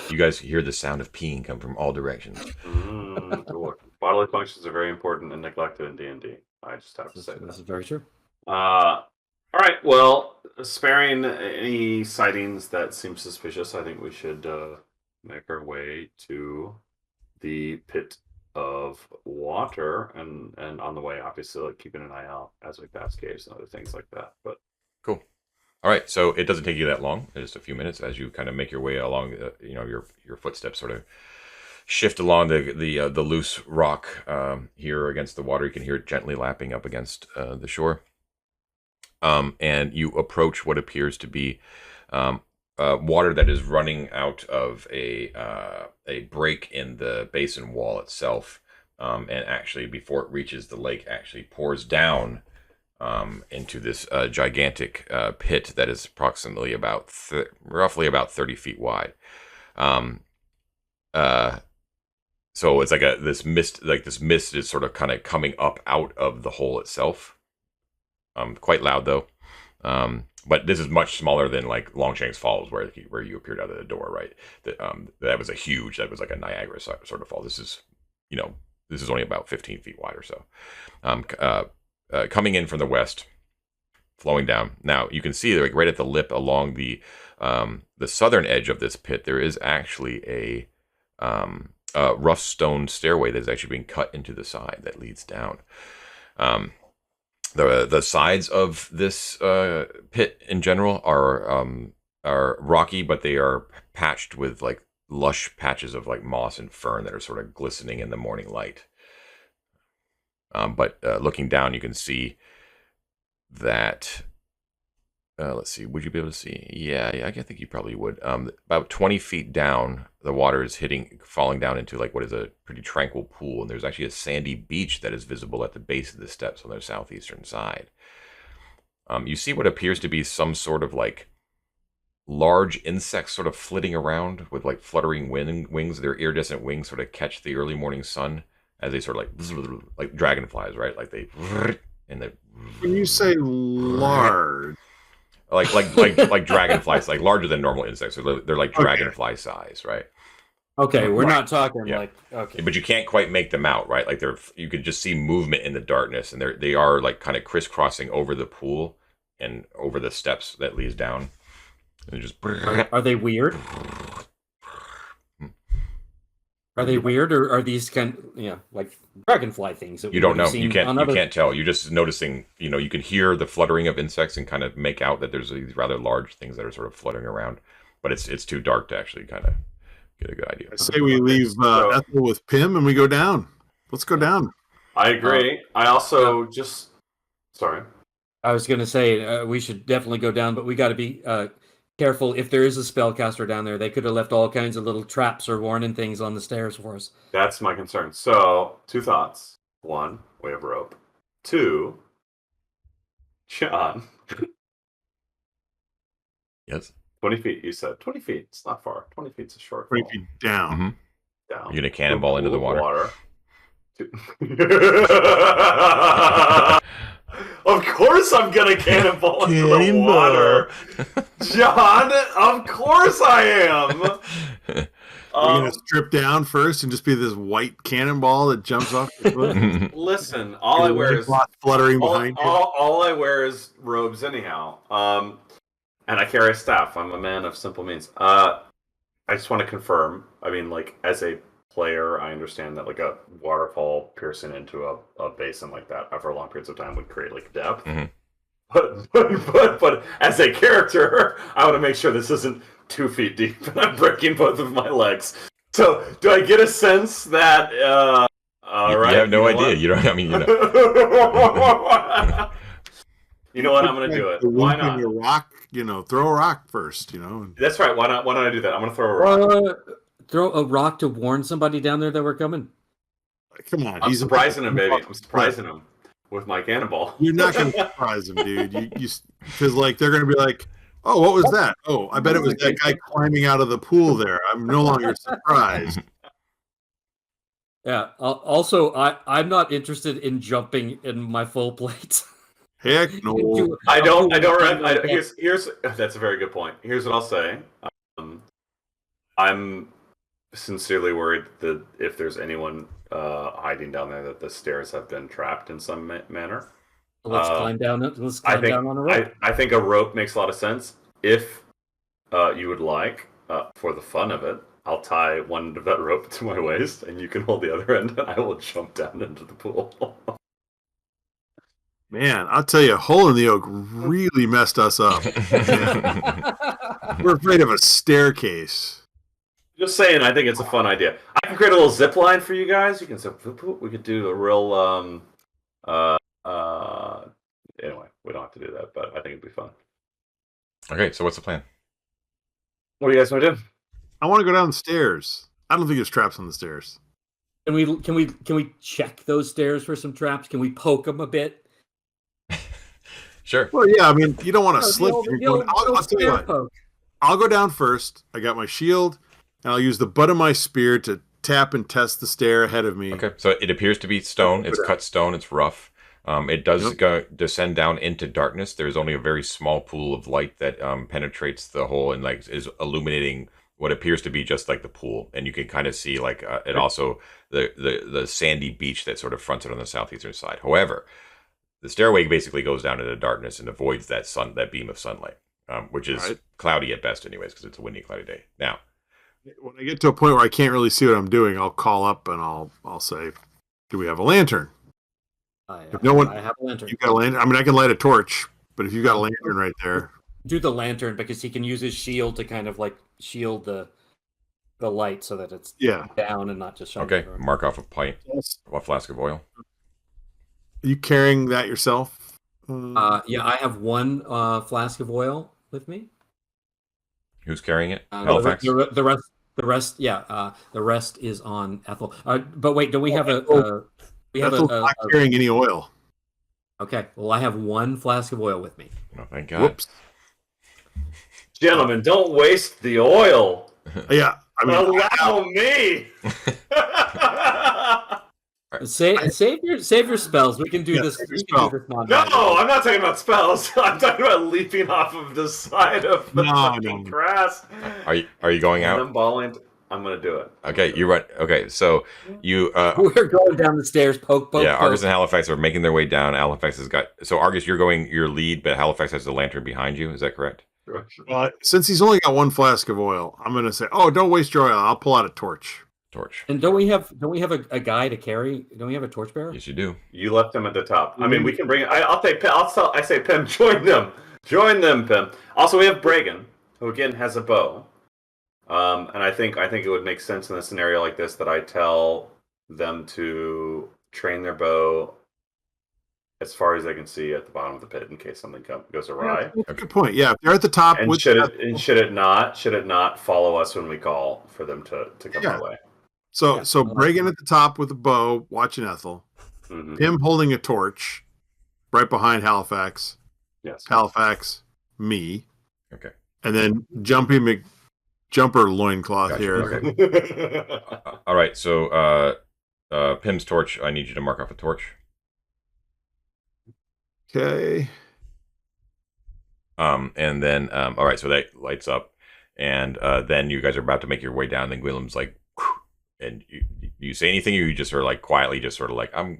You guys hear the sound of peeing come from all directions. Cool. Bodily functions are very important and neglected in D&D. I just have to say that. This is very true. All right. Well, sparing any sightings that seem suspicious, I think we should make our way to the pit of water, and on the way, obviously, like keeping an eye out as we pass caves and other things like that. But cool. All right. So it doesn't take you that long, just a few minutes, as you kind of make your way along. Your footsteps sort of shift along the loose rock here against the water. You can hear it gently lapping up against the shore. And you approach what appears to be water that is running out of a break in the basin wall itself, and actually before it reaches the lake, actually pours down into this gigantic pit that is approximately roughly about 30 feet wide. So it's like this mist is sort of kind of coming up out of the hole itself. Quite loud though, but this is much smaller than like Longshanks Falls, where you appeared out of the door, right? That was like a Niagara sort of fall. This is only about 15 feet wide or so. Coming in from the west, flowing down. Now you can see like right at the lip along the southern edge of this pit, there is actually a rough stone stairway that is actually being cut into the side that leads down. The sides of this pit in general are rocky, but they are patched with like lush patches of like moss and fern that are sort of glistening in the morning light. But looking down, you can see that. Let's see. Would you be able to see? Yeah. I think you probably would. About 20 feet down, the water is falling down into like what is a pretty tranquil pool, and there's actually a sandy beach that is visible at the base of the steps on their southeastern side. You see what appears to be some sort of like large insects sort of flitting around with like fluttering wings. Their iridescent wings sort of catch the early morning sun as they sort of like dragonflies, right? Like they and they. When you say large. Like dragonflies, like larger than normal insects. So they're like dragonfly size, right? Okay, we're not talking like okay. But you can't quite make them out, right? Like you could just see movement in the darkness, and they are like kind of crisscrossing over the pool and over the steps that leads down. And just are they weird? Are they weird, or are these like dragonfly things? That you don't know. You can't tell. You're just noticing. You can hear the fluttering of insects and kind of make out that there's these rather large things that are sort of fluttering around. But it's too dark to actually kind of get a good idea. I say we leave Ethel with Pim and we go down. Let's go down. I agree. I also sorry. I was going to say we should definitely go down, but we got to be careful. If there is a spellcaster down there, they could have left all kinds of little traps or warning things on the stairs for us. That's my concern. So, 2 thoughts. 1, we have rope. 2, John. Yes. 20 feet, you said. 20 feet. It's not far. 20 feet's a short 20 fall. feet down. Mm-hmm. Down. You're going to cannonball into the water. Of course I'm gonna cannonball into the water. John, of course I am. You're gonna strip down first and just be this white cannonball that jumps off the cliff. Listen, all I wear is fluttering behind you. All I wear is robes anyhow. And I carry a staff. I'm a man of simple means. I just want to confirm. I mean, like, as a player, I understand that like a waterfall piercing into a basin like that over long periods of time would create like depth. But as a character, I want to make sure this isn't 2 feet deep and I'm breaking both of my legs. So do I get a sense that right? You have no idea. What? You don't. I mean, you know. You know what? I'm going to do it. Why not? Your rock, throw a rock first. That's right. Why not? Why don't I do that? I'm going to throw a rock. Throw a rock to warn somebody down there that we're coming. Come on, I'm surprising him, baby. I'm surprising him with my cannonball. You're not going to surprise him, dude. Because like they're going to be like, "Oh, what was that? Oh, I bet it was that guy climbing out of the pool there." I'm no longer surprised. Yeah. Also, I'm not interested in jumping in my full plate. Heck no. I don't. Here's that's a very good point. Here's what I'll say. I'm sincerely worried that if there's anyone hiding down there, that the stairs have been trapped in some manner. Let's climb down. Let's climb down on a rope. I think a rope makes a lot of sense. If you would like, for the fun of it, I'll tie one end of that rope to my waist, and you can hold the other end, and I will jump down into the pool. Man, I'll tell you, Hole in the Oak really messed us up. We're afraid of a staircase. Just saying, I think it's a fun idea. I can create a little zip line for you guys. You can we could do a real anyway, we don't have to do that, but I think it'd be fun. Okay, so what's the plan? What do you guys want to do? I want to go down the stairs. I don't think there's traps on the stairs. Can we check those stairs for some traps? Can we poke them a bit? Sure. Well, yeah, I mean, you don't want to slip. I'll tell you what. Poke. I'll go down first. I got my shield, and I'll use the butt of my spear to tap and test the stair ahead of me. Okay, so it appears to be stone. It's cut stone. It's rough. It does descend down into darkness. There's only a very small pool of light that penetrates the hole and like is illuminating what appears to be just like the pool, and you can kind of see like it also the sandy beach that sort of fronts it on the southeastern side. However, the stairway basically goes down into darkness and avoids that beam of sunlight, which is cloudy at best, anyways, because it's a windy, cloudy day. Now, when I get to a point where I can't really see what I'm doing, I'll call up and I'll say, "Do we have a lantern?" If no one, I have a lantern. You got a lantern. I mean, I can light a torch, but if you got a lantern right there, do the lantern because he can use his shield to kind of like shield the light so that it's down and not just shining. Okay, mark off a pint, a flask of oil. Are you carrying that yourself? Yeah, I have one flask of oil with me. Who's carrying it? Halifax? The rest is on Ethel. But wait, do we have a? We have not carrying any oil. Okay, well, I have one flask of oil with me. Oh, thank God. Whoops. Gentlemen, don't waste the oil. Yeah, I mean, allow me. Save your spells. We can do this. We can do this no, I'm not talking about spells. I'm talking about leaping off of the side of the fucking grass. Are you going out? I'm going to do it. Okay, you run. Okay, so you. We're going down the stairs. Poke. Yeah, Argus and Halifax are making their way down. Halifax has got. So Argus, you're going your lead, but Halifax has the lantern behind you. Is that correct? Since he's only got one flask of oil, I'm going to say, "Oh, don't waste your oil. I'll pull out a torch." And don't we have a guy to carry? Don't we have a torchbearer? Yes, you do. You left them at the top. I mean, we can bring. I say, Pim, join them, Pim. Also, we have Bragan, who again has a bow. And I think it would make sense in a scenario like this that I tell them to train their bow as far as they can see at the bottom of the pit in case something goes awry. Yeah, good point. Yeah, if they're at the top. And should it not follow us when we call for them to come our way? So Bragan at the top with a bow, watching Ethel. Mm-hmm. Him holding a torch, right behind Halifax. Yes. Halifax, me. Okay. And then Jumper loincloth here. Okay. All right. So Pim's torch. I need you to mark off a torch. Okay. And then, all right, so that lights up, and then you guys are about to make your way down. And Guillem's like, whew, and you say anything, or you just sort of like quietly, just sort of like, I'm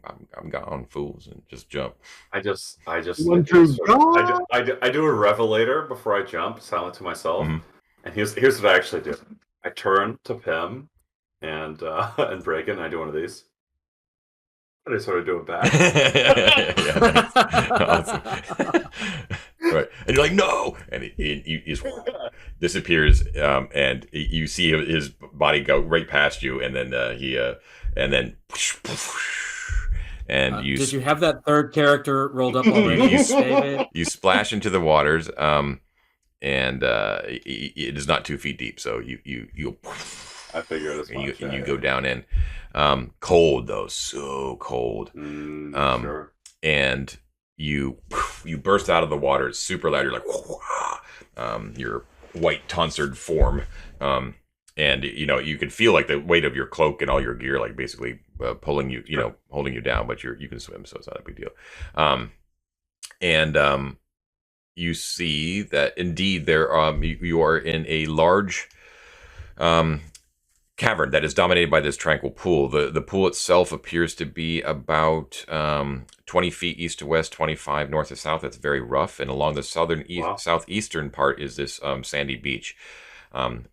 gone, fools, and just jump. I do a revelator before I jump, silent to myself. Mhm. And here's what I actually do. I turn to Pim and Bregan, and I do one of these. And I sort of do it back. Yeah, awesome. Right, and you're like, no, and he disappears, and you see his body go right past you, and then and did you have that third character rolled up already? You splash into the waters, and it is not 2 feet deep, so you I figure this and you go down in. Cold though, so cold. Sure. And you burst out of the water. It's super loud. You're like, your white tonsured form, and you can feel like the weight of your cloak and all your gear, like basically pulling you, holding you down. But you can swim, so it's not a big deal. And you see that indeed there you are in a large cavern that is dominated by this tranquil pool. The pool itself appears to be about 20 feet east to west, 25 north to south. It's very rough, and along the southeastern part is this sandy beach. Now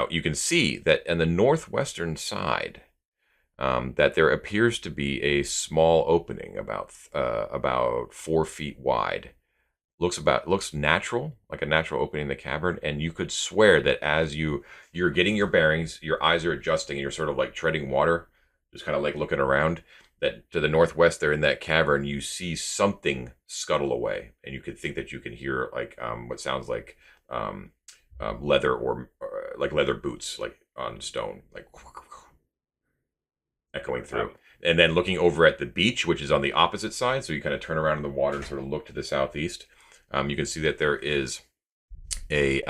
you can see that in the northwestern side, that there appears to be a small opening about 4 feet wide. Looks natural, like a natural opening in the cavern, and you could swear that as you're getting your bearings, your eyes are adjusting, and you're sort of like treading water, just kind of like looking around, that to the northwest there in that cavern, you see something scuttle away, and you could think that you can hear like what sounds like leather or like leather boots, like on stone, like echoing through. And then looking over at the beach, which is on the opposite side, so you kind of turn around in the water and sort of look to the southeast. You can see that there is a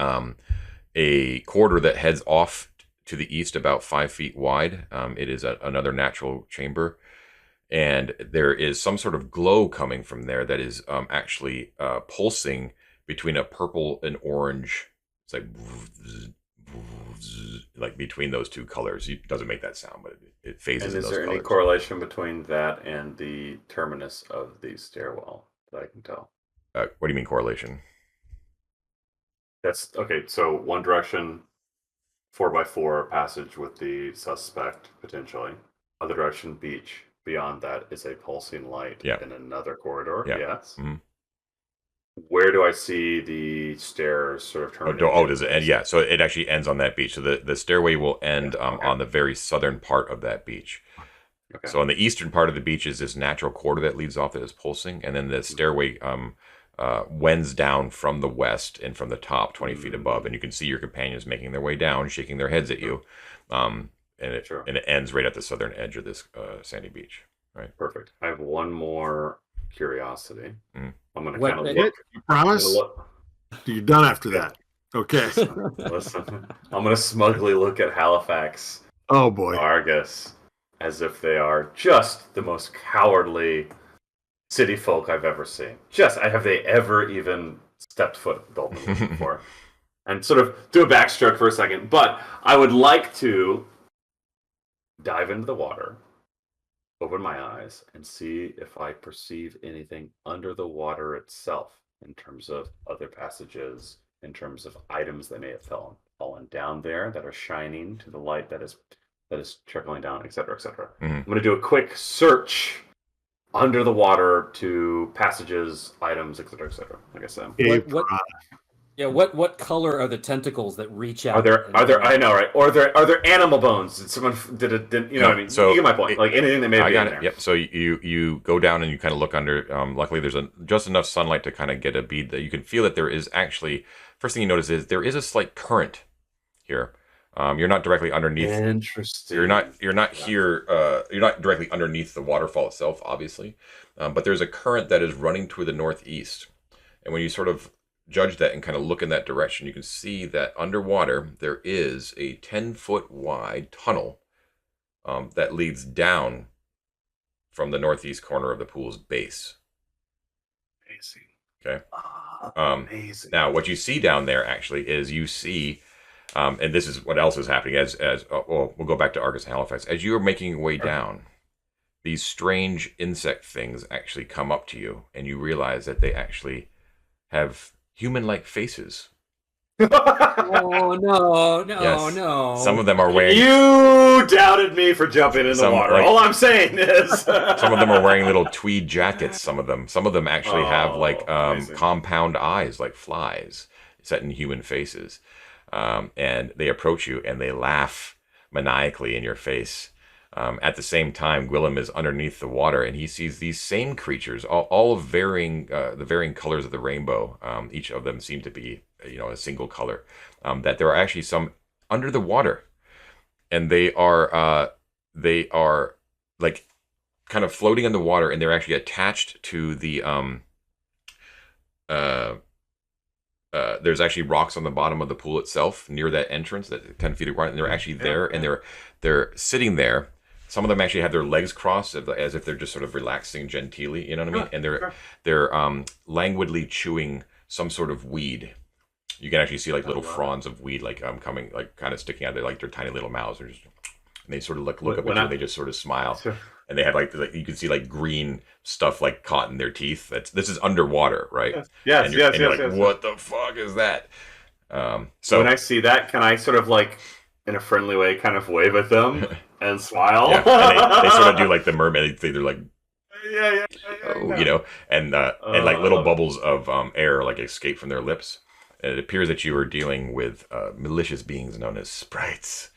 corridor that heads off to the east about 5 feet wide. It is another natural chamber, and there is some sort of glow coming from there that is actually pulsing between a purple and orange. It's like between those two colors. It doesn't make that sound, but it phases. And is there any correlation between that and the terminus of the stairwell that I can tell? What do you mean correlation? That's okay. So one direction, 4x4 passage with the suspect potentially. Other direction, beach. Beyond that is a pulsing light in another corridor. Yeah. Yes. Mm-hmm. Where do I see the stairs sort of terminate? Does it end? Yeah. So it actually ends on that beach. So the stairway will end on the very southern part of that beach. Okay. So on the eastern part of the beach is this natural corridor that leads off that is pulsing, and then the stairway wends down from the west and from the top 20 feet above, and you can see your companions making their way down, shaking their heads at you, and it ends right at the southern edge of this sandy beach. Right. Perfect. I have one more curiosity. Mm. I'm going to kind of look. You promise? You're done after that. Okay. Listen. I'm going to smugly look at Halifax. Oh boy. Argus, as if they are just the most cowardly city folk I've ever seen. Have they ever even stepped foot at Dolmenwood before? And sort of do a backstroke for a second, but I would like to dive into the water, open my eyes, and see if I perceive anything under the water itself in terms of other passages, in terms of items that may have fallen down there that are shining to the light that is trickling down, etc., etc. Mm-hmm. I'm going to do a quick search under the water to passages, items, etc., etc. Like I said. What color are the tentacles that reach out? Are there? I know, right? Or are there animal bones? Did someone did you know what I mean? So you get my point. Like anything that may be in there. Yep. So you go down and you kind of look under. Luckily, there's just enough sunlight to kind of get a bead that you can feel that there is actually. First thing you notice is there is a slight current here. You're not directly underneath. Interesting. You're not here. You're not directly underneath the waterfall itself, obviously, but there's a current that is running to the northeast, and when you sort of judge that and kind of look in that direction, you can see that underwater there is a 10-foot wide tunnel that leads down from the northeast corner of the pool's base. Amazing. Okay. Amazing. Now, what you see down there actually is you see, and this is what else is happening well, we'll go back to Argus and Halifax. As you are making your way down, these strange insect things actually come up to you, and you realize that they actually have human-like faces. Oh no! Yes. No! Some of them are wearing. You doubted me for jumping in the water. All I'm saying is, some of them are wearing little tweed jackets. Some of them actually have like compound eyes, like flies, set in human faces, and they approach you and they laugh maniacally in your face. At the same time, Guillem is underneath the water, and he sees these same creatures, all of varying, the varying colors of the rainbow. Each of them seem to be, a single color. That there are actually some under the water, and they are like kind of floating in the water, and they're actually attached to the there's actually rocks on the bottom of the pool itself near that entrance, that 10 feet of water, and they're actually there, and they're sitting there. Some of them actually have their legs crossed as if they're just sort of relaxing genteelly, you know what I mean? And they're languidly chewing some sort of weed. You can actually see like little fronds of weed like coming, like kind of sticking out of their tiny little mouths, and they sort of look up at you, and they just sort of smile. And they have like you can see like green stuff like caught in their teeth. This is underwater, right? Yes. You're like, what the fuck is that? So when I see that, can I sort of like in a friendly way kind of wave at them and smile? Yeah. And they sort of do like the mermaid thing. They're like, yeah. And like little bubbles of air like escape from their lips. And it appears that you are dealing with malicious beings known as sprites.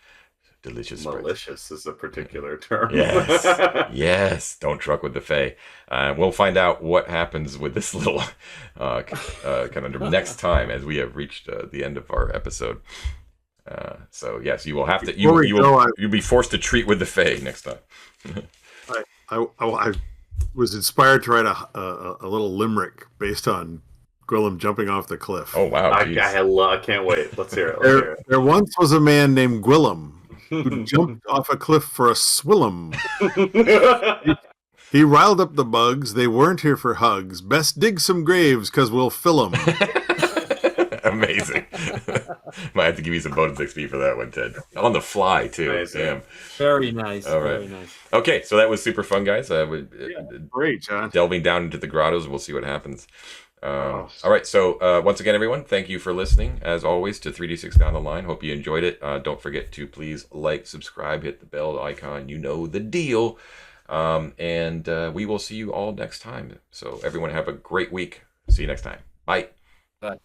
Delicious sprites. Malicious is a particular term. Yes. Don't truck with the Fae. We'll find out what happens with this little kind of next time as we have reached the end of our episode. So yes, you will have to. You'll be forced to treat with the Fae next time. I was inspired to write a little limerick based on Guillem jumping off the cliff. Oh wow! I can't wait. Let's hear it. There once was a man named Guillem who jumped off a cliff for a swillum. He riled up the bugs. They weren't here for hugs. Best dig some graves, 'cause we'll fill 'em. Amazing. Might have to give you some bonus XP for that one, Ted. On the fly, too. Amazing. Damn. Very nice. All right. Very nice. Okay, so that was super fun, guys. Great, John. Delving down into the grottos, we'll see what happens. All right, so once again, everyone, thank you for listening, as always, to 3D6 Down the Line. Hope you enjoyed it. Don't forget to please like, subscribe, hit the bell icon. You know the deal. And we will see you all next time. So everyone have a great week. See you next time. Bye. Bye.